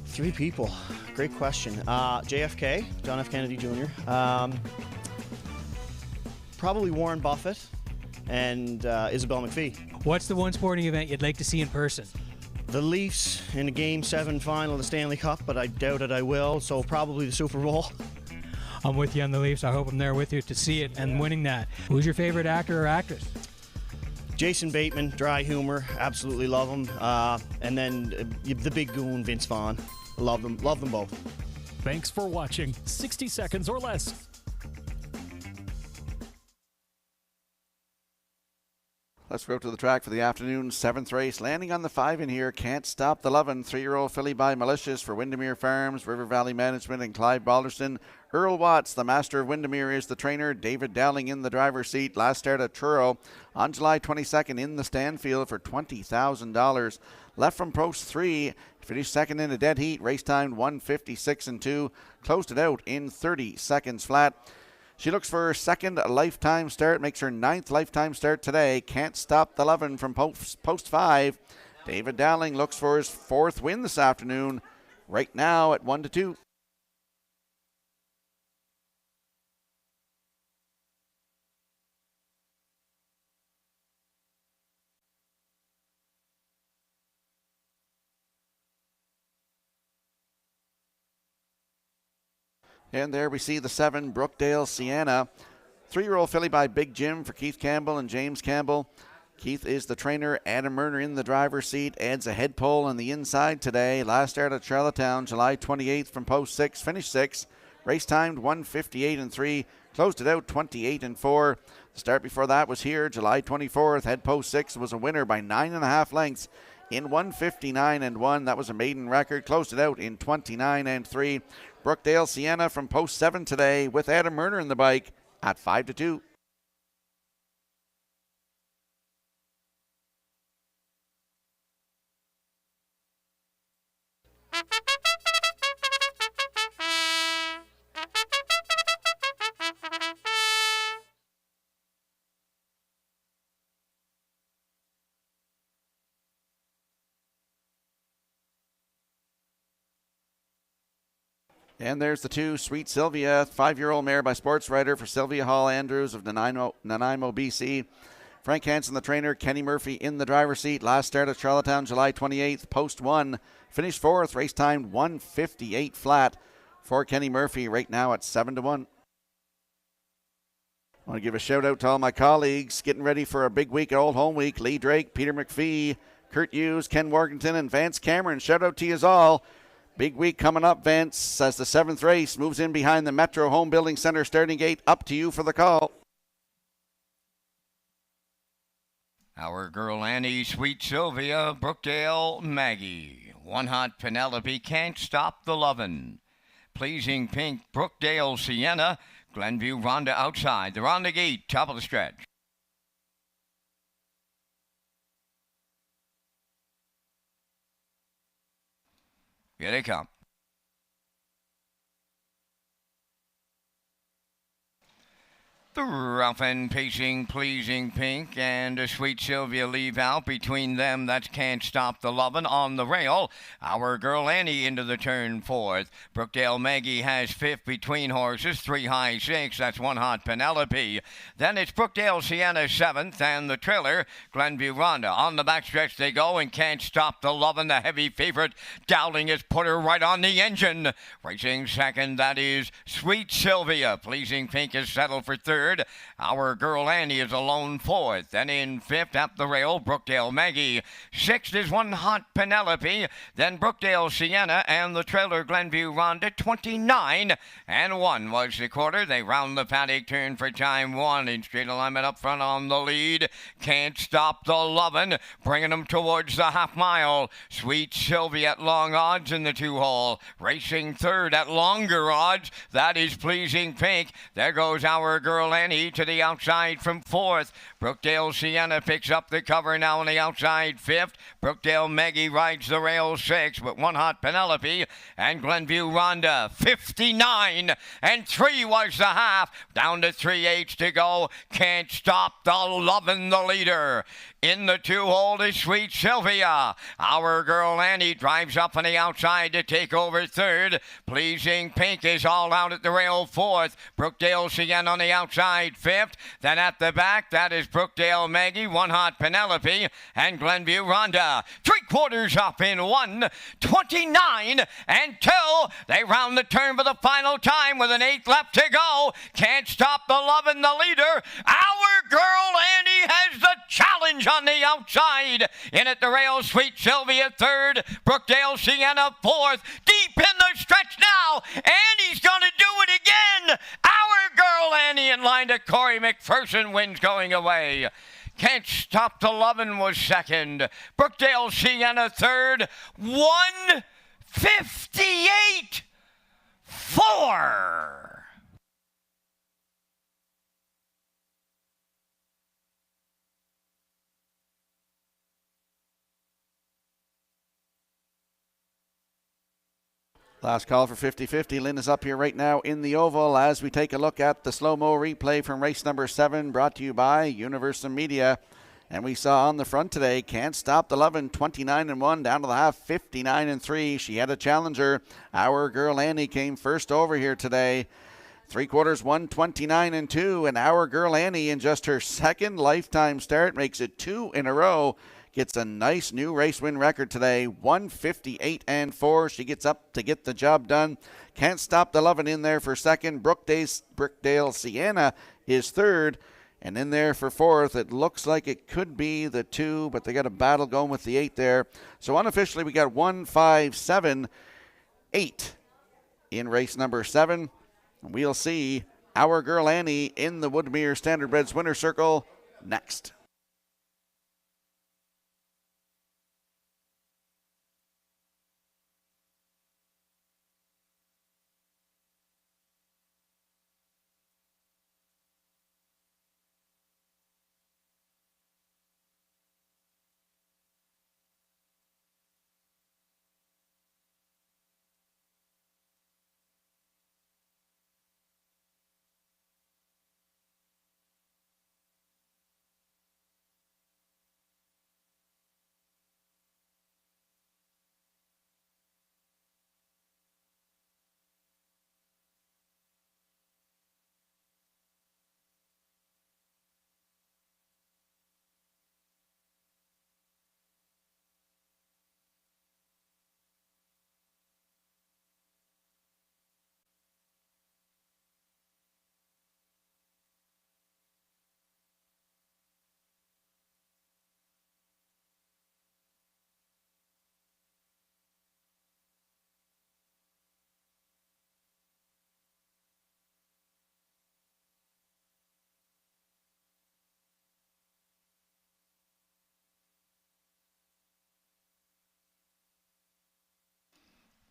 Speaker 7: 3 people. Great question. JFK, John F. Kennedy Jr. Probably Warren Buffett and Isabel McPhee.
Speaker 6: What's the one sporting event you'd like to see in person?
Speaker 7: The Leafs in a Game 7 final of the Stanley Cup, but I doubt it I will, so probably the Super Bowl.
Speaker 6: I'm with you on the Leafs. I hope I'm there with you to see it and winning that. Who's your favorite actor or actress?
Speaker 7: Jason Bateman, dry humor, absolutely love him. And then the big goon, Vince Vaughn. Love them both.
Speaker 4: Thanks for watching 60 seconds or less.
Speaker 2: Let's go to the track for the afternoon 7th race. Landing on the 5 in here, Can't Stop the Lovin', 3-year-old filly by Malicious for Windermere Farms, River Valley Management, and Clive Balderson. Earl Watts, the master of Windermere, is the trainer. David Dowling in the driver's seat. Last start at Truro on July 22nd in the Stanfield for $20,000. Left from post 3, finished second in a dead heat. Race time 1:56 and 2. Closed it out in 30 seconds flat. She looks for her 2nd lifetime start, makes her 9th lifetime start today. Can't Stop the Lovin' from post 5. David Dowling looks for his 4th win this afternoon, right now at 1-2. And there we see the 7, Brookdale Sienna. 3-year-old filly by Big Jim for Keith Campbell and James Campbell. Keith is the trainer. Adam Murner in the driver's seat. Adds a head pole on the inside today. Last start at Charlottetown, July 28th from post 6. Finished 6. Race timed 1:58 and 3. Closed it out 28 and 4. The start before that was here, July 24th. Head post 6 was a winner by 9.5 lengths. In 1:59 and 1, that was a maiden record. Closed it out in 29 and 3. Brookdale Sienna from post 7 today with Adam Murner in the bike at 5-2. And there's the 2, Sweet Sylvia, 5-year-old mare by Sports Writer for Sylvia Hall Andrews of Nanaimo, BC. Frank Hansen, the trainer. Kenny Murphy in the driver's seat. Last start at Charlottetown, July 28th. Post 1. Finished 4th. Race time 1:58 flat for Kenny Murphy. Right now at 7-1. I want to give a shout out to all my colleagues getting ready for a big week at Old Home Week. Lee Drake, Peter McPhee, Kurt Hughes, Ken Morganton, and Vance Cameron. Shout out to you all. Big week coming up, Vance, as the 7th race moves in behind the Metro Home Building Center starting gate. Up to you for the call.
Speaker 5: Our girl Annie, Sweet Sylvia, Brookdale Maggie. One Hot Penelope, Can't Stop the Lovin'. Pleasing Pink, Brookdale Sienna. Glenview Rhonda outside. They're on the gate, top of the stretch. Here they come. The rough and pacing, pleasing Pink and Sweet Sylvia leave out. Between them, that Can't Stop the Lovin' on the rail. Our Girl Annie into the turn fourth. Brookdale Maggie has fifth between horses. 3 high 6, that's 1 hot Penelope. Then it's Brookdale Sienna seventh and the trailer Glenview Rhonda. On the backstretch they go and Can't Stop the Lovin', the heavy favorite. Dowling has put her right on the engine. Racing second, that is Sweet Sylvia. Pleasing Pink is settled for third. Our Girl Annie is alone fourth. Then in fifth at the rail, Brookdale Maggie. Sixth is 1 hot Penelope. Then Brookdale Sienna and the trailer Glenview Rhonda. 29 and 1 was the quarter. They round the paddock turn for time 1 in straight alignment up front on the lead. Can't Stop the Lovin', bringing them towards the half mile. Sweet Sylvia at long odds in the 2-hole. Racing third at longer odds. That is Pleasing Pink. There goes Our Girl Annie to the outside from fourth. Brookdale Sienna picks up the cover now on the outside fifth. Brookdale Maggie rides the rail sixth, but 1 hot Penelope and Glenview Rhonda. 59 and 3 was the half. Down to 3/8 to go. Can't Stop the Lovin', the leader. In the 2-hole is Sweet Sylvia. Our Girl Annie drives up on the outside to take over third. Pleasing Pink is all out at the rail fourth. Brookdale Sienna on the outside fifth. Then at the back, that is Brookdale Maggie, 1 hot Penelope, and Glenview Rhonda. 3/4 up in 1. 29 and 2. They round the turn for the final time with an 8 left to go. Can't Stop the Lovin', the leader. Our Girl Annie has the challenge on the outside. In at the rail, Sweet Sylvia third. Brookdale Sienna fourth. Deep in the stretch now. Annie's going to do it again. Our Girl Annie in line to Corey McPherson wins going away. Can't Stop the Lovin' was second. Brookdale Sienna third. 1:58.4.
Speaker 2: Last call for 50-50. Lynn is up here right now in the oval as we take a look at the slow-mo replay from race number 7, brought to you by Universal Media. And we saw on the front today, Can't Stop the Lovin', 29 and 1, down to the half, 59 and 3. She had a challenger. Our Girl Annie came first over here today. 3/4, 129 and 2, and Our Girl Annie in just her second lifetime start makes it 2 in a row. Gets a nice new race win record today, 158 and 4. She gets up to get the job done. Can't Stop the Lovin' in there for second. Brookdale Sienna is third. And in there for fourth, it looks like it could be the 2, but they got a battle going with the 8 there. So unofficially, we got 1-5-7-8 in race number 7. We'll see Our Girl Annie in the Woodmere Standardbreds winner circle next.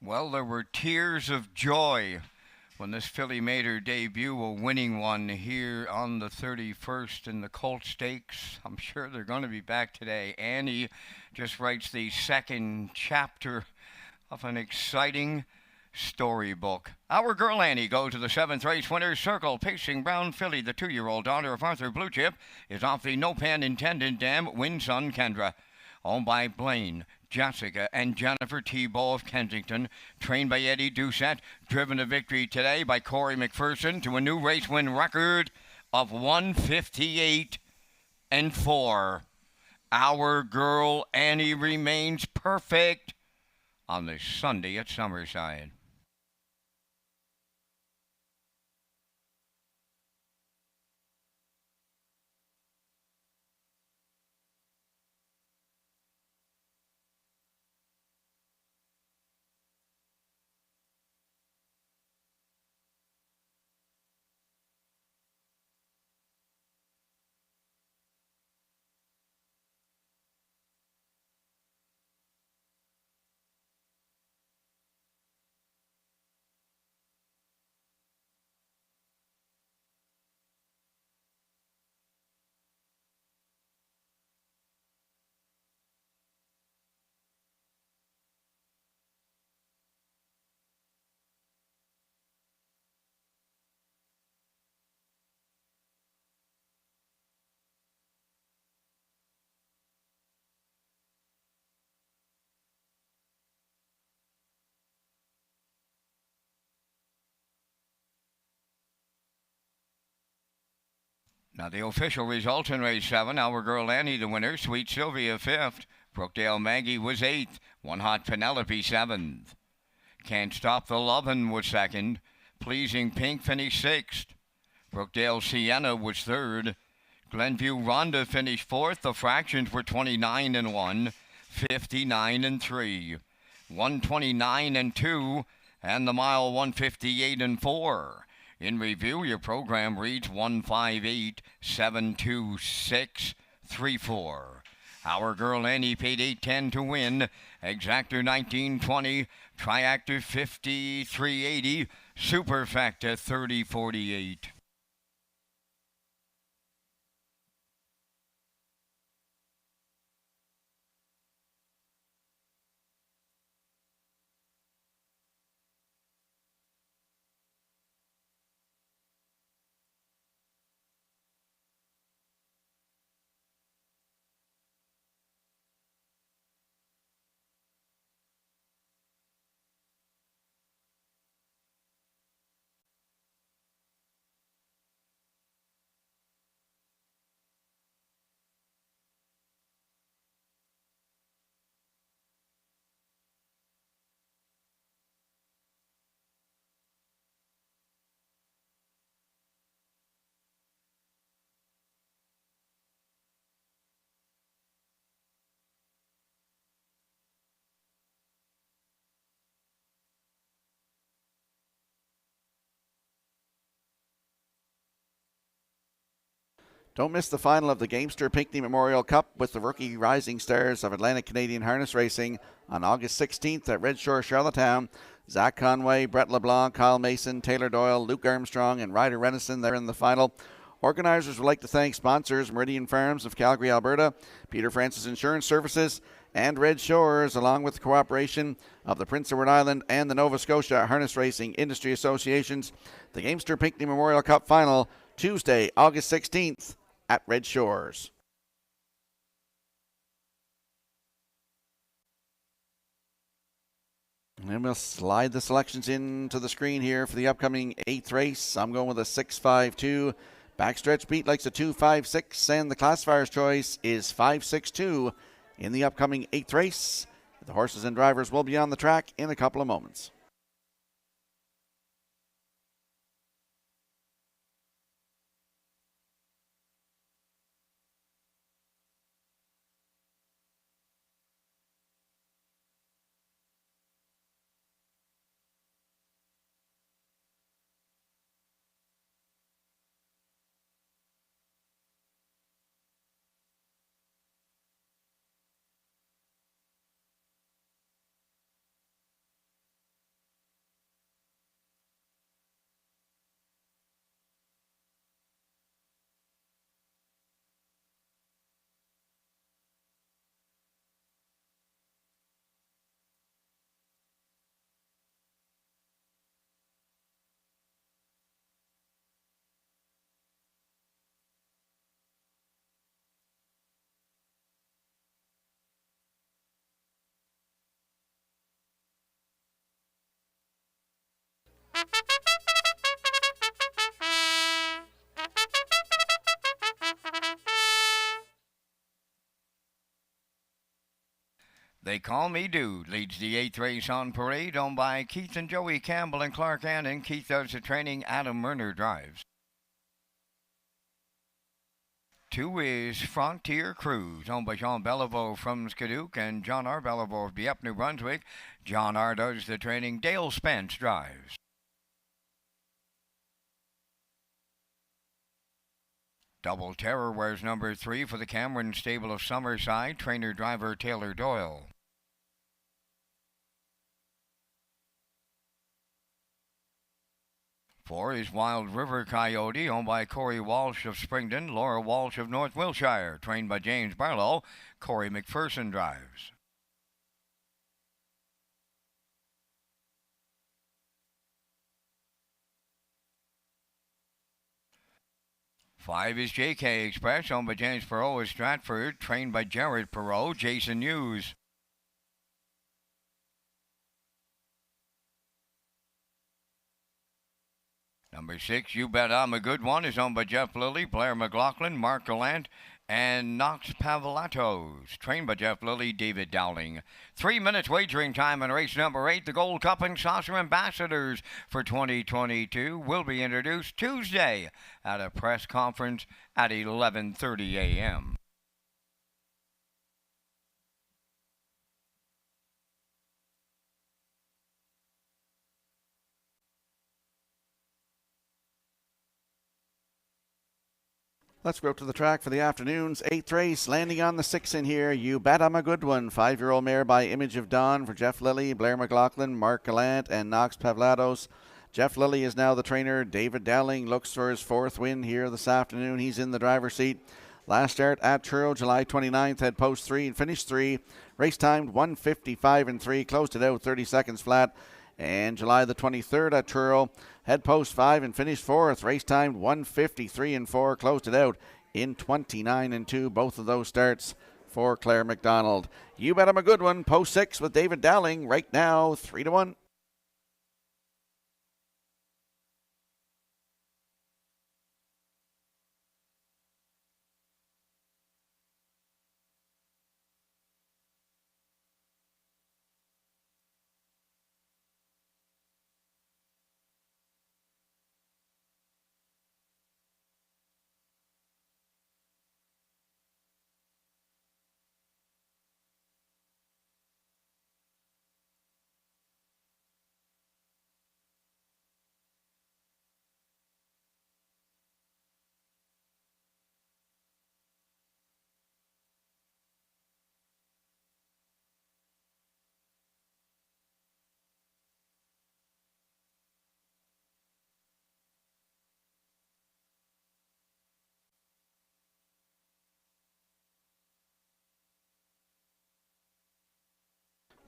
Speaker 5: Well, there were tears of joy when this filly made her debut, a winning one here on the 31st in the Colt Stakes. I'm sure they're going to be back today. Annie just writes the second chapter of an exciting storybook. Our girl Annie goes to the 7th race winner's circle. Pacing Brown Filly, the 2-year-old daughter of Arthur Blue Chip, is off the no pan intended dam Winsun Kendra. Owned by Blaine, Jessica, and Jennifer Tebow of Kensington. Trained by Eddie Doucette. Driven to victory today by Corey McPherson to a new race win record of 158-4. Our girl Annie remains perfect on this Sunday at Summerside. Now the official results in race 7. Our girl Annie, the winner. Sweet Sylvia, 5th. Brookdale Maggie was 8th. One Hot Penelope, 7th. Can't Stop the Lovin' was 2nd. Pleasing Pink finished 6th. Brookdale Sienna was 3rd. Glenview Rhonda finished 4th. The fractions were 29-1, 59-3, 129-2, and the mile 158-4. In review, your program reads 158-726-34. Our girl Annie paid $8.10 to win. Exactor $19.20. Triactor $53.80. Superfecta $30.48.
Speaker 2: Don't miss the final of the Gamester Pinckney Memorial Cup with the rookie rising stars of Atlantic Canadian Harness Racing on August 16th at Redshores, Charlottetown. Zach Conway, Brett LeBlanc, Kyle Mason, Taylor Doyle, Luke Armstrong, and Ryder Renison there in the final. Organizers would like to thank sponsors Meridian Farms of Calgary, Alberta, Peter Francis Insurance Services, and Red Shores, along with the cooperation of the Prince Edward Island and the Nova Scotia Harness Racing Industry Associations. The Gamester Pinckney Memorial Cup final, Tuesday, August 16th at Red Shores. And we'll slide the selections into the screen here for the upcoming 8th race. I'm going with a 6.52. Backstretch Beat likes a 2.56, and the classifier's choice is 5.62 in the upcoming 8th race. The horses and drivers will be on the track in a couple of moments.
Speaker 5: They Call Me Dude leads the 8th race on parade, owned by Keith and Joey Campbell and Clark Annan. Keith does the training, Adam Murner drives. 2 is Frontier Cruise, owned by Jean Beliveau from Skidooc and John R. Beliveau of Dieppe, New Brunswick. John R. does the training, Dale Spence drives. Double Terror wears number 3 for the Cameron stable of Summerside, trainer-driver Taylor Doyle. 4 is Wild River Coyote, owned by Corey Walsh of Springdon, Laura Walsh of North Wiltshire, trained by James Barlow. Corey McPherson drives. 5 is JK Express, owned by James Perot of Stratford, trained by Jared Perot, Jason Hughes. Number 6, You Bet I'm a Good One, is owned by Jeff Lilly, Blair McLaughlin, Mark Gallant, and Knox Pavlatos, trained by Jeff Lilly, David Dowling. 3 minutes wagering time in race number 8. The Gold Cup and Saucer Ambassadors for 2022 will be introduced Tuesday at a press conference at 11:30 a.m.
Speaker 2: Let's go to the track for the afternoon's 8th race. Landing on the 6 in here, You Bet I'm a Good One. 5-year-old mare by Image of Dawn for Jeff Lilly, Blair McLaughlin, Mark Gallant, and Knox Pavlatos. Jeff Lilly is now the trainer. David Dowling looks for his 4th win here this afternoon. He's in the driver's seat. Last start at Truro, July 29th, had post 3 and finished 3. Race timed 1:55 and 3, closed it out 30 seconds flat. And July the 23rd at Truro, head post 5 and finished 4th. Race timed 1:53 and 4, closed it out in 29 and 2. Both of those starts for Claire McDonald. You Bet I'm a Good One. Post 6 with David Dowling right now, 3-1.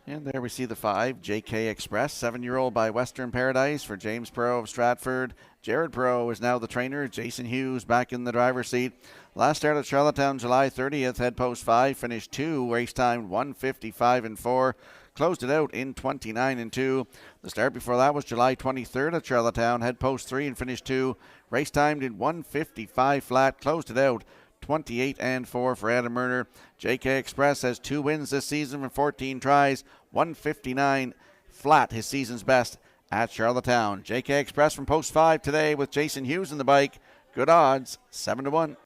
Speaker 2: And there we see the 5, JK Express, 7-year-old by Western Paradise for James Perot of Stratford. Jared Perot is now the trainer. Jason Hughes back in the driver's seat. Last start at Charlottetown, July 30th, head post 5, finished 2, race time 1:55 and 4. Closed it out in 29 and 2. The start before that was July 23rd at Charlottetown, head post 3 and finished 2. Race timed in 1:55 flat, closed it out 28 and 4 for Adam Murner. JK Express has 2 wins this season from 14 tries, 1:59 flat, his season's best at Charlottetown. JK Express from post 5 today with Jason Hughes in the bike. Good odds, 7-1.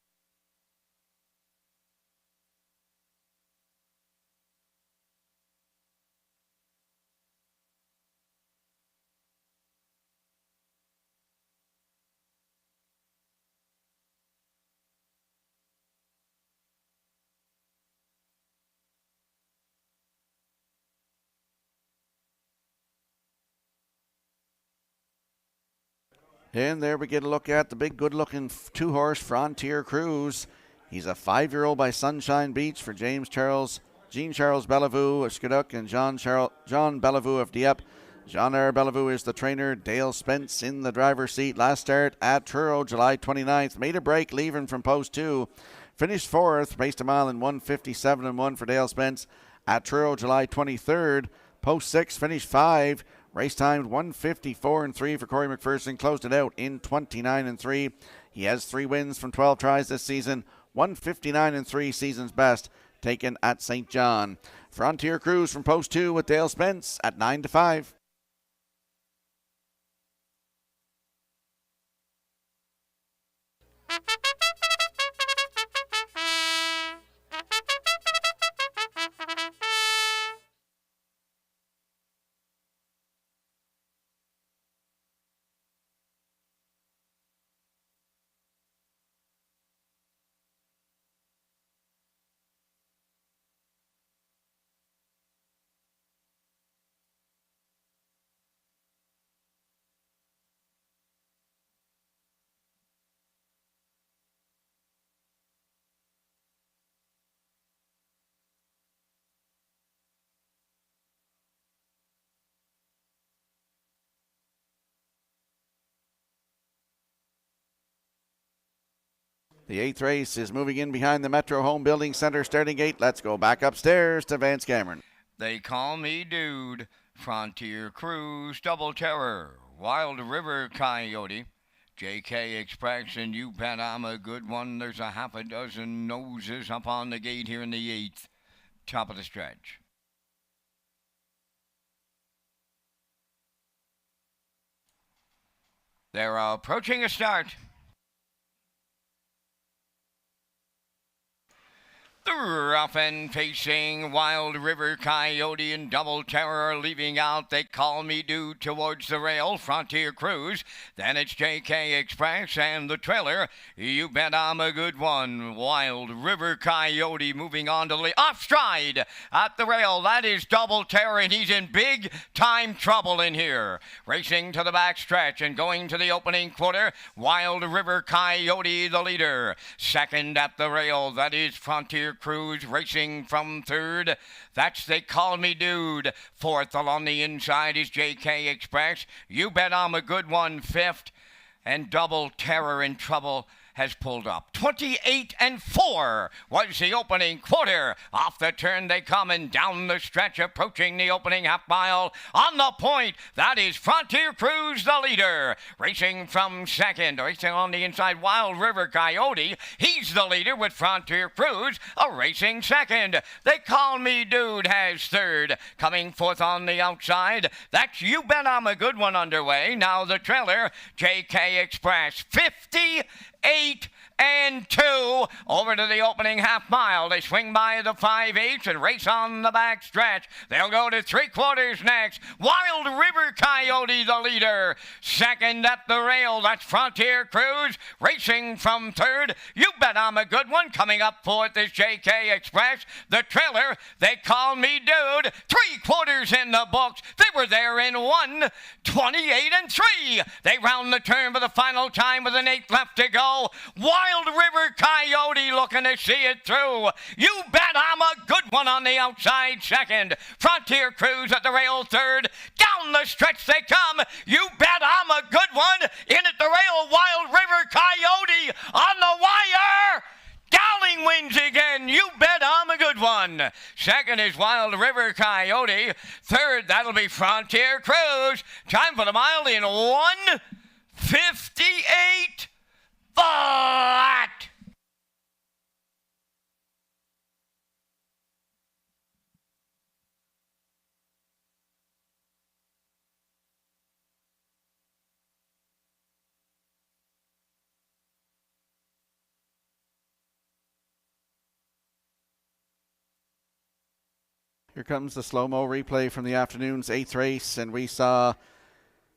Speaker 2: And there we get a look at the big, good-looking 2-horse Frontier Cruise. He's a 5-year-old by Sunshine Beach for Jean Charles Bellevue of Skidooc and John Bellevue of Dieppe. Jean R. Bellevue is the trainer. Dale Spence in the driver's seat. Last start at Truro, July 29th. Made a break leaving from post 2. Finished 4th, raced a mile in 1:57 and 1 for Dale Spence. At Truro, July 23rd. Post 6, finished 5. Race timed 1:54 and 3 for Corey McPherson. Closed it out in 29 and 3. He has 3 wins from 12 tries this season. 1:59 and 3, season's best, taken at St. John. Frontier Cruise from post 2 with Dale Spence at 9-5. The 8th race is moving in behind the Metro Home Building Center starting gate. Let's go back upstairs to Vance Cameron.
Speaker 5: They call me Dude. Frontier Cruise, Double Terror, Wild River Coyote, JK Express, and You Bet I'm a Good One. There's a half a dozen noses up on the gate here in the 8th. Top of the stretch. They're approaching a start. The rough and facing Wild River Coyote and Double Terror are leaving out. They call me Dude towards the rail. Frontier Cruise. Then it's JK Express and the trailer. You Bet I'm a Good One. Wild River Coyote moving on to off stride at the rail. That is Double Terror, and he's in big time trouble in here. Racing to the back stretch and going to the opening quarter. Wild River Coyote the leader. Second at the rail. That is Frontier Cruise racing from third. That's They Call Me Dude. Fourth along the inside is JK Express. You Bet I'm a Good One. Fifth. And Double Terror in trouble has pulled up. 28-4 was the opening quarter. Off the turn they come and down the stretch, approaching the opening half mile. On the point, that is Frontier Cruise, the leader. Racing from second, racing on the inside, Wild River Coyote. He's the leader with Frontier Cruise, a racing second. They Call Me Dude has third. Coming fourth on the outside, that's You Bet I'm a Good One underway. Now the trailer, JK Express, 58-2 over to the opening half mile. They swing by the 5/8 and race on the back stretch. They'll go to 3/4 next. Wild River Coyote the leader. Second at the rail, that's Frontier Cruise racing from third. You Bet I'm a Good One. Coming up fourth is JK Express. The trailer, They Call Me Dude. 3/4 in the books. They were there in 1:28-3. They round the turn for the final time with an 8 left to go. Wild River Coyote looking to see it through. You Bet I'm a Good One on the outside second. Frontier Cruise at the rail third. Down the stretch they come. You Bet I'm a Good One. In at the rail, Wild River Coyote on the wire. Dowling wins again. You Bet I'm a Good One. Second is Wild River Coyote. Third, that'll be Frontier Cruise. Time for the mile in 1:58 flat.
Speaker 2: Here comes the slow-mo replay from the afternoon's 8th race, and we saw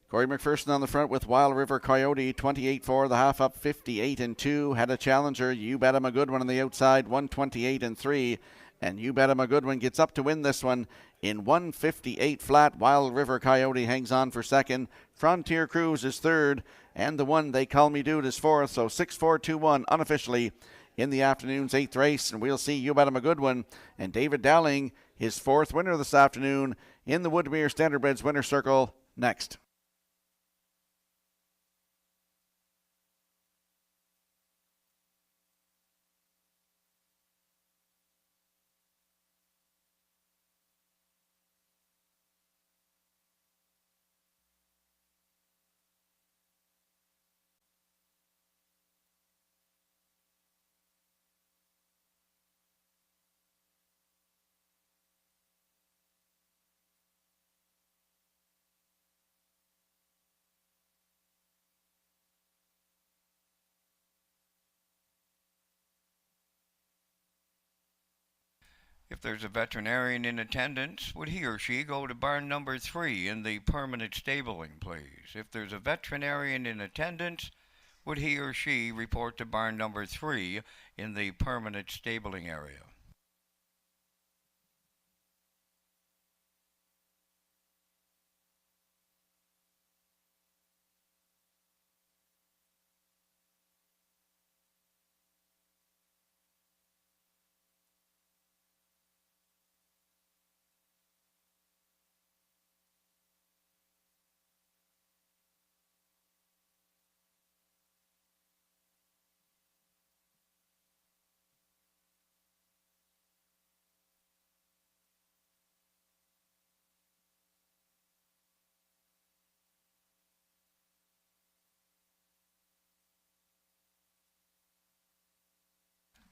Speaker 2: Corey McPherson on the front with Wild River Coyote, 28-4, the half up, 58-2. Had a challenger, You Bet I'm a Good One on the outside, 128-3. And You Bet I'm a Good One gets up to win this one in 158 flat. Wild River Coyote hangs on for second. Frontier Cruise is third. And the one They Call Me Dude is fourth. So 6-4-2-1 unofficially in the afternoon's 8th race. And we'll see You Bet I'm a Good One and David Dowling, his fourth winner this afternoon in the Woodmere Standardbreds Winner Circle next.
Speaker 5: If there's a veterinarian in attendance, would he or she go to barn number 3 in the permanent stabling, please? If there's a veterinarian in attendance, would he or she report to barn number 3 in the permanent stabling area?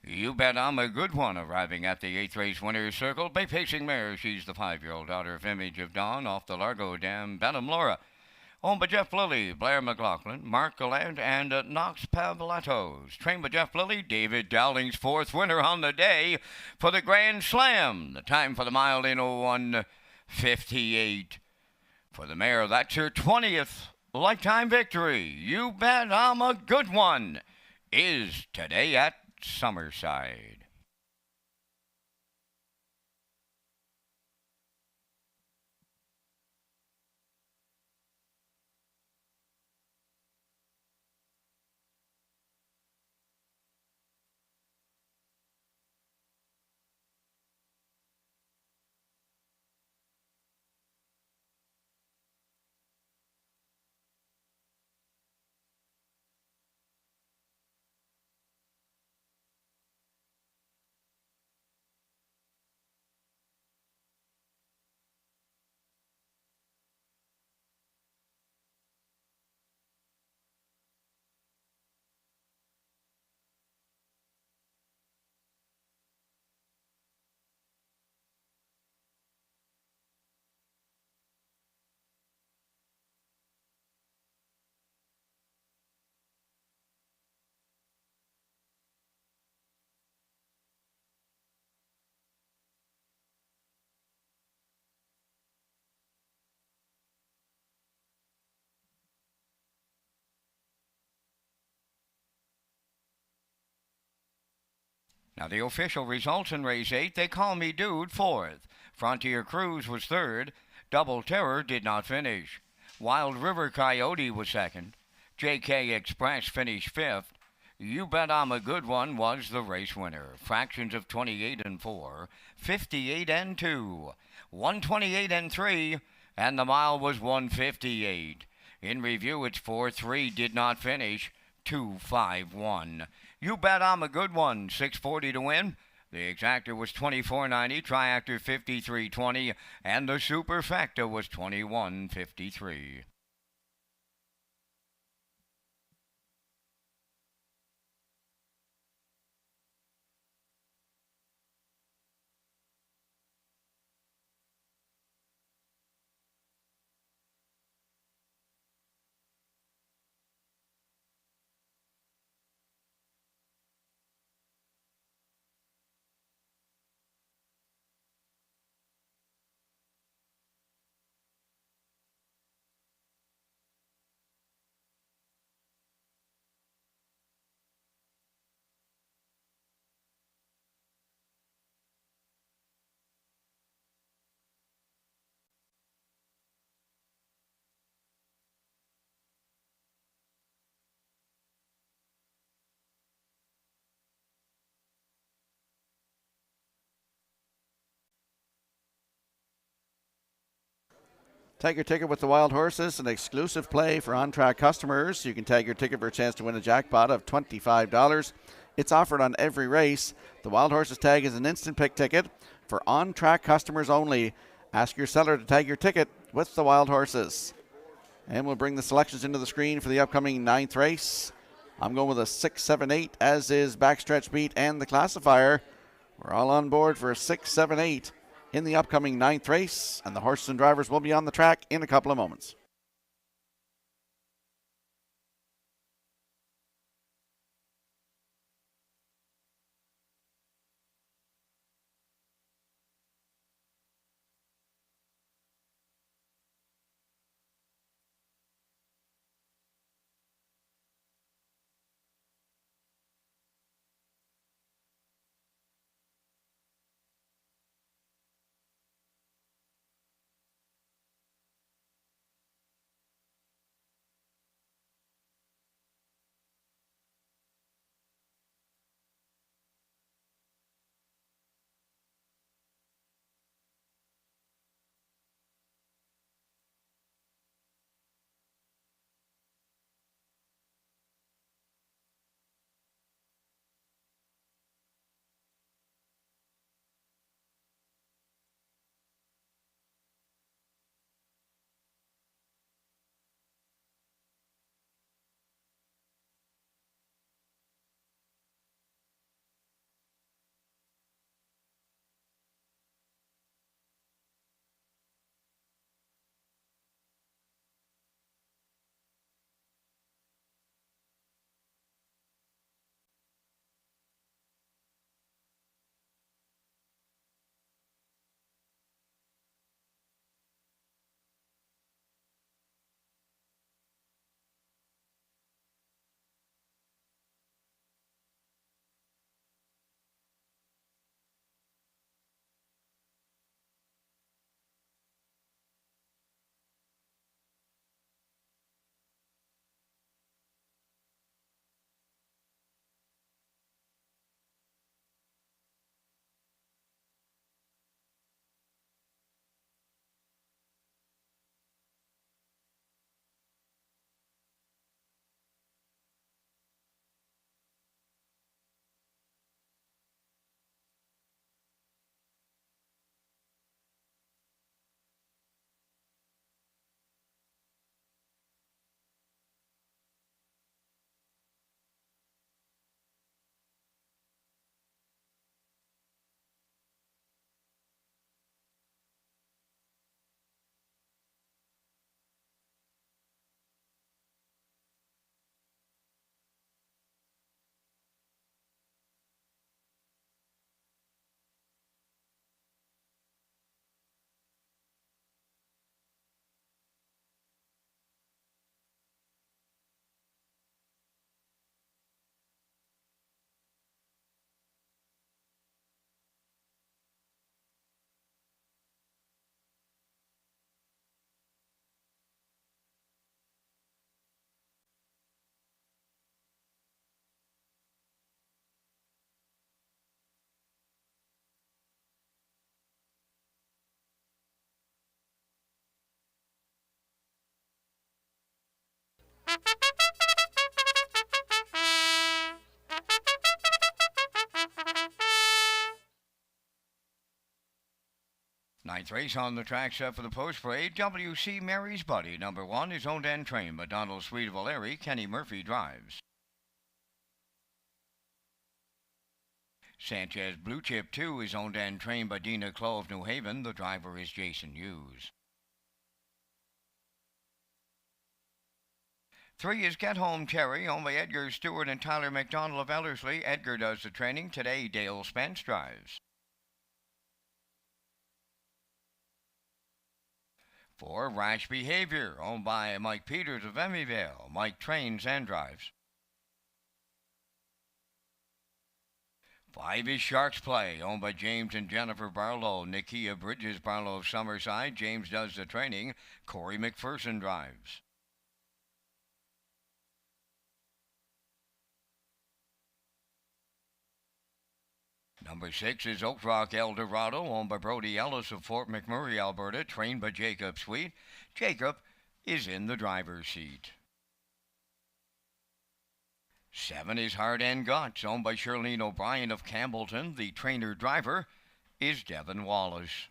Speaker 5: You bet I'm a good one. Arriving at the 8th race winner's circle, bay pacing mare. She's the 5-year-old daughter of Image of Dawn off the Largo Dam, Benham Laura. Owned by Jeff Lilly, Blair McLaughlin, Mark Gallant, and Knox Pavlatos. Trained by Jeff Lilly, David Dowling's 4th winner on the day for the Grand Slam. The time for the mile in 01:58. For the mare, that's her 20th lifetime victory. You bet I'm a good one. Is today at Summerside. Now the official results in race 8, They Call Me Dude 4th. Frontier Cruise was 3rd. Double Terror did not finish. Wild River Coyote was 2nd. JK Express finished 5th. You Bet I'm a Good One was the race winner. Fractions of 28 and 4, 58 and 2, 128 and 3, and the mile was 158. In review, it's 4-3 did not finish, 2-5-1. You Bet I'm a Good One, 640 to win. The exactor was 24.90, triactor 53.20, and the superfecta was 21.53.
Speaker 2: Tag your ticket with the Wild Horses, an exclusive play for on-track customers. You can tag your ticket for a chance to win a jackpot of $25. It's offered on every race. The Wild Horses tag is an instant pick ticket for on-track customers only. Ask your seller to tag your ticket with the Wild Horses. And we'll bring the selections into the screen for the upcoming 9th race. I'm going with a 6, 7, 8, as is Backstretch Beat and the classifier. We're all on board for a 6, 7, 8 in the upcoming 9th race, and the horses and drivers will be on the track in a couple of moments.
Speaker 5: Ninth race on the track set for the post parade. WC Mary's Buddy. Number 1 is owned and trained by Donald Sweet of O'Leary. Kenny Murphy drives. Sanchez Blue Chip 2 is owned and trained by Dina Clough of New Haven. The driver is Jason Hughes. 3 is Get Home Cherry, owned by Edgar Stewart and Tyler McDonald of Ellerslie. Edgar does the training. Today, Dale Spence drives. 4, Rash Behavior, owned by Mike Peters of Emmyvale. Mike trains and drives. 5 is Sharks Play, owned by James and Jennifer Barlow. Nikia Bridges Barlow of Summerside. James does the training. Corey McPherson drives. Number 6 is Oak Rock Eldorado, owned by Brody Ellis of Fort McMurray, Alberta, trained by Jacob Sweet. Jacob is in the driver's seat. 7 is Heart and Guts, owned by Shirlene O'Brien of Campbellton. The trainer-driver is Devin Wallace.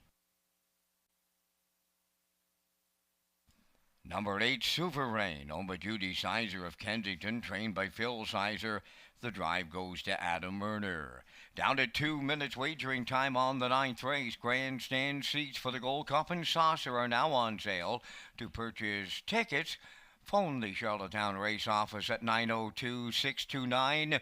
Speaker 5: Number 8, Sovereign, owned by Judy Sizer of Kensington, trained by Phil Sizer. The drive goes to Adam Murner. Down to 2 minutes wagering time on the 9th race. Grandstand seats for the Gold Cup and Saucer are now on sale. To purchase tickets, phone the Charlottetown Race Office at 902-629-6636.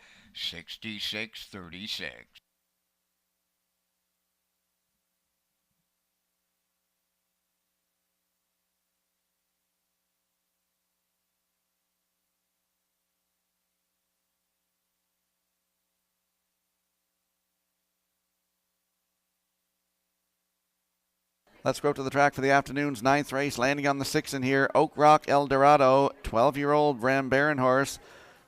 Speaker 2: Let's go to the track for the afternoon's 9th race. Landing on the 6 in here, Oak Rock Eldorado, 12-year-old Ram Baron horse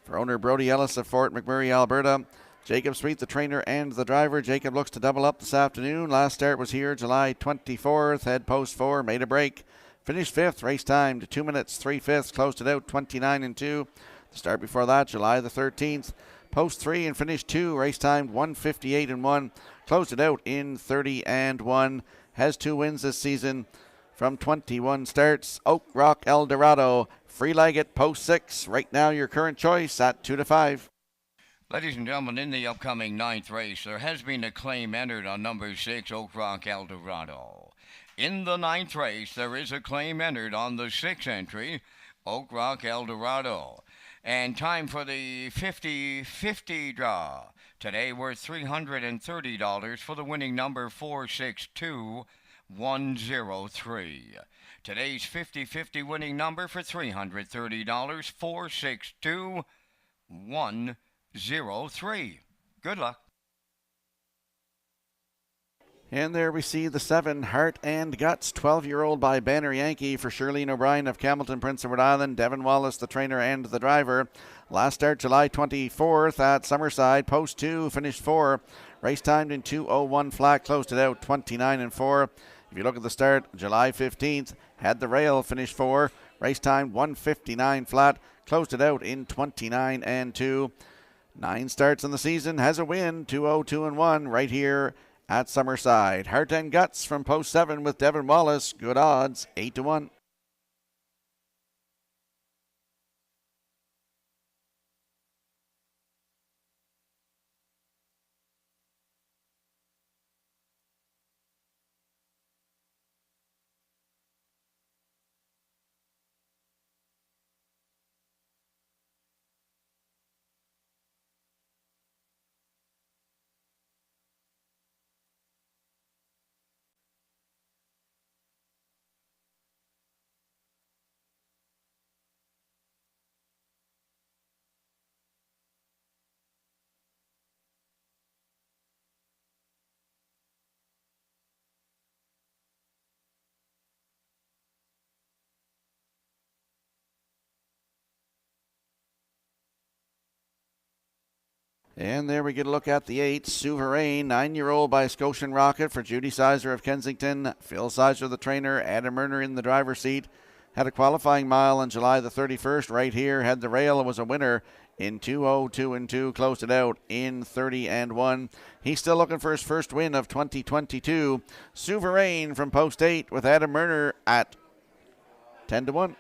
Speaker 2: for owner Brody Ellis of Fort McMurray, Alberta. Jacob Sweet, the trainer and the driver. Jacob looks to double up this afternoon. Last start was here July 24th. Head post 4, made a break. Finished 5th, race time to 2 minutes 3/5. Closed it out 29-2. The start before that, July the 13th. Post 3 and finished 2, race time 1:58-1. Closed it out in 30-1. Has 2 wins this season from 21 starts. Oak Rock Eldorado, free leg at post 6. Right now, your current choice at 2-5.
Speaker 5: Ladies and gentlemen, in the upcoming 9th race, there has been a claim entered on number 6, Oak Rock Eldorado. In the 9th race, there is a claim entered on the 6th entry, Oak Rock Eldorado. And time for the 50-50 draw. Today worth $330 for the winning number 462103. Today's 50-50 winning number for $330, 462103. Good luck.
Speaker 2: And there we see the 7, Heart and Guts, 12-year-old by Banner Yankee for Shirlene O'Brien of Campbellton, Prince Edward Island. Devin Wallace, the trainer and the driver. Last start July 24th at Summerside. Post 2, finished 4. Race timed in 2:01 flat, closed it out 29-4. If you look at the start, July 15th, had the rail, finished 4. Race time 1:59 flat, closed it out in 29-2. 9 starts in the season, has a win, 2:02-1 right here at Summerside. Heart and Guts from post 7 with Devin Wallace. Good odds, 8-1. And there we get a look at the 8, Sovereign, 9-year-old by Scotian Rocket for Judy Sizer of Kensington. Phil Sizer, the trainer, Adam Murner in the driver's seat. Had a qualifying mile on July the 31st right here. Had the rail, was a winner in 2:02.2, closed it out in 30-1. He's still looking for his first win of 2022. Souverain from post 8 with Adam Murner at 10-1.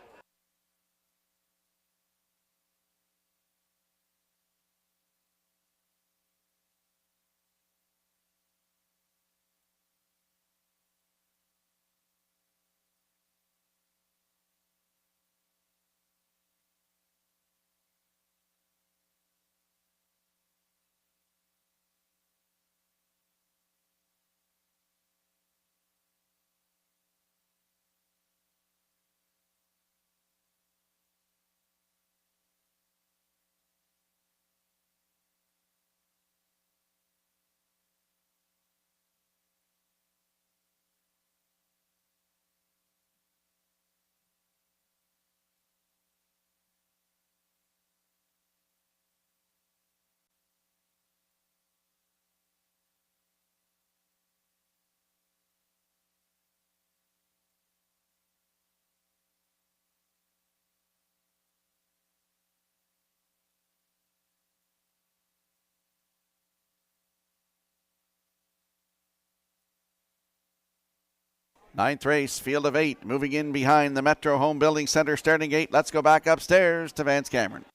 Speaker 2: Ninth race, field of 8, moving in behind the Metro Home Building Center starting gate. Let's go back upstairs to Vance Cameron.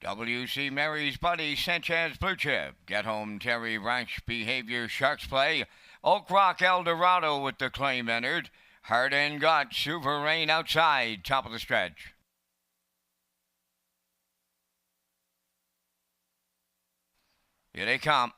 Speaker 5: WC Mary's Buddy, Sanchez Blue Chip, Get Home Terry, Rash Behavior, Sharks Play, Oak Rock Eldorado with the claim entered, Hard and Got, Souverain outside, top of the stretch. Here they come.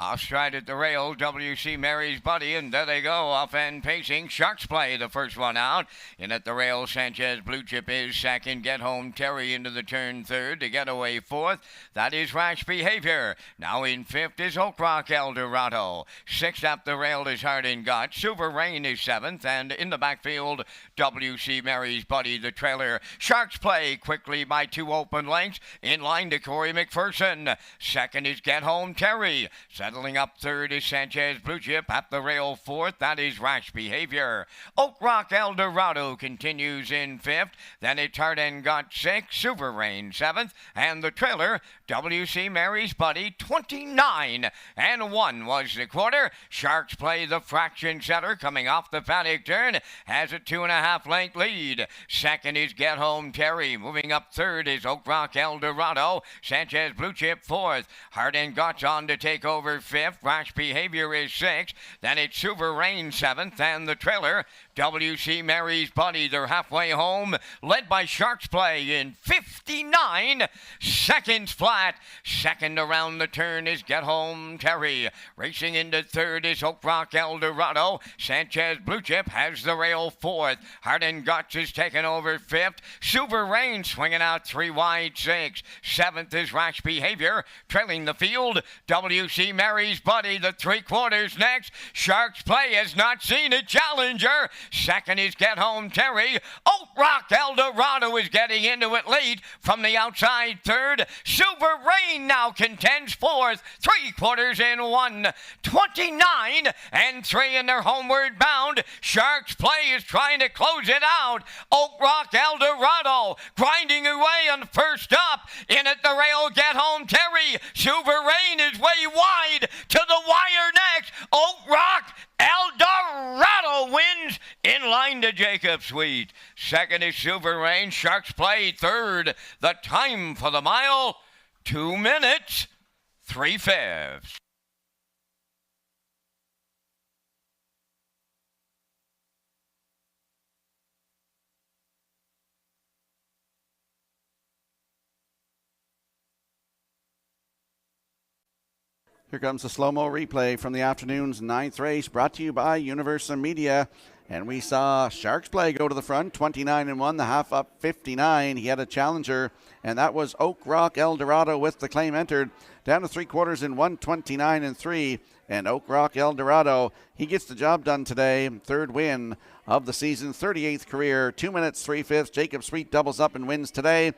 Speaker 5: Off stride at the rail, WC Mary's Buddy, and there they go, off end pacing. Sharks Play, the first one out. In at the rail, Sanchez Blue Chip is second. Get Home Terry into the turn third. To get away fourth, that is Rash Behavior. Now in fifth is Oak Rock Eldorado. Sixth up the rail is Hard and Got. Souverain is seventh, and in the backfield, WC Mary's Buddy, the trailer. Sharks Play quickly by 2 open lengths. In line to Corey McPherson. Second is Get Home Terry. Settling up third is Sanchez Blue Chip. At the rail fourth, that is Rash Behavior. Oak Rock Eldorado continues in fifth. Then it's Hard and Got sixth. Souverain seventh. And the trailer, WC Mary's Buddy, 29-1 was the quarter. Sharks Play, the fraction setter, coming off the paddock turn, has a 2.5 length lead. Second is Get Home Terry. Moving up third is Oak Rock Eldorado. Sanchez Blue Chip fourth. Hard and Got's on to take over fifth. Rash Behavior is sixth. Then it's Souverain seventh, and the trailer, WC Mary's Buddy, they're halfway home, led by Sharks Play in 59 seconds flat. Second around the turn is Get Home Terry. Racing into third is Oak Rock Eldorado. Sanchez Blue Chip has the rail fourth. Hard and Guts is taken over fifth. Souverain swinging out 3 wide sixth. Seventh is Rash Behavior. Trailing the field, WC Mary's Buddy, the 3/4 next. Sharks Play has not seen a challenger. Second is Get Home Terry. Oak Rock Eldorado is getting into it late from the outside third. Souverain now contends fourth. 3/4 in 1. 29-3 in their homeward bound. Sharks Play is trying to close it out. Oak Rock Eldorado grinding away on first up. In at the rail, Get Home Terry. Souverain is way wide to the wire next. Oak Rock Eldorado wins in line to Jacob Sweet. Second is Souverain. Sharks Play third. The time for the mile, 2 minutes, 3/5.
Speaker 2: Here comes the slow-mo replay from the afternoon's 9th race, brought to you by Universal Media. And we saw Sharks Play go to the front, 29-1, the half up 59. He had a challenger, and that was Oak Rock Eldorado with the claim entered. Down to 3/4 in 1, 29-3. And Oak Rock Eldorado, he gets the job done today. Third win of the season, 38th career, 2 minutes, 3/5. Jacob Sweet doubles up and wins today.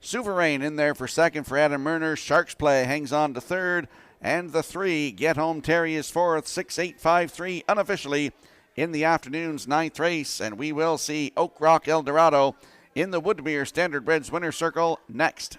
Speaker 2: Souverain in there for second for Adam Murner. Sharks Play hangs on to third. And the 3, Get Home Terry, is fourth, 6-8-5-3 unofficially in the afternoon's 9th race. And we will see Oak Rock Eldorado in the Woodmere Standardbreds Winner's Circle next.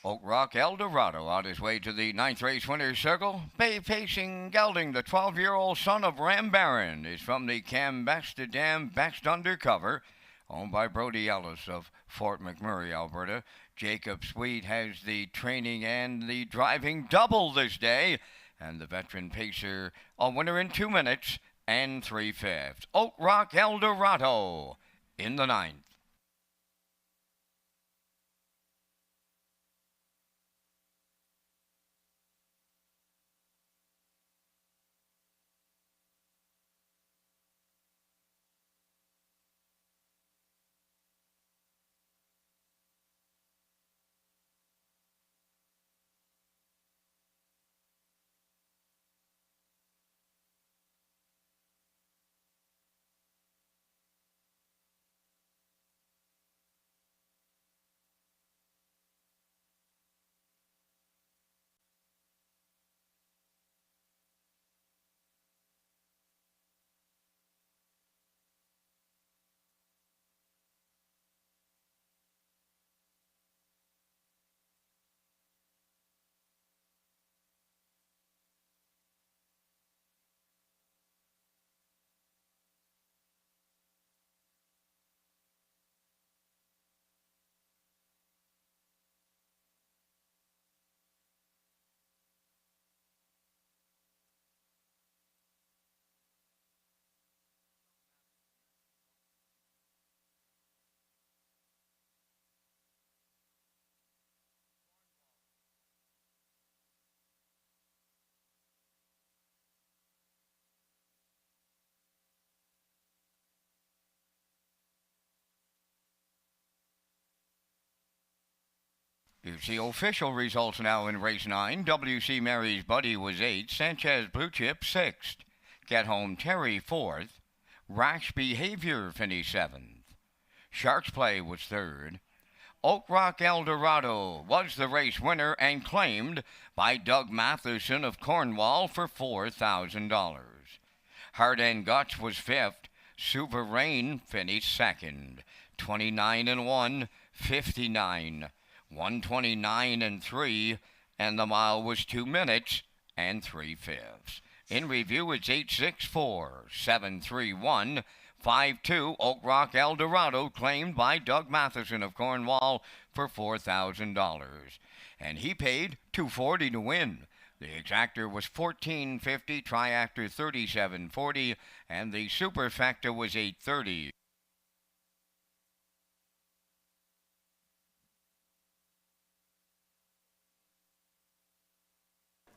Speaker 5: Oak Rock Eldorado on his way to the 9th race winner's circle. Pacing gelding, the 12-year-old son of Ram Baron, is from the Cambasterdam Best Undercover, owned by Brody Ellis of Fort McMurray, Alberta. Jacob Sweet has the training and the driving double this day, and the veteran pacer a winner in 2 minutes and 3/5. Oak Rock Eldorado in the 9th. Here's the official results now in race 9. W.C. Mary's Buddy was 8th. Sanchez Blue Chip 6th. Get Home Terry 4th. Rash Behavior finished 7th. Sharks Play was 3rd. Oak Rock Eldorado was the race winner and claimed by Doug Matheson of Cornwall for $4,000. Heart and Guts was 5th. Sovereign finished 2nd. 29-1, 59. 129-3, and the mile was 2 minutes and 3/5. In review, it's 864, 731, 52. Oak Rock Eldorado, claimed by Doug Matheson of Cornwall for $4,000, and he paid $240 to win. The exactor was $14.50, triactor $37.40, and the superfecta was $8.30.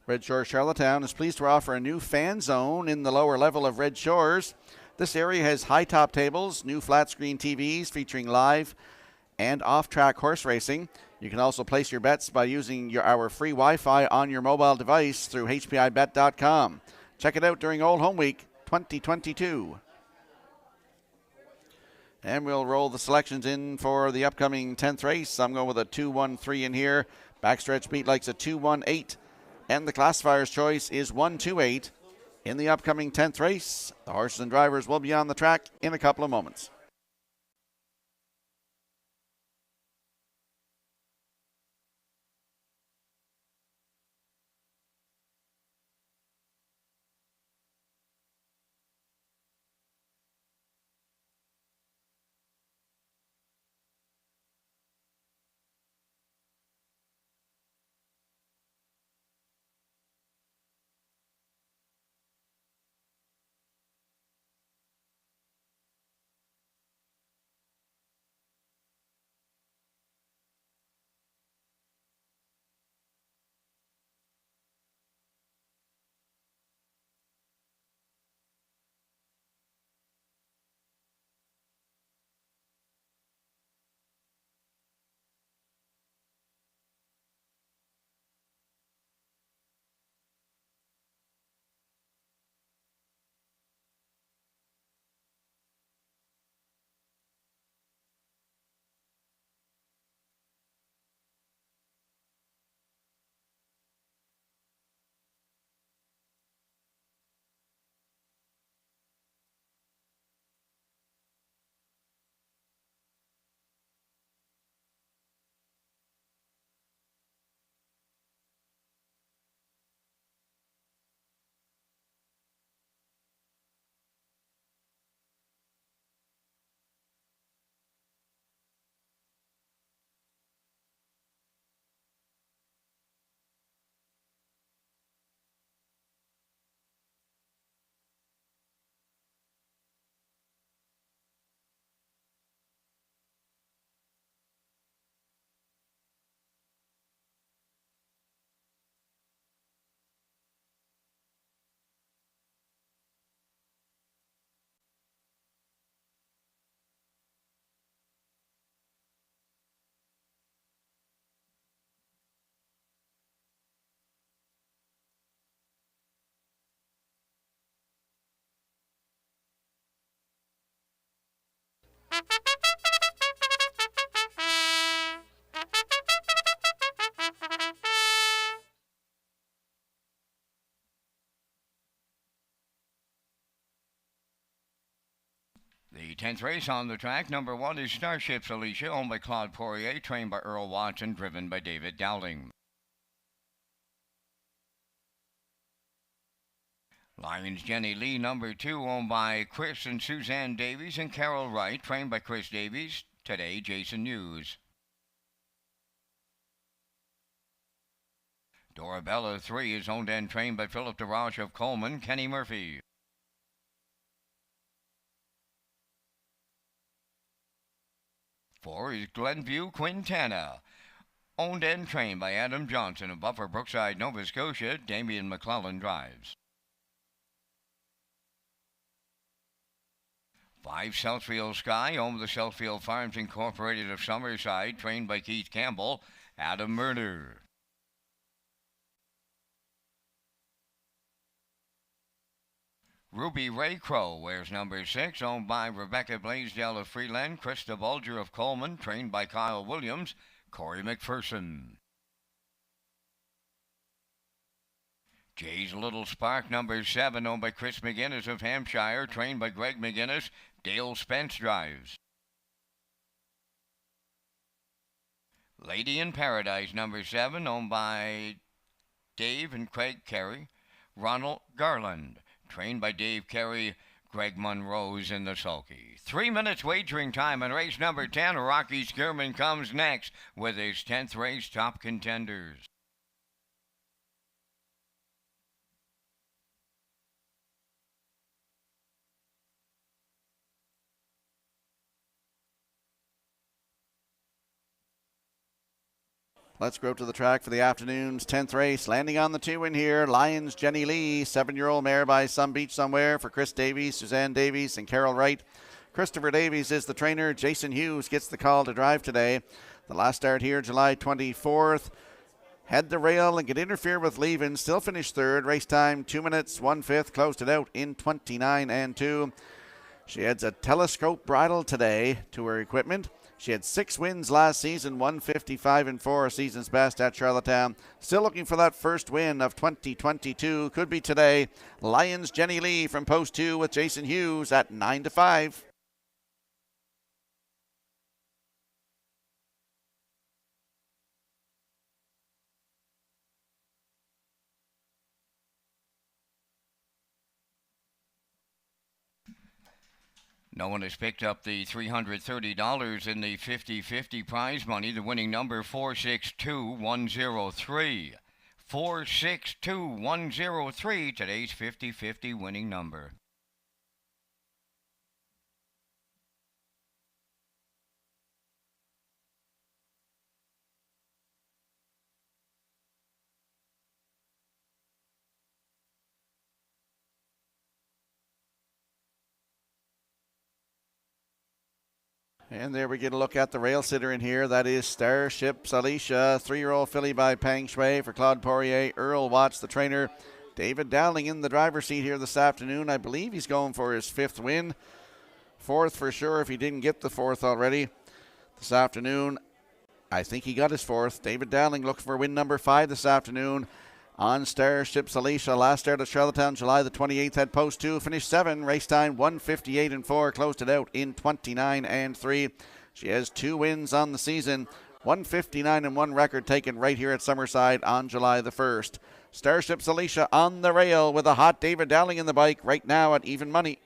Speaker 2: Red Shores Charlottetown is pleased to offer a new fan zone in the lower level of Red Shores. This area has high top tables, new flat screen TVs featuring live and off-track horse racing. You can also place your bets by using our free Wi-Fi on your mobile device through hpibet.com. Check it out during Old Home Week 2022. And we'll roll the selections in for the upcoming 10th race. I'm going with a 2-1-3 in here. Backstretch Beat likes a 2-1-8. And the classifier's choice is 1-2-8. In the upcoming 10th race, the horses and drivers will be on the track in a couple of moments.
Speaker 5: The 10th race on the track, number 1 is Starships Alicia, owned by Claude Poirier, trained by Earl Watson, driven by David Dowling. Lions Jenny Lee, number 2, owned by Chris and Suzanne Davies and Carol Wright, trained by Chris Davies, today Jason Hughes. Dorabella 3 is owned and trained by Philip DeRoche of Coleman, Kenny Murphy. 4 is Glenview Quintana, owned and trained by Adam Johnson of Buffer Brookside, Nova Scotia. Damian McClellan drives. 5 Southfield Sky, owned by the Southfield Farms Incorporated of Summerside, trained by Keith Campbell, Adam Murder. 'Ruby Ray Crow wears number 6, owned by Rebecca Blaisdell of Freeland, Krista Bulger of Coleman, trained by Kyle Williams, Corey McPherson. Jay's Little Spark, number 7, owned by Chris McGinnis of Hampshire, trained by Greg McGinnis, Dale Spence drives. Lady in Paradise, number 7, owned by Dave and Craig Carey, Ronald Garland, trained by Dave Carey, Greg Monroe's in the sulky. 3 minutes wagering time in race number 10. Rocky Skierman comes next with his 10th race top contenders.
Speaker 2: Let's go to the track for the afternoon's 10th race. Landing on the 2 in here, Lions Jenny Lee, 7-year-old mare by Some Beach Somewhere for Chris Davies, Suzanne Davies, and Carol Wright. Christopher Davies is the trainer. Jason Hughes gets the call to drive today. The last start here, July 24th. Had the rail and could interfere with leaving. Still finished third. Race time 2 minutes 1/5. Closed it out in 29 and 2. She adds a telescope bridle today to her equipment. She had 6 wins last season, 155 and 4, season's best at Charlottetown. Still looking for that first win of 2022. Could be today. Lions Jenny Lee from post 2 with Jason Hughes at 9-5.
Speaker 5: No one has picked up the $330 in the 50-50 prize money. The winning number 462103. 462103, today's 50-50 winning number.
Speaker 2: And there we get a look at the rail sitter in here. That is Starship Alicia, 3-year-old filly by Pang Shui for Claude Poirier. Earl Watts, the trainer. David Dowling in the driver's seat here this afternoon. I believe he's going for his 5th win. 4th for sure if he didn't get the 4th already this afternoon. I think he got his 4th. David Dowling looking for win number 5 this afternoon on Starship Alicia. Last start at Charlottetown, July the 28th, had post 2, finished 7, race time 158 and 4, closed it out in 29 and 3. She has 2 wins on the season, 159 and 1 record taken right here at Summerside on July the 1st. Starship Alicia on the rail with a hot David Dowling in the bike right now at even money.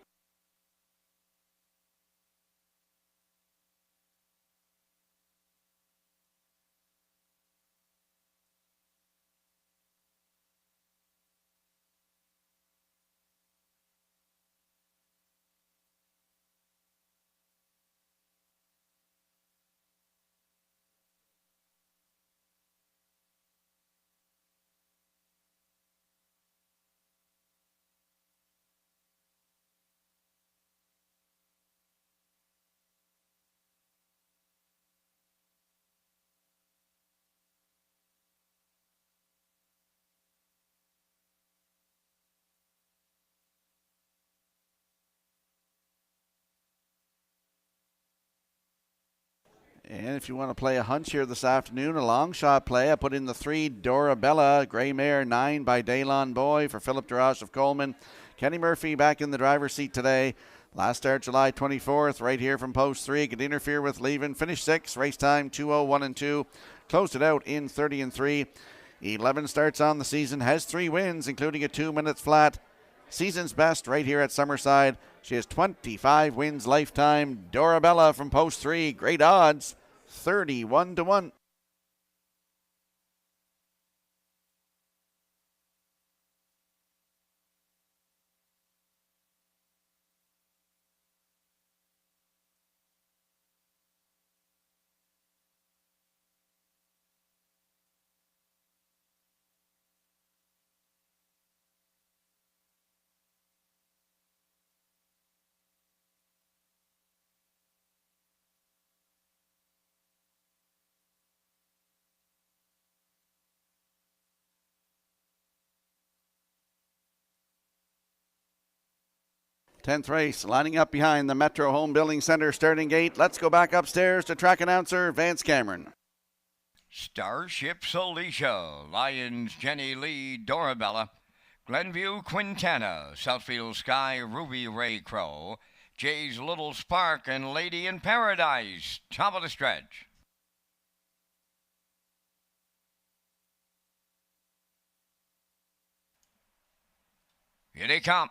Speaker 2: And if you want to play a hunch here this afternoon, a long shot play, I put in the 3 Dorabella, Grey Mare 9 by Daylon Boy for Philip Durash of Coleman. Kenny Murphy back in the driver's seat today. Last start July 24th, right here from post 3. Could interfere with leaving. Finished 6, race time 2:01 and 2. Closed it out in 30 and 3. 11 starts on the season, has 3 wins, including a 2 minutes flat. Season's best right here at Summerside. She has 25 wins lifetime. Dorabella from post 3, great odds, 31 to 1. Tenth race, lining up behind the Metro Home Building Center starting gate. Let's go back upstairs to track announcer Vance Cameron.
Speaker 5: Starship Alicia, Lions Jenny Lee, Dorabella, Glenview Quintana, Southfield Sky, Ruby Ray Crow, Jay's Little Spark, and Lady in Paradise. Top of the stretch. Here they come.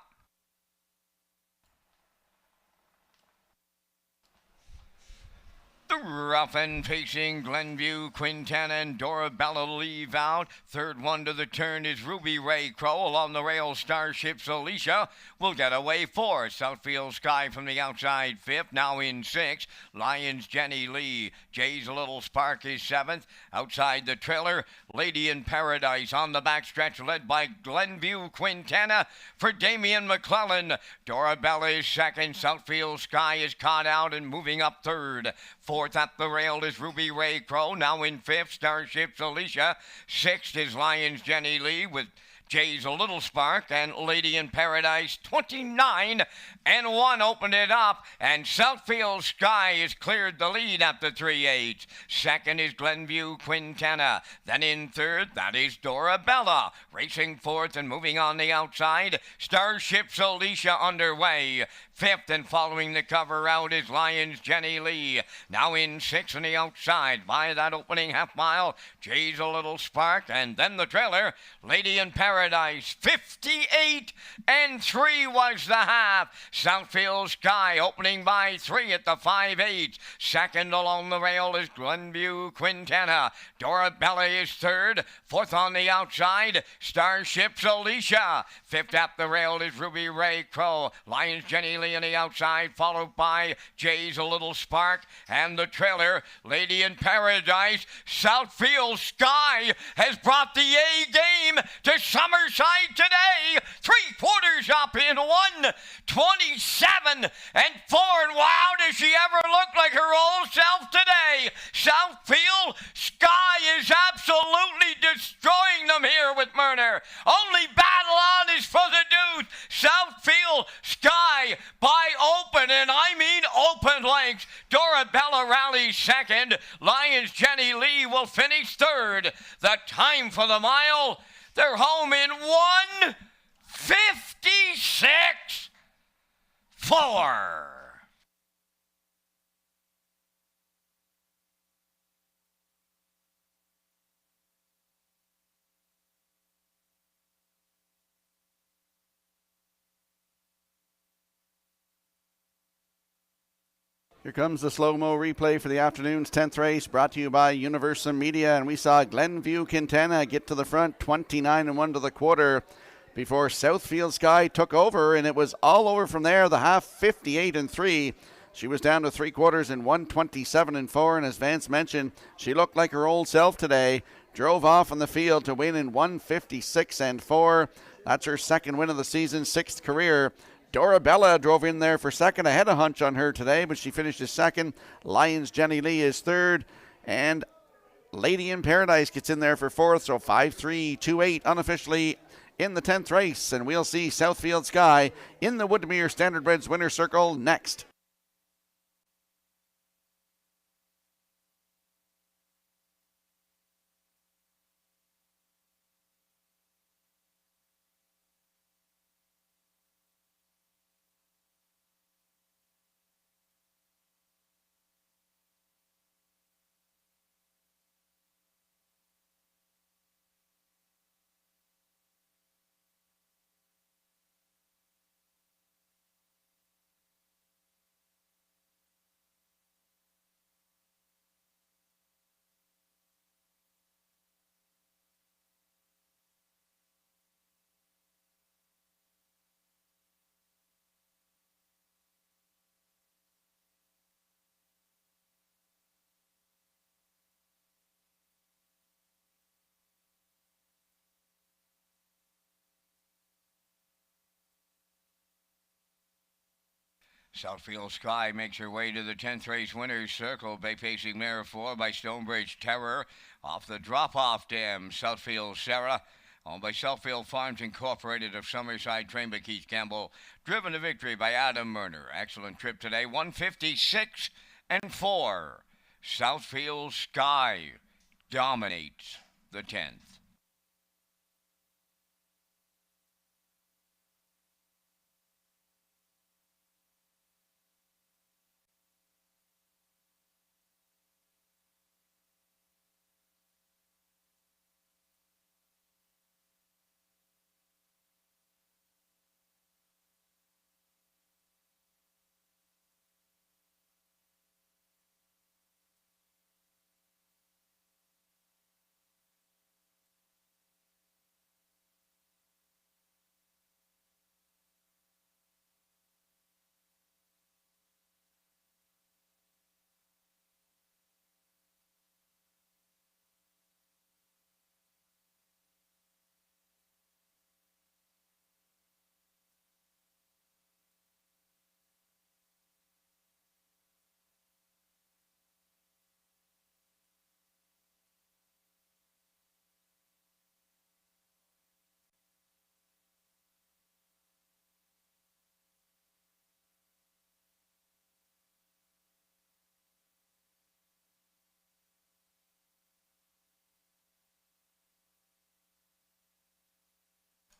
Speaker 5: The rough and pacing Glenview, Quintana, and Dorabella leave out. Third one to the turn is Ruby Ray Crow. Along the rail, Starship Alicia will get away fourth. Southfield Sky from the outside fifth. Now in sixth. Lions Jenny Lee. Jay's Little Spark is seventh. Outside the trailer, Lady in Paradise on the backstretch, led by Glenview Quintana for Damian McClellan. Dorabella is second. Southfield Sky is caught out and moving up third. Fourth up the rail is Ruby Ray Crow. Now in fifth, Starship's Alicia. Sixth is Lions Jenny Lee with Jay's A Little Spark, and Lady in Paradise 29-1 opened it up, and Southfield Sky has cleared the lead up to 3/8. Second is Glenview Quintana. Then in third, that is Dorabella. Racing fourth and moving on the outside, Starship's Alicia underway. Fifth and following the cover out is Lions Jenny Lee. Now in sixth on the outside by that opening half mile, Jay's A Little Spark, and then the trailer, Lady in Paradise. 58-3 was the half. Southfield Sky opening by 3 at the 5/8. Second along the rail is Glenview Quintana. Dorabella is third. Fourth on the outside, Starship's Alicia. Fifth up the rail is Ruby Ray Crow. Lions Jenny Lee on the outside, followed by Jay's A Little Spark, and the trailer, Lady in Paradise. Southfield Sky has brought the A game to Summerside today. 3/4 up in 1:27-4. And wow, does she ever look like her old self today? Southfield Sky is absolutely destroying them here with Murner. Only battle on is for the deuce. Southfield Sky by open, and I mean open lengths. Dorabella rallies second. Lions Jenny Lee will finish third. The time for the mile, they're home in 1:56.4.
Speaker 2: Here comes the slow-mo replay for the afternoon's 10th race, brought to you by Universal Media. And we saw Glenview Quintana get to the front, 29-1 to the quarter, before Southfield Sky took over, and it was all over from there. The half, 58-3. She was down to 3/4 in 1:27-4, and as Vance mentioned, she looked like her old self today. Drove off on the field to win in 1:56-4. That's her second win of the season, sixth career. Dorabella drove in there for second. I had a hunch on her today, but she finished as second. Lions Jenny Lee is third, and Lady in Paradise gets in there for fourth. So 5-3-2-8 unofficially in the 10th race, and we'll see Southfield Sky in the Woodmere Standardbreds winner circle next.
Speaker 5: Southfield Sky makes her way to the 10th race winner's circle by facing mare 4 by Stonebridge Terror. Off the drop-off dam, Southfield Sarah, owned by Southfield Farms Incorporated of Summerside, trained by Keith Campbell. Driven to victory by Adam Murner. Excellent trip today, 1:56-4. Southfield Sky dominates the 10th.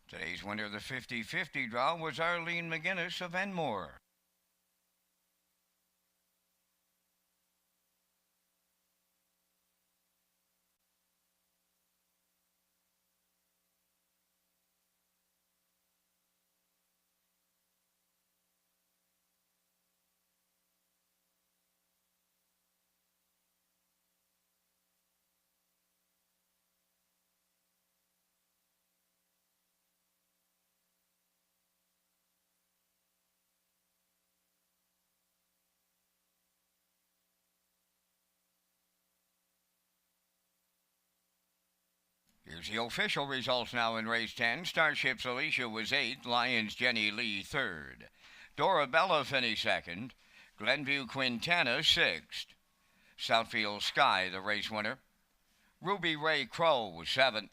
Speaker 5: Today's winner of the 50-50 draw was Arlene McGinnis of Enmore. Here's the official results now in race 10. Starships Alicia was 8th, Lions Jenny Lee 3rd. Dorabella finished 2nd, Glenview Quintana 6th. Southfield Sky, the race winner. Ruby Ray Crow was 7th.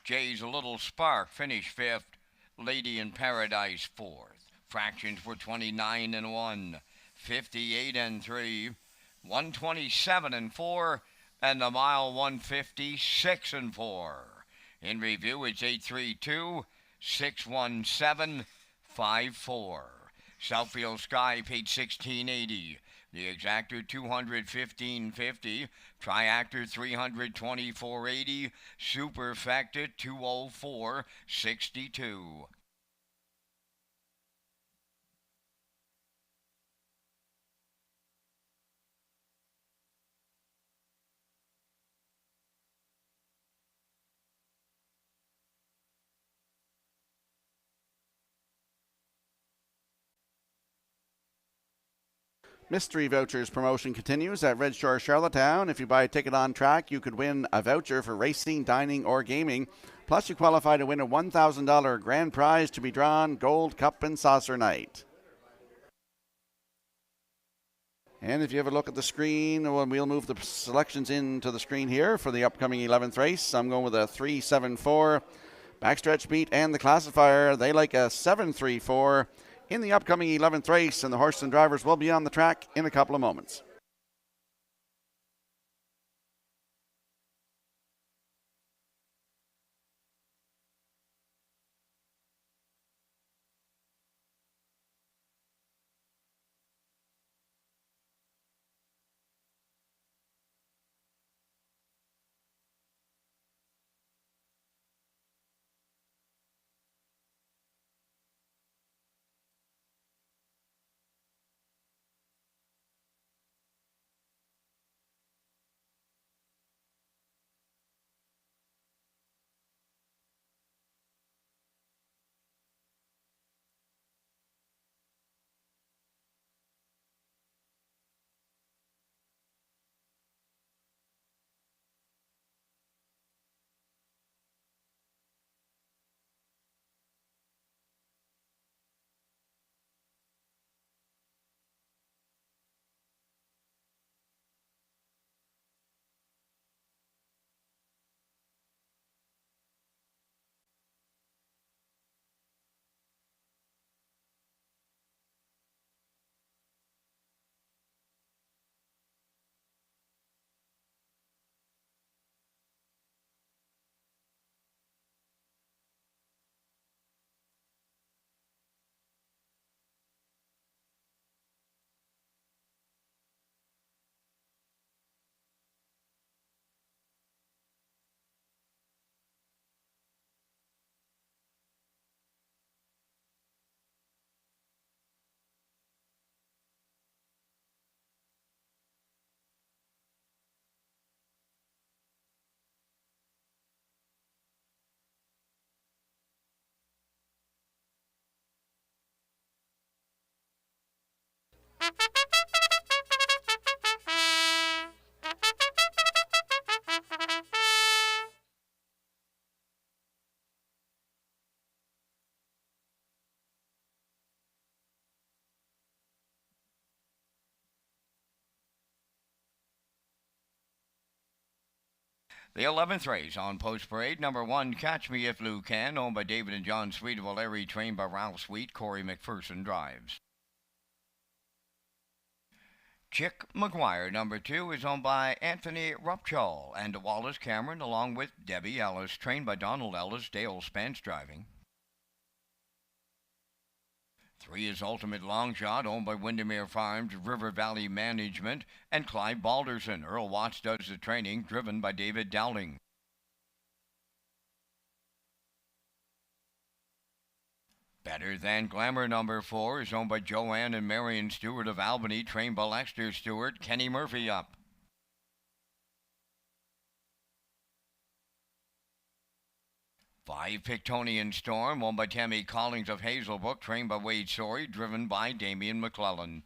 Speaker 5: Jay's Little Spark finished 5th. Lady in Paradise 4th. Fractions were 29 and 1, 58 and 3, 127 and 4, and the mile 156 and 4. In review, it's 832 617 54. Southfield Sky paid $16.80. The exactor $215.50. Triactor $324.80. Superfecta $204.62.
Speaker 2: Mystery Vouchers promotion continues at Red Shore Charlottetown. If you buy a ticket on track, you could win a voucher for racing, dining, or gaming. Plus, you qualify to win a $1,000 grand prize to be drawn Gold Cup and Saucer Night. And if you have a look at the screen, we'll move the selections into the screen here for the upcoming 11th race. I'm going with a 3-7-4 backstretch beat, and the classifier, they like a 7-3-4 in the upcoming 11th race, and the horses and drivers will be on the track in a couple of moments.
Speaker 5: The 11th race on Post Parade, number 1, Catch Me If Lou Can, owned by David and John Sweet of O'Leary, trained by Ralph Sweet. Corey McPherson drives. Chick McGuire, number 2, is owned by Anthony Rupchall and Wallace Cameron, along with Debbie Ellis, trained by Donald Ellis, Dale Spence driving. 3 is Ultimate Long Shot, owned by Windermere Farms, River Valley Management, and Clive Balderson. Earl Watts does the training, driven by David Dowling. Better Than Glamour number 4 is owned by Joanne and Marion Stewart of Albany, trained by Lexter Stewart. Kenny Murphy up. 5 Pictonian Storm, owned by Tammy Collins of Hazelbrook, trained by Wade Sorey, driven by Damian McClellan.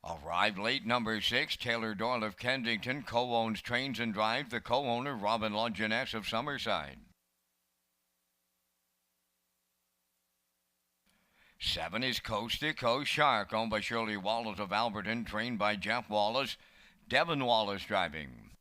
Speaker 5: 'Arrived Late number 6, Taylor Doyle of Kensington, co-owns Trains and Drive, the co-owner Robin Longiness of Summerside. 7 is Coast to Coast Shark, owned by Shirley Wallace of Alberton, trained by Jeff Wallace, Devin Wallace driving.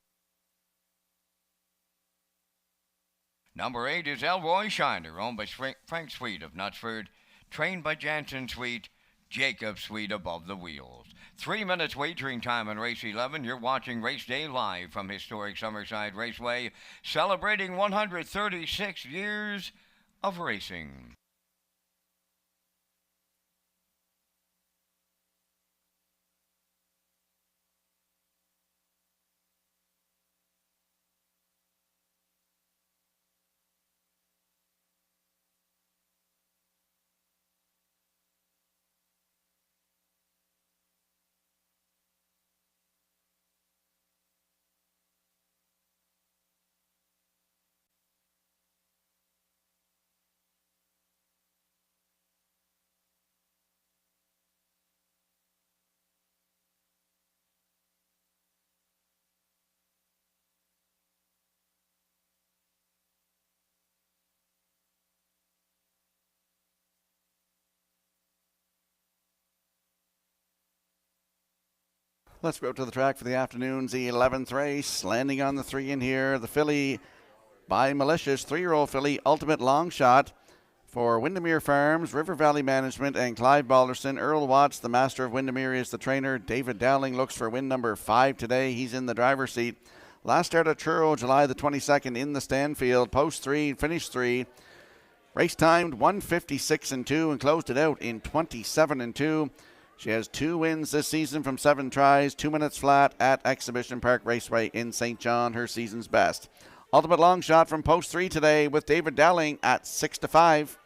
Speaker 5: Number 8 is Elroy Shiner, owned by Frank Sweet of Knutsford, trained by Jansen Sweet, Jacob Sweet above the wheels. 3 minutes wagering time on race 11. You're watching Race Day live from historic Summerside Raceway, celebrating 136 years of racing.
Speaker 2: Let's go to the track for the afternoon's 11th race. Landing on the 3 in here, the filly by Malicious, 3-year-old filly, Ultimate Long Shot for Windermere Farms, River Valley Management, and Clive Balderson. Earl Watts, the master of Windermere, is the trainer. David Dowling looks for win number 5 today. He's in the driver's seat. Last start at Truro, July the 22nd in the Stanfield. Post 3, finish 3. Race timed 1:56.2 and closed it out in 27.2. She has 2 wins this season from 7 tries, 2 minutes flat at Exhibition Park Raceway in St. John, her season's best. Ultimate Long Shot from post 3 today with David Dowling at 6-5.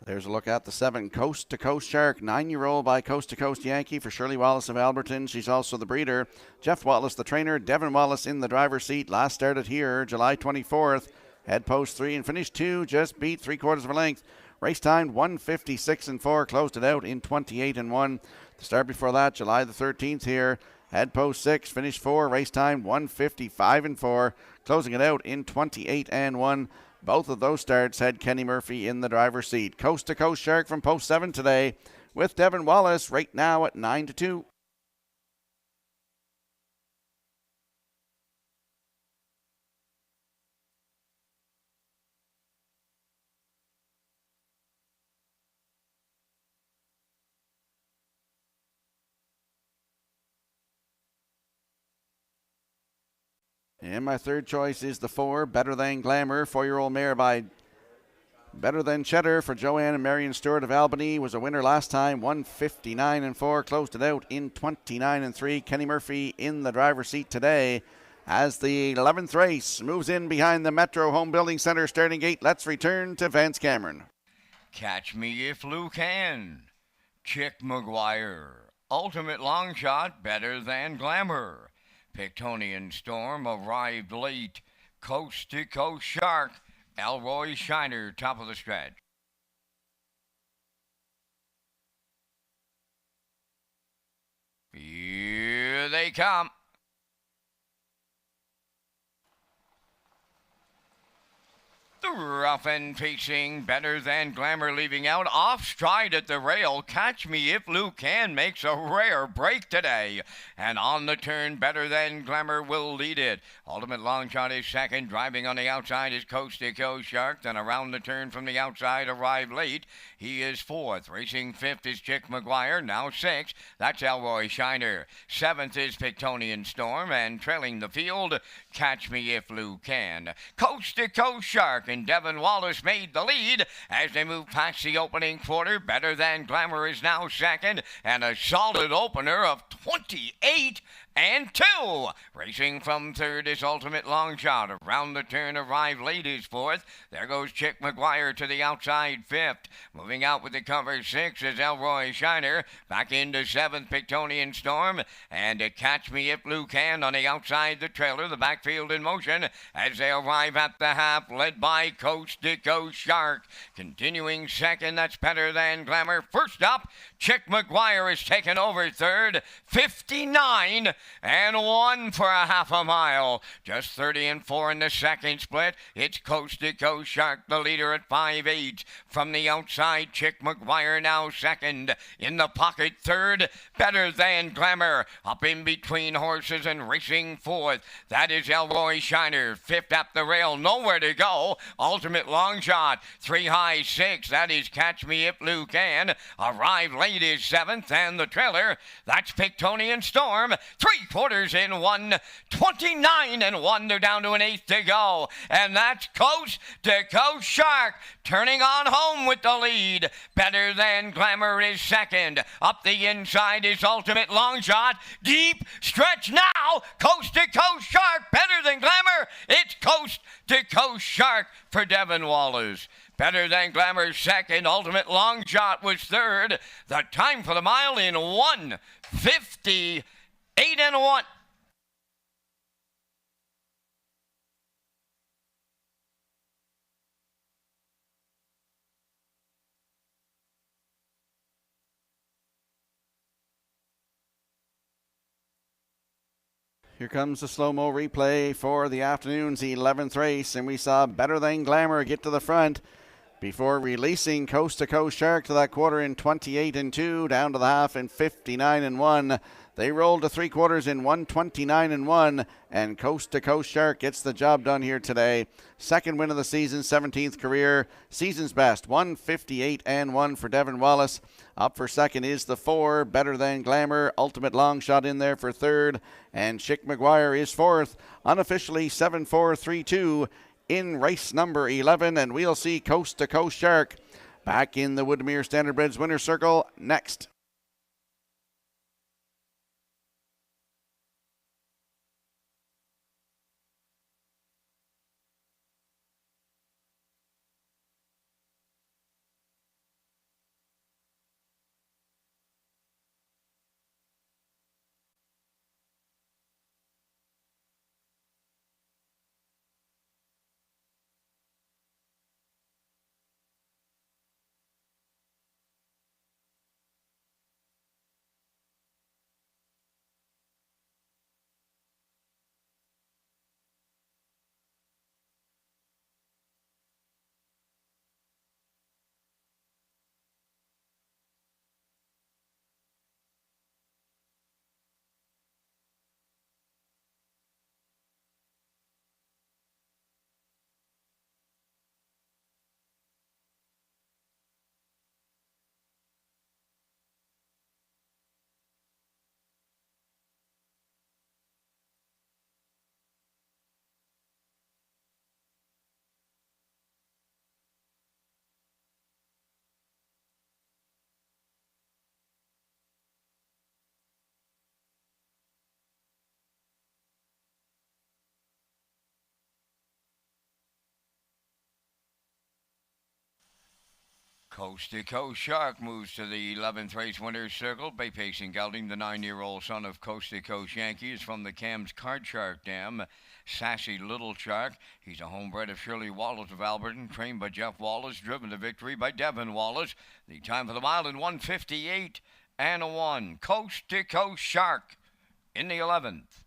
Speaker 2: There's a look at the 7, Coast to Coast Shark, 9-year-old by Coast to Coast Yankee for Shirley Wallace of Alberton. She's also the breeder. Jeff Wallace, the trainer. Devin Wallace in the driver's seat. Last started here July 24th. Head post 3 and finished 2, just beat 3/4 of a length. Race time 1:56.4, closed it out in 28.1. The start before that, July the 13th here. Head post 6, finished 4, race time 1:55.4, closing it out in 28.1. Both of those starts had Kenny Murphy in the driver's seat. Coast to Coast Shark from post 7 today with Devin Wallace right now at 9-2. And my third choice is the 4, Better Than Glamour, 4-year-old mare by Better Than Cheddar for Joanne and Marion Stewart of Albany. Was a winner last time, 1:59.4, closed it out in 29.3. Kenny Murphy in the driver's seat today as the 11th race moves in behind the Metro Home Building Center starting gate. Let's return to Vance Cameron.
Speaker 5: Catch Me If Lou Can, Chick McGuire, Ultimate Long Shot, Better Than Glamour, Pictonian Storm, Arrived Late, Coast to Coast Shark, Elroy Shiner, top of the stretch. Here they come. The rough and pacing, Better Than Glamour leaving out off stride at the rail. Catch Me If Lou Can makes a rare break today. And on the turn, Better Than Glamour will lead it. Ultimate Long Shot is second. Driving on the outside is Coast to Coast Shark. Then around the turn from the outside, Arrive Late. He is fourth. Racing fifth is Chick McGuire. Now sixth. That's Elroy Shiner. Seventh is Pictonian Storm. And trailing the field, Catch Me If Lou Can. Coast to Coast Shark and Devin Wallace made the lead as they move past the opening quarter. Better Than Glamour is now second, and a solid opener of 28-2. Racing from third is Ultimate Long Shot. Around the turn, Arrive Late is fourth. There goes Chick McGuire to the outside fifth. Moving out with the cover six is Elroy Shiner. Back into seventh, Pictonian Storm. And Catch Me If Lou Can on the outside the trailer. The backfield in motion as they arrive at the half, led by Coast to Coast Shark. Continuing second, that's Better Than Glamour. First up, Chick McGuire is taken over third. 59-1 for a half a mile. Just 30-4 in the second split. It's Coast to Coast Shark, the leader at 5-8. From the outside, Chick McGuire now second. In the pocket third, Better Than Glamour. Up in between horses and racing fourth. That is Elroy Shiner. Fifth at the rail, nowhere to go. Ultimate Long Shot. 3 high 6. That is Catch Me If Lou Can. Arrive Late is seventh, and the trailer, that's Pictonian Storm. 3/4 in 1:29-1. They're down to an eighth to go. And that's Coast to Coast Shark turning on home with the lead. Better Than Glamour is second. Up the inside is Ultimate Long Shot. Deep stretch now. Coast to Coast Shark. Better Than Glamour. It's Coast to Coast Shark for Devin Wallace. Better Than Glamour second. Ultimate Long Shot was third. The time for the mile in 1:58-1.
Speaker 2: Here comes the slow-mo replay for the afternoon's 11th race, and we saw Better Than Glamour get to the front before releasing Coast to Coast Shark to that quarter in 28-2, down to the half in 59-1. They rolled to 3/4 in 1:29-1, and Coast to Coast Shark gets the job done here today. Second win of the season, 17th career, season's best, 1:58-1 for Devin Wallace. Up for second is the 4, Better Than Glamour. Ultimate Long Shot in there for third, and Chick McGuire is fourth. Unofficially 7-4-3-2 in race number 11, and we'll see Coast to Coast Shark back in the Woodmere Standardbreds winner's circle next.
Speaker 5: Coast to Coast Shark moves to the 11th race winner's circle. Bay Pacing gelding, the 9-year-old son of Coast to Coast Yankees from the Cam's Card Shark Dam. Sassy Little Shark. He's a homebred of Shirley Wallace of Alberton, trained by Jeff Wallace, driven to victory by Devin Wallace. The time for the mile in 1:58-1. Coast to Coast Shark in the 11th.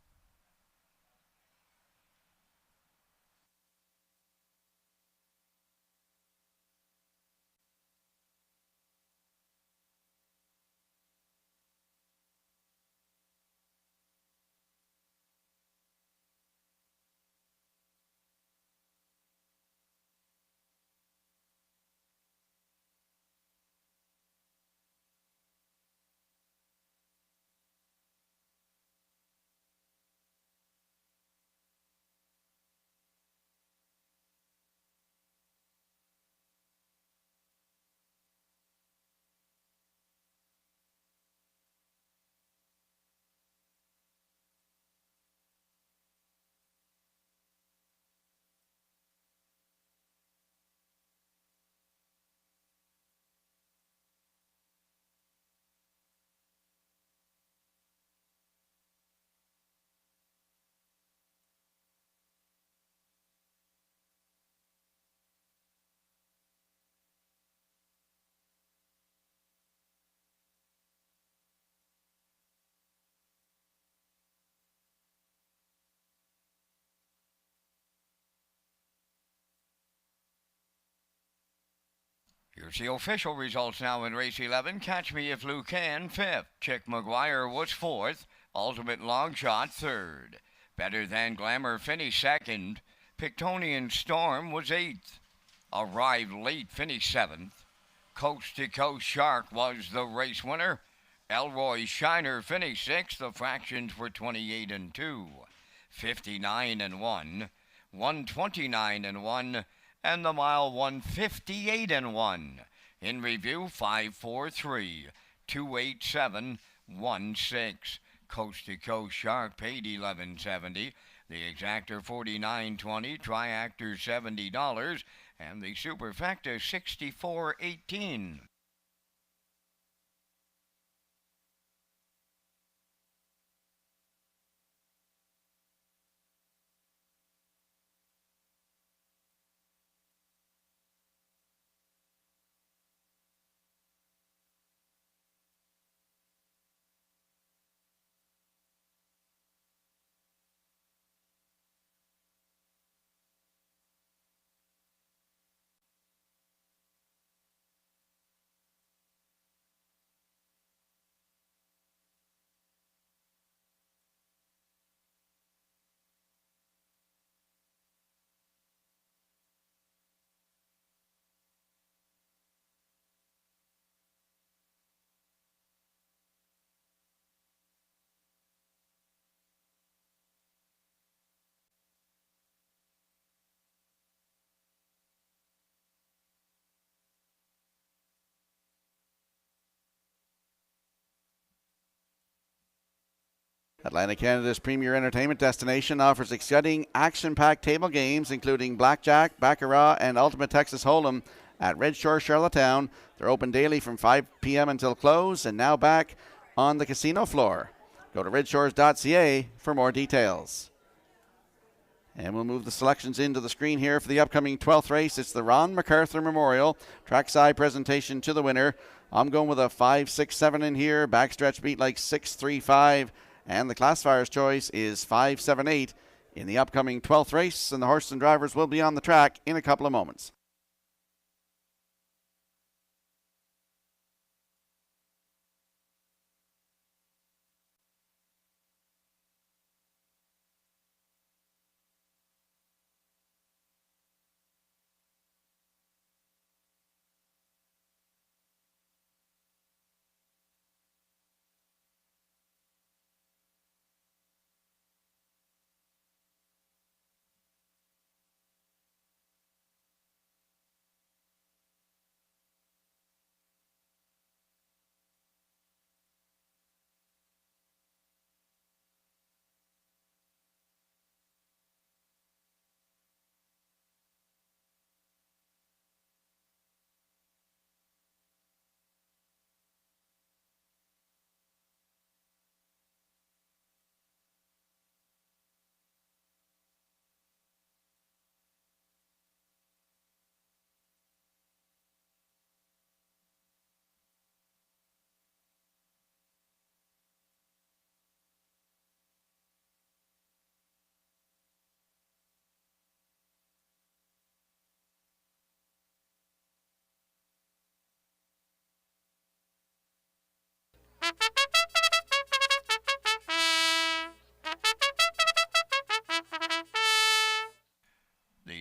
Speaker 5: Here's the official results now in race 11. Catch Me If Lou Can, 5th. Chick McGuire was 4th. Ultimate Long Shot, 3rd. Better Than Glamour finished 2nd. Pictonian Storm was 8th. Arrived Late finished 7th. Coast to Coast Shark was the race winner. Elroy Shiner finished 6th. The fractions were 28 and 2. 59 and 1. 129 and 1. And the mile 158 and 1. In review, 543 287 16. Coast to Coast Shark paid $11.70. The exactor $49.20. Triactor $70, and the superfecta $64.18.
Speaker 2: Atlantic Canada's premier entertainment destination offers exciting, action-packed table games, including Blackjack, Baccarat, and Ultimate Texas Hold'em at Red Shore, Charlottetown. They're open daily from 5 p.m. until close, and now back on the casino floor. Go to Redshores.ca for more details. And we'll move the selections into the screen here for the upcoming 12th race. It's the Ron MacArthur Memorial Trackside presentation to the winner. I'm going with a 5-6-7 in here. Backstretch beat like 6-3-5. And the classifier's choice is 5-7-8 in the upcoming 12th race. And the horses and drivers will be on the track in a couple of moments.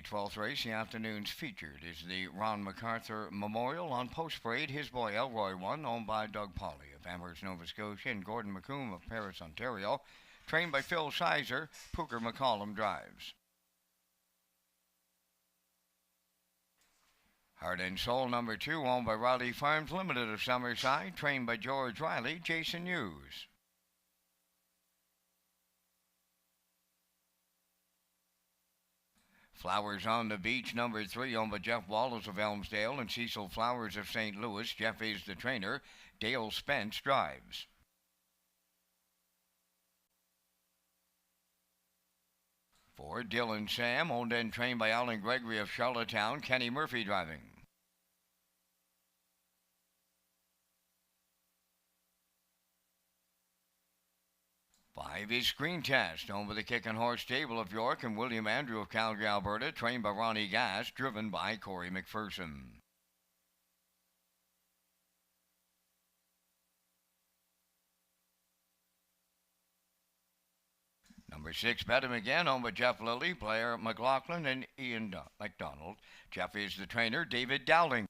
Speaker 5: 12th race, the afternoon's featured, is the Ron MacArthur Memorial. On post parade, his boy Elroy won, owned by Doug Polly of Amherst, Nova Scotia, and Gordon McComb of Paris, Ontario. Trained by Phil Sizer, Pooker McCollum drives. Heart and Soul number 2, owned by Riley Farms Limited of Summerside, trained by George Riley, Jason Hughes. Flowers on the Beach number 3, owned by Jeff Wallace of Elmsdale and Cecil Flowers of St. Louis. Jeff is the trainer. Dale Spence drives. For Dylan Sam, owned and trained by Alan Gregory of Charlottetown, Kenny Murphy driving. Five is Screen Test, owned by the Kick and Horse Stable of York and William Andrew of Calgary, Alberta, trained by Ronnie Gass, driven by Corey McPherson. Number 6, Bet Him Again, owned by Jeff Lilly, Blair McLaughlin, and Ian McDonald. Jeff is the trainer, David Dowling.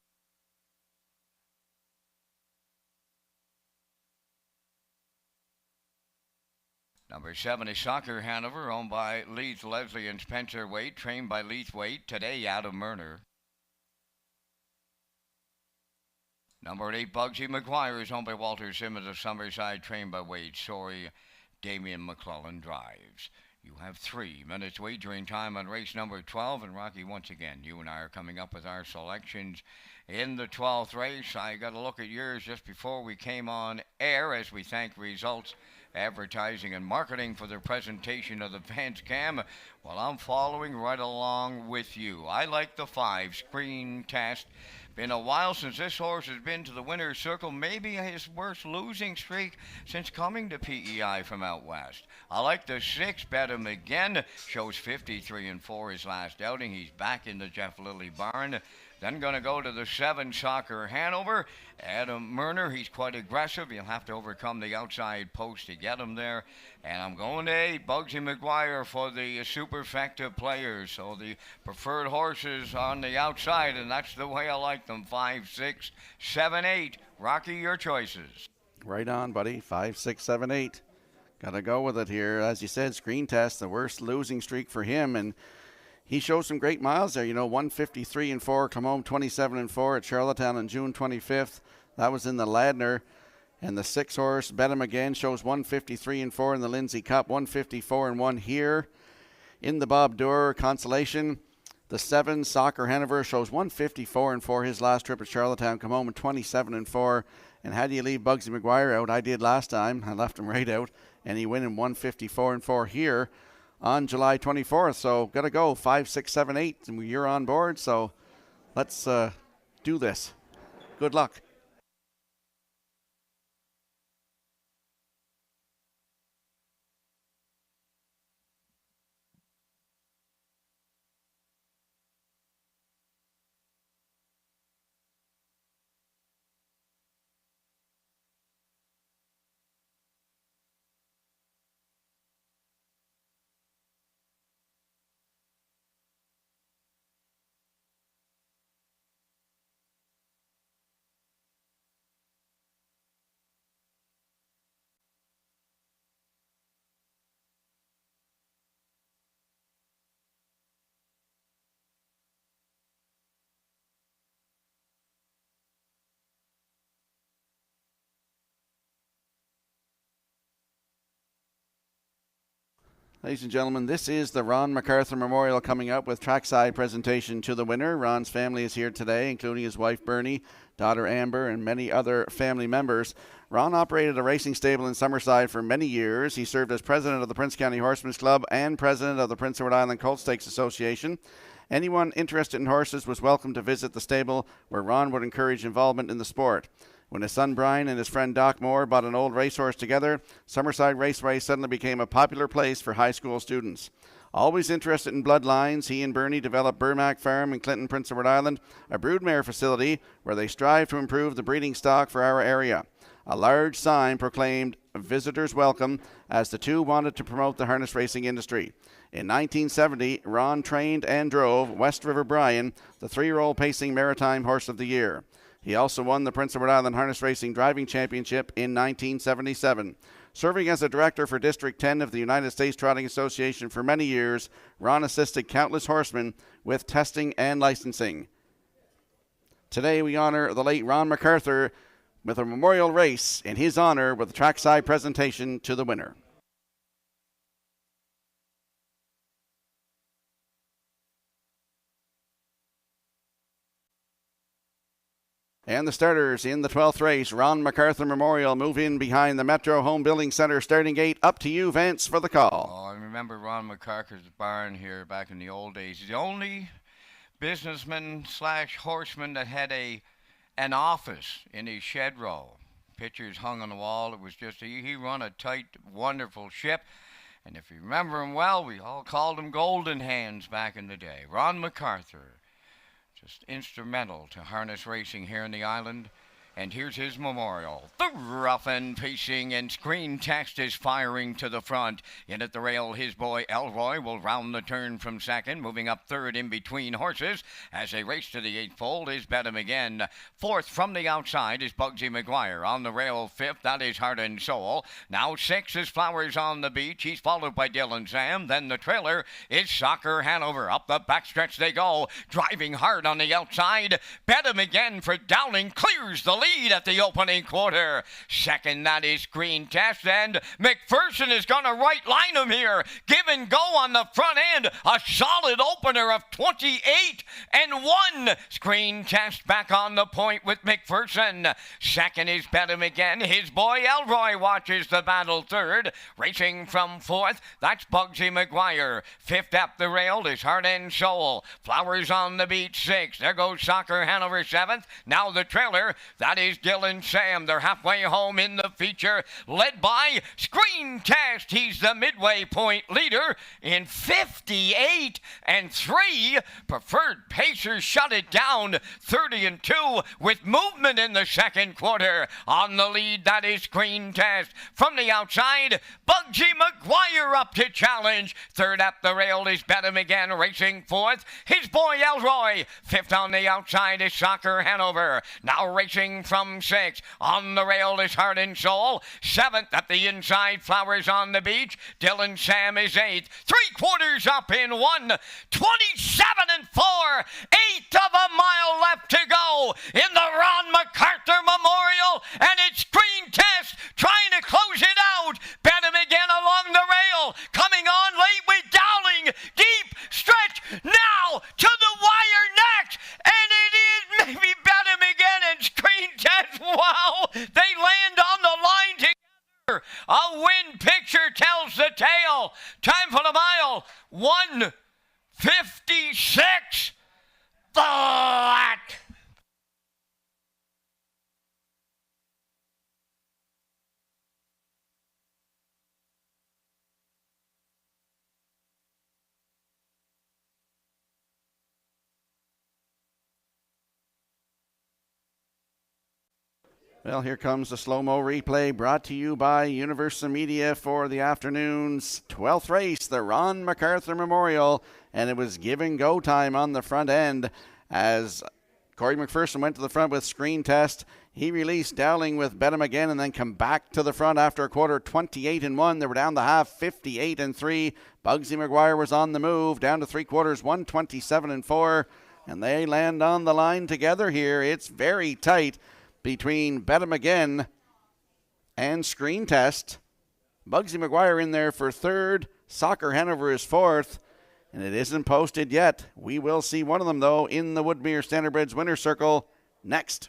Speaker 5: Number 7 is Soccer Hanover, owned by Leith Leslie and Spencer Waite, trained by Leith Waite, today Adam Murner. Number 8, Bugsy McGuire, is owned by Walter Simmons of Summerside, trained by Wade Sorry. Damian McClellan drives. You have 3 minutes wagering time on race number 12. And Rocky, once again, you and I are coming up with our selections in the 12th race. I got to look at yours just before we came on air as we thank Results Advertising and Marketing for their presentation of the Vance Cam. Well, I'm following right along with you. I like the 5, Screen Test. Been a while since this horse has been to the winner's circle, maybe his worst losing streak since coming to PEI from out west. I like the 6, Bet Him Again, shows 53-4 his last outing. He's back in the Jeff Lilly barn. Then going to go to the 7, Soccer Hanover. Adam Murner, he's quite aggressive. He'll have to overcome the outside post to get him there. And I'm going to 8, Bugsy McGuire for the super effective players. So the preferred horses on the outside, and that's the way I like them. 5, 6, 7, 8. Rocky, your choices.
Speaker 2: Right on, buddy. 5, 6, 7, 8. Got to go with it here. As you said, Screen Test, the worst losing streak for him. And he showed some great miles there. 153-4, come home 27-4 at Charlottetown on June 25th. That was in the Ladner. And the 6 horse, Bet Him Again, shows 153-4 in the Lindsay Cup, 154-1 here in the Bob Doerr Consolation. The 7, Soccer Hanover, shows 154-4 his last trip at Charlottetown, come home at 27-4. And how do you leave Bugsy McGuire out? I did last time. I left him right out. And he went in 154-4 here on July 24th. So got to go 5, 6, 7, 8. And you're on board. So let's do this. Good luck. Ladies and gentlemen, this is the Ron MacArthur Memorial coming up with trackside presentation to the winner. Ron's family is here today, including his wife Bernie, daughter Amber, and many other family members. Ron operated a racing stable in Summerside for many years. He served as president of the Prince County Horsemen's Club and president of the Prince Edward Island Colt Stakes Association. Anyone interested in horses was welcome to visit the stable, where Ron would encourage involvement in the sport. When his son Brian and his friend Doc Moore bought an old racehorse together, Summerside Raceway suddenly became a popular place for high school students. Always interested in bloodlines, he and Bernie developed Burmack Farm in Clinton, Prince Edward Island, a broodmare facility where they strive to improve the breeding stock for our area. A large sign proclaimed visitors welcome, as the two wanted to promote the harness racing industry. In 1970, Ron trained and drove West River Brian, the 3-year-old pacing Maritime Horse of the Year. He also won the Prince Edward Island Harness Racing Driving Championship in 1977. Serving as a director for District 10 of the United States Trotting Association for many years, Ron assisted countless horsemen with testing and licensing. Today we honor the late Ron MacArthur with a memorial race in his honor with a trackside presentation to the winner. And the starters in the 12th race, Ron MacArthur Memorial, move in behind the Metro Home Building Center starting gate. Up to you, Vance, for the call.
Speaker 5: Oh, I remember Ron MacArthur's barn here back in the old days. He's the only businessman / horseman that had an office in his shed row. Pictures hung on the wall. It was just, he run a tight, wonderful ship. And if you remember him well, we all called him Golden Hands back in the day. Ron MacArthur. Just instrumental to harness racing here in the island. And here's his memorial. The rough and pacing and screen text is firing to the front. In at the rail, his boy Elroy will round the turn from second, moving up third in between horses. As they race to the 8th fold is Bedham again. Fourth from the outside is Bugsy McGuire. On the rail, fifth, that is Heart and Soul. Now sixth is Flowers on the Beach. He's followed by Dylan Sam. Then the trailer is Soccer Hanover. Up the backstretch they go, driving hard on the outside. Bedham again for Dowling, clears the lead at the opening quarter. Second, that is Green Test, and McPherson is going to right line him here. Give and go on the front end. A solid opener of 28-1. Screen Test back on the point with McPherson. Second is Bedham again. His boy Elroy watches the battle third. Racing from fourth, that's Bugsy McGuire. Fifth up the rail is Heart and Soul. Flowers on the Beach sixth. There goes Soccer Hanover seventh. Now the trailer, that is Dylan Sam. They're halfway home in the feature, led by Screen Test. He's the midway point leader in 58-3. Preferred Pacers shut it down 30-2 with movement in the second quarter. On the lead, that is Screen Test. From the outside, Bugsy McGuire up to challenge. Third up the rail is Bedham again, racing fourth. His boy Elroy. Fifth on the outside is Soccer Hanover. Now racing from sixth. On the rail is Heart and Soul. Seventh at the inside, Flowers on the Beach. Dylan Sam is eighth. 3/4 up in 27-4. Eighth of a mile left to go in the Ron MacArthur Memorial. And it's Screen Test trying to close it out. Bedham again along the rail. Coming on late with Dowling. Deep stretch now to the wire next. And it is maybe Bedham again and Screen Test. Wow, they land on the line together. A win picture tells the tale. Time for the mile, 1:56 flat.
Speaker 2: Well, here comes the slow-mo replay brought to you by Universal Media for the afternoon's 12th race, the Ron MacArthur Memorial. And it was give and go time on the front end as Corey McPherson went to the front with Screen Test. He released Dowling with Bedham again and then come back to the front after a quarter, 28-1. They were down the half, 58-3. Bugsy McGuire was on the move, down to 3/4, 127-4. And they land on the line together here. It's very tight between Bedham again and Screen Test. Bugsy McGuire in there for third. Soccer Hanover is fourth. And it isn't posted yet. We will see one of them, though, in the Woodmere Standardbreds Winner's Circle next.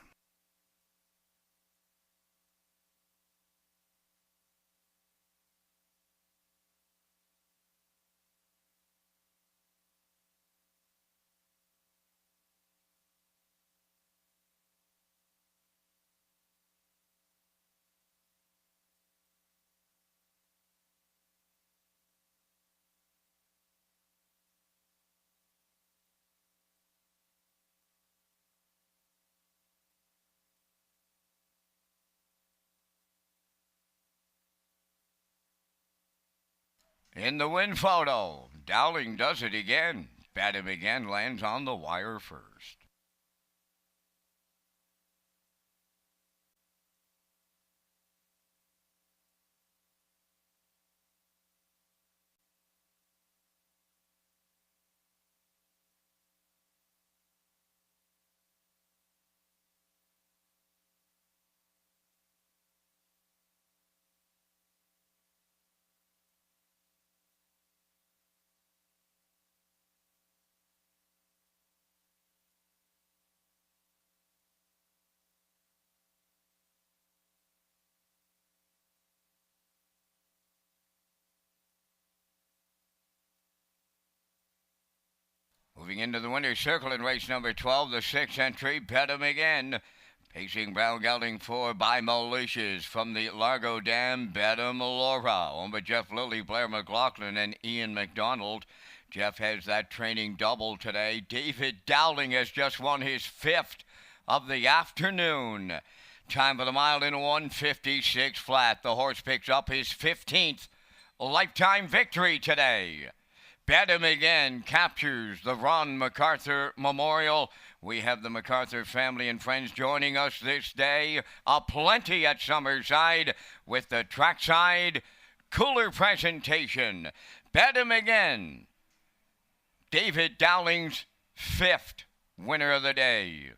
Speaker 5: In the win photo, Dowling does it again. Bet him again lands on the wire first. Moving into the winner's circle in race number 12, the 6th entry, Bet 'em again. Pacing brown gelding for by Malicious from the Largo Dam, Bet 'em Laura. Owned by Jeff Lilly, Blair McLaughlin, and Ian McDonald. Jeff has that training double today. David Dowling has just won his 5th of the afternoon. Time for the mile in 1:56 flat. The horse picks up his 15th lifetime victory today. Bet 'em again captures the Ron MacArthur Memorial. We have the MacArthur family and friends joining us this day. Aplenty at Summerside with the trackside cooler presentation. Bet 'em again. David Dowling's 5th winner of the day.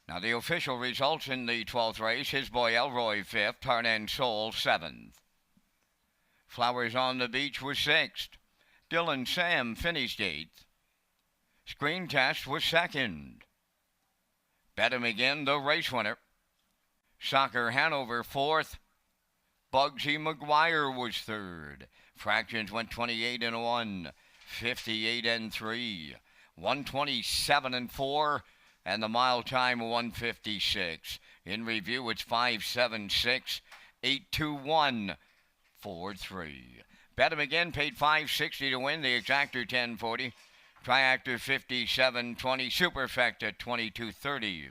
Speaker 5: Now the official results in the 12th race, His Boy Elroy 5th, Heart and Soul 7th. Flowers on the Beach was 6th. Dylan Sam finished 8th. Screen Test was 2nd. Bet 'em again, the race winner. Soccer Hanover 4th. Bugsy McGuire was 3rd. Fractions went 28 and 1, 58 and 3, 127 and 4. And the mile time 1:56. In review, it's 5:76, 8:21, 4:3. Bet 'em again, paid $5.60 to win. The exactor 10.40, triactor 57.20, superfecta 22.30.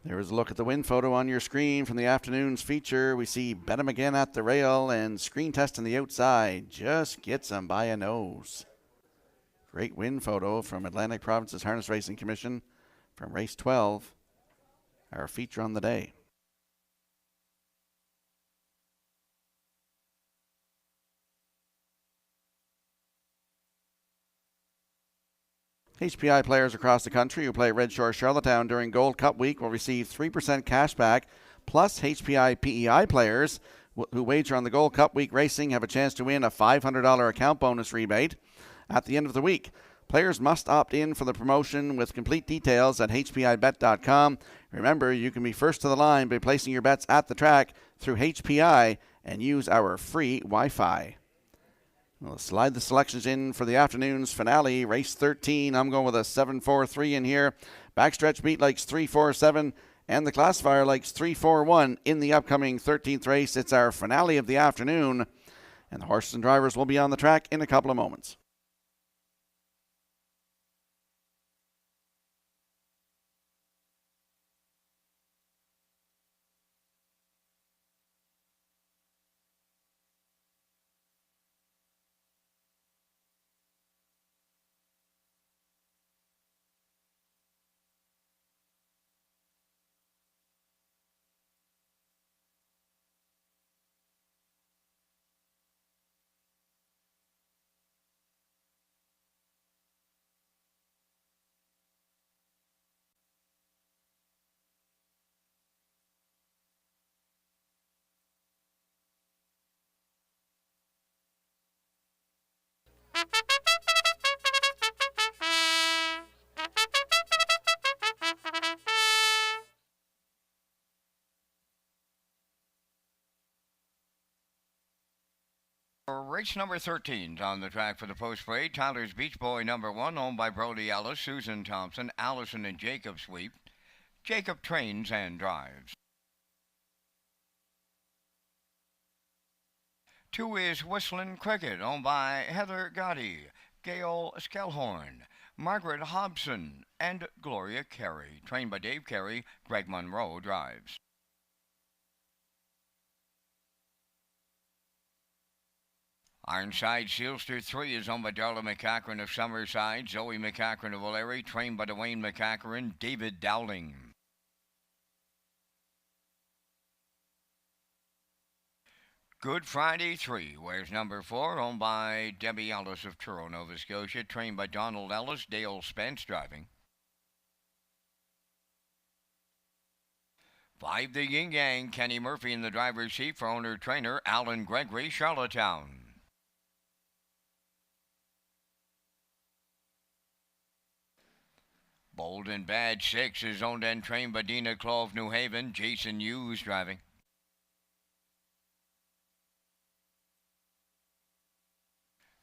Speaker 2: There is a look at the win photo on your screen from the afternoon's feature. We see Bet 'em again at the rail and Screen Test on the outside. Just gets him by a nose. Great win photo from Atlantic Province's Harness Racing Commission from race 12, our feature on the day. HPI players across the country who play Red Shore Charlottetown during Gold Cup week will receive 3% cash back, plus HPI PEI players who wager on the Gold Cup week racing have a chance to win a $500 account bonus rebate at the end of the week. Players must opt in for the promotion with complete details at hpibet.com. Remember, you can be first to the line by placing your bets at the track through HPI and use our free Wi-Fi. We'll slide the selections in for the afternoon's finale, race 13. I'm going with a 7-4-3 in here. Backstretch beat likes 3-4-7, and the classifier likes 3-4-1 in the upcoming 13th race. It's our finale of the afternoon, and the horses and drivers will be on the track in a couple of moments.
Speaker 5: Race number 13 on the track for the post-parade. Tyler's Beach Boy number 1, owned by Brody Ellis, Susan Thompson, Allison and Jacob Sweep. Jacob trains and drives. 2 is Whistling Cricket, owned by Heather Gotti, Gail Skellhorn, Margaret Hobson, and Gloria Carey. Trained by Dave Carey, Greg Monroe drives. Ironside Sealster 3 is owned by Darla McCachran of Summerside, Zoe McCachran of O'Leary, trained by Dwayne McCachran, David Dowling. Good Friday 3 wears number 4, owned by Debbie Ellis of Truro, Nova Scotia, trained by Donald Ellis, Dale Spence driving. 5 the Yin Yang, Kenny Murphy in the driver's seat for owner-trainer Alan Gregory, Charlottetown. Bold and Bad 6 is owned and trained by Dina Clove, New Haven, Jason Hughes driving.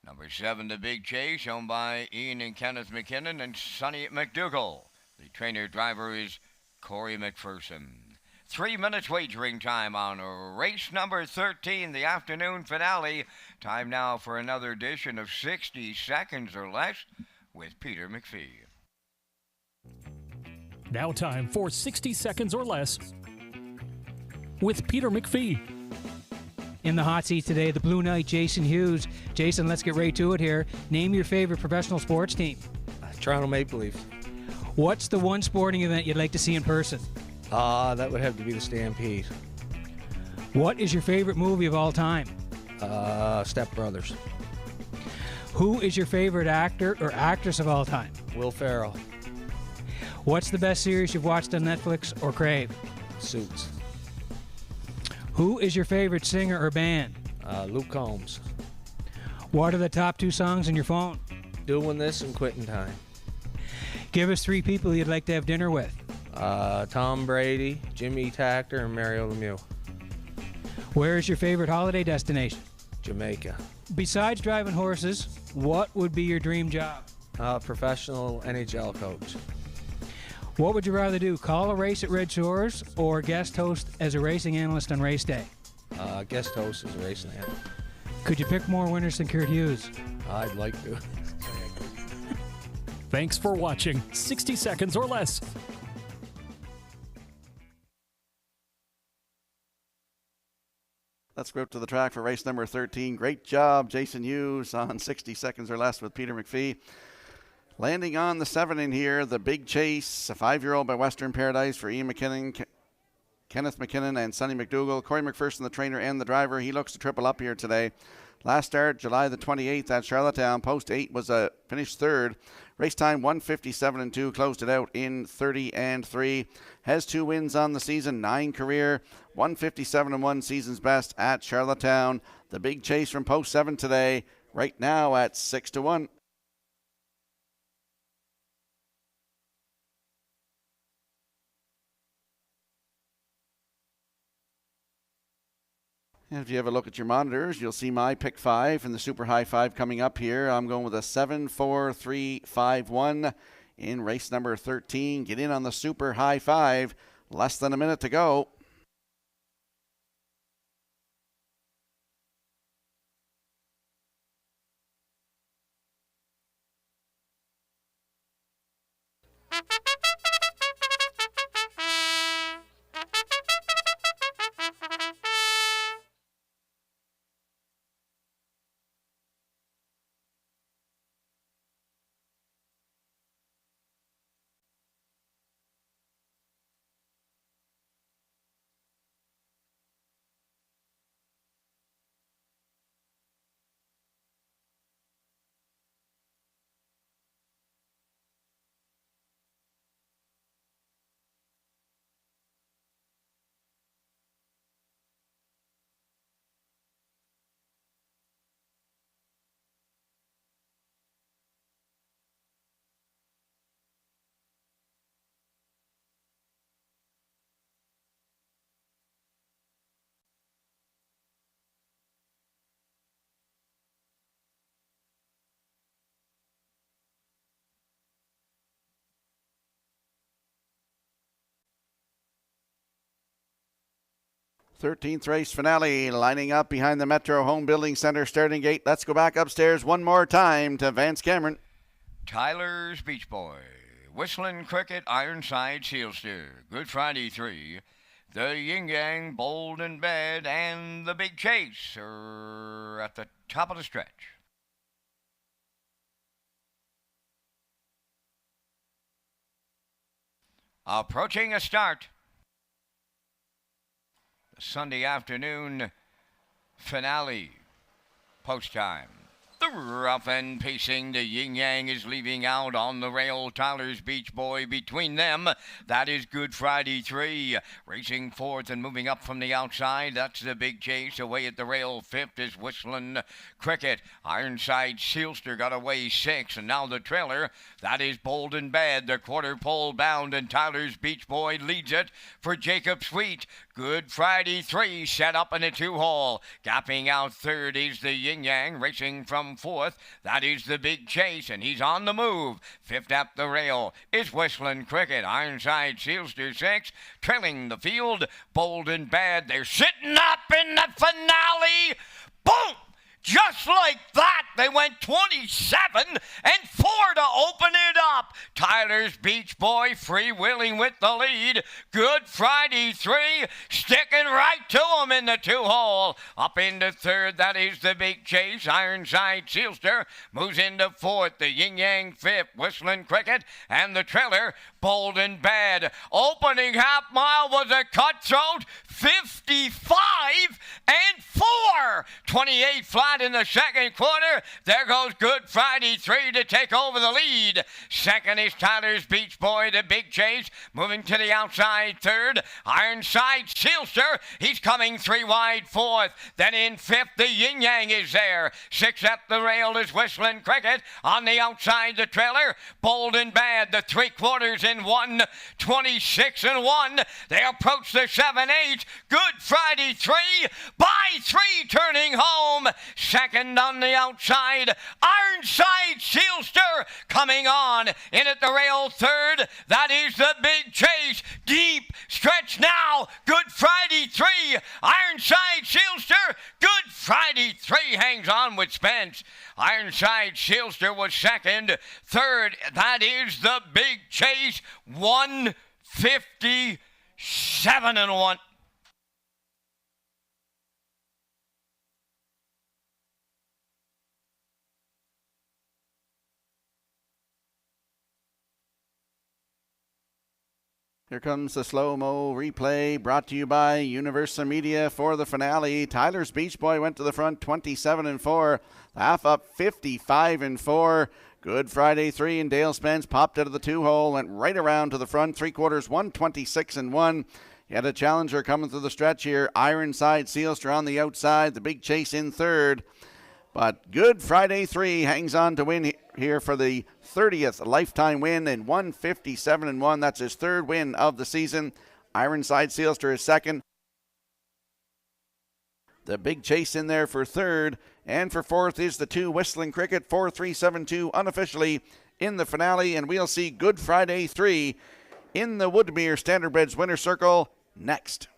Speaker 5: Number 7, The Big Chase, owned by Ian and Kenneth McKinnon and Sonny McDougall. The trainer-driver is Corey McPherson. 3 minutes wagering time on race number 13, the afternoon finale. Time now for another edition of 60 Seconds or Less with Peter McPhee.
Speaker 4: Now time for 60 Seconds or Less with Peter McPhee.
Speaker 6: In the hot seat today, the Blue Knight, Jason Hughes. Jason, let's get right to it here. Name your favorite professional sports team.
Speaker 8: Toronto Maple Leafs.
Speaker 6: What's the one sporting event you'd like to see in person?
Speaker 8: That would have to be the Stampede.
Speaker 6: What is your favorite movie of all time?
Speaker 8: Step Brothers.
Speaker 6: Who is your favorite actor or actress of all time?
Speaker 8: Will Ferrell.
Speaker 6: What's the best series you've watched on Netflix or Crave?
Speaker 8: Suits.
Speaker 6: Who is your favorite singer or band?
Speaker 8: Luke Combs.
Speaker 6: What are the top 2 songs on your phone?
Speaker 8: Doing This and Quitting Time.
Speaker 6: Give us 3 people you'd like to have dinner with.
Speaker 8: Tom Brady, Jimmy Takter, and Mario Lemieux.
Speaker 6: Where is your favorite holiday destination?
Speaker 8: Jamaica.
Speaker 6: Besides driving horses, what would be your dream job?
Speaker 8: Professional NHL coach.
Speaker 6: What would you rather do, call a race at Red Shores or guest host as a racing analyst on race day?
Speaker 8: Guest host as a racing analyst.
Speaker 6: Could you pick more winners than Kurt Hughes?
Speaker 8: I'd like to.
Speaker 4: Thanks for watching 60 Seconds or Less.
Speaker 2: Let's go up to the track for race number 13. Great job, Jason Hughes, on 60 Seconds or Less with Peter McPhee. Landing on the 7 in here, the Big Chase, a 5-year-old by Western Paradise for Ian McKinnon, Kenneth McKinnon, and Sonny McDougall. Corey McPherson, the trainer and the driver. He looks to triple up here today. Last start, July the 28th at Charlottetown. Post 8 was a finished third. Race time 1:57.2. Closed it out in 30-3. Has 2 wins on the season, 9 career. 1:57.1 season's best at Charlottetown. The Big Chase from Post 7 today. Right now at 6-1. If you have a look at your monitors, you'll see my pick 5 and the Super High 5 coming up here. I'm going with a 7-4-3-5-1 in race number 13. Get in on the Super High 5. Less than a minute to go. Thirteenth race finale, lining up behind the Metro Home Building Center starting gate. Let's go back upstairs one more time to Vance Cameron.
Speaker 5: Tyler's Beach Boy, Whistling Cricket, Ironside Sealster, Good Friday 3, the Yin Yang, Bold and Bad, and the Big Chase are at the top of the stretch. Approaching a start. The Sunday afternoon finale, post time. The rough and pacing, the Yin Yang is leaving out on the rail. Tyler's Beach Boy between them. That is Good Friday 3. Racing fourth and moving up from the outside. That's the Big Chase. Away at the rail. Fifth is Whistling Cricket. Ironside Sealster got away 6. And now the trailer. That is Bold and Bad. The quarter pole bound. And Tyler's Beach Boy leads it for Jacob Sweet. Good Friday 3 set up in a 2-hole. Gapping out third is the Yin Yang. Racing from fourth. That is the Big Chase, and he's on the move. Fifth at the rail is Whistling Cricket. Ironside Sealster 6. Trailing the field. Bold and Bad. They're sitting up in the finale. Boom! Just like that, they went 27-4 to open it up. Tyler's Beach Boy freewheeling with the lead. Good Friday 3, sticking right to him in the 2-hole. Up into third, that is the Big Chase. Ironside Sealster moves into fourth. The Yin Yang fifth, Whistling Cricket, and the trailer, Bold and Bad. Opening half mile was a cutthroat, 55-4. 28 flat in the second quarter. There goes Good Friday 3 to take over the lead. Second is Tyler's Beach Boy, the Big Chase, moving to the outside third. Ironside Sealster, he's coming 3 wide fourth. Then in fifth, the Yin Yang is there. 6 at the rail is Whistling Cricket. On the outside, the trailer, Bold and Bad, the 3 quarters in 1, 26-1. They approach the 7-8. Good Friday 3 by 3, turning home. Second on the outside, Ironside Sealster coming on. In at the rail third, that is the Big Chase. Deep stretch now. Good Friday 3, Ironside Sealster. Good Friday 3 hangs on with Spence. Ironside Sealster was second. Third, that is the Big Chase. 157-1.
Speaker 2: Here comes the slow-mo replay brought to you by Universal Media for the finale. Tyler's Beach Boy went to the front 27-4. Half up 55-4. Good Friday 3 and Dale Spence popped out of the 2-hole, went right around to the front. 3/4 126-1. You had a challenger coming through the stretch here. Ironside Sealster on the outside. The Big Chase in third. But Good Friday 3 hangs on to win here for the 30th lifetime win in 157-1. That's his third win of the season. Ironside Sealster is second. The Big Chase in there for third. And for fourth is the 2 Whistling Cricket, 4-3-7-2 unofficially in the finale. And we'll see Good Friday 3 in the Woodmere Standardbreds winner circle next.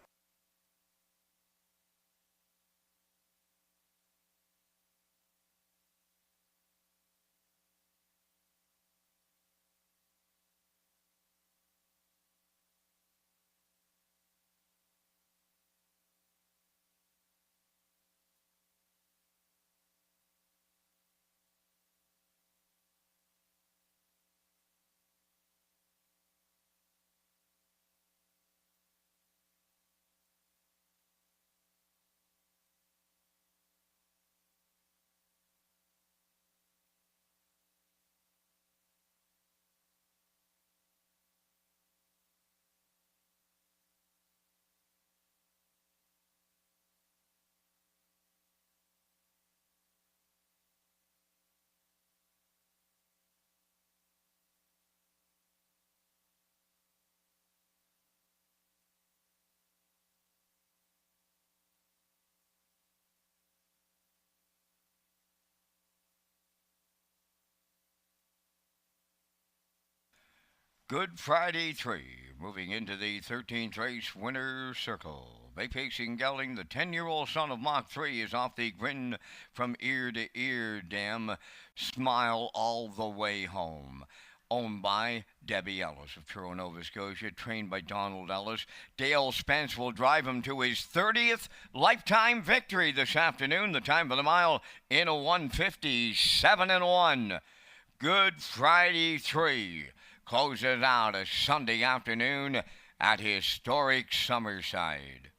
Speaker 5: Good Friday 3, moving into the 13th race winner's circle. Bay-facing gelding, the 10-year-old son of Mach 3 is off the grin from ear to ear dam. Smile all the way home. Owned by Debbie Ellis of Truro, Nova Scotia, trained by Donald Ellis. Dale Spence will drive him to his 30th lifetime victory this afternoon. The time for the mile in a 157-1. Good Friday 3 closes out a Sunday afternoon at historic Summerside.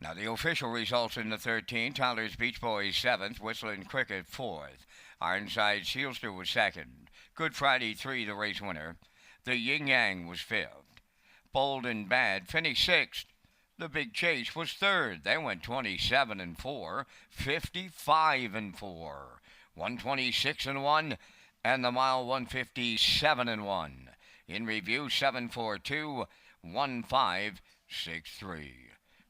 Speaker 5: Now the official results in the 13, Tyler's Beach Boys 7th, Whistling Cricket 4th. Ironside Sealster was 2nd. Good Friday 3, the race winner. The Yin Yang was 5th. Bold and Bad finished 6th. The Big Chase was 3rd. They went 27-4, 55-4, 126-1, and the mile 157-1. In review, 742-1563.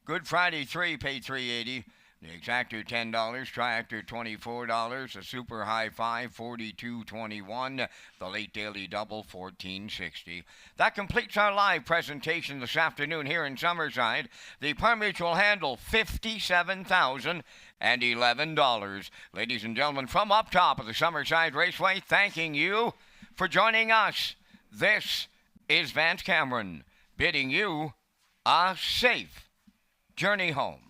Speaker 5: Good Friday 3 paid $380. The exactor $10, triactor $24, the super high five $42.21, the late daily double $14.60. That completes our live presentation this afternoon here in Summerside. The permits will handle $57,011. Ladies and gentlemen, from up top of the Summerside Raceway, thanking you for joining us. This is Vance Cameron bidding you a safe journey home.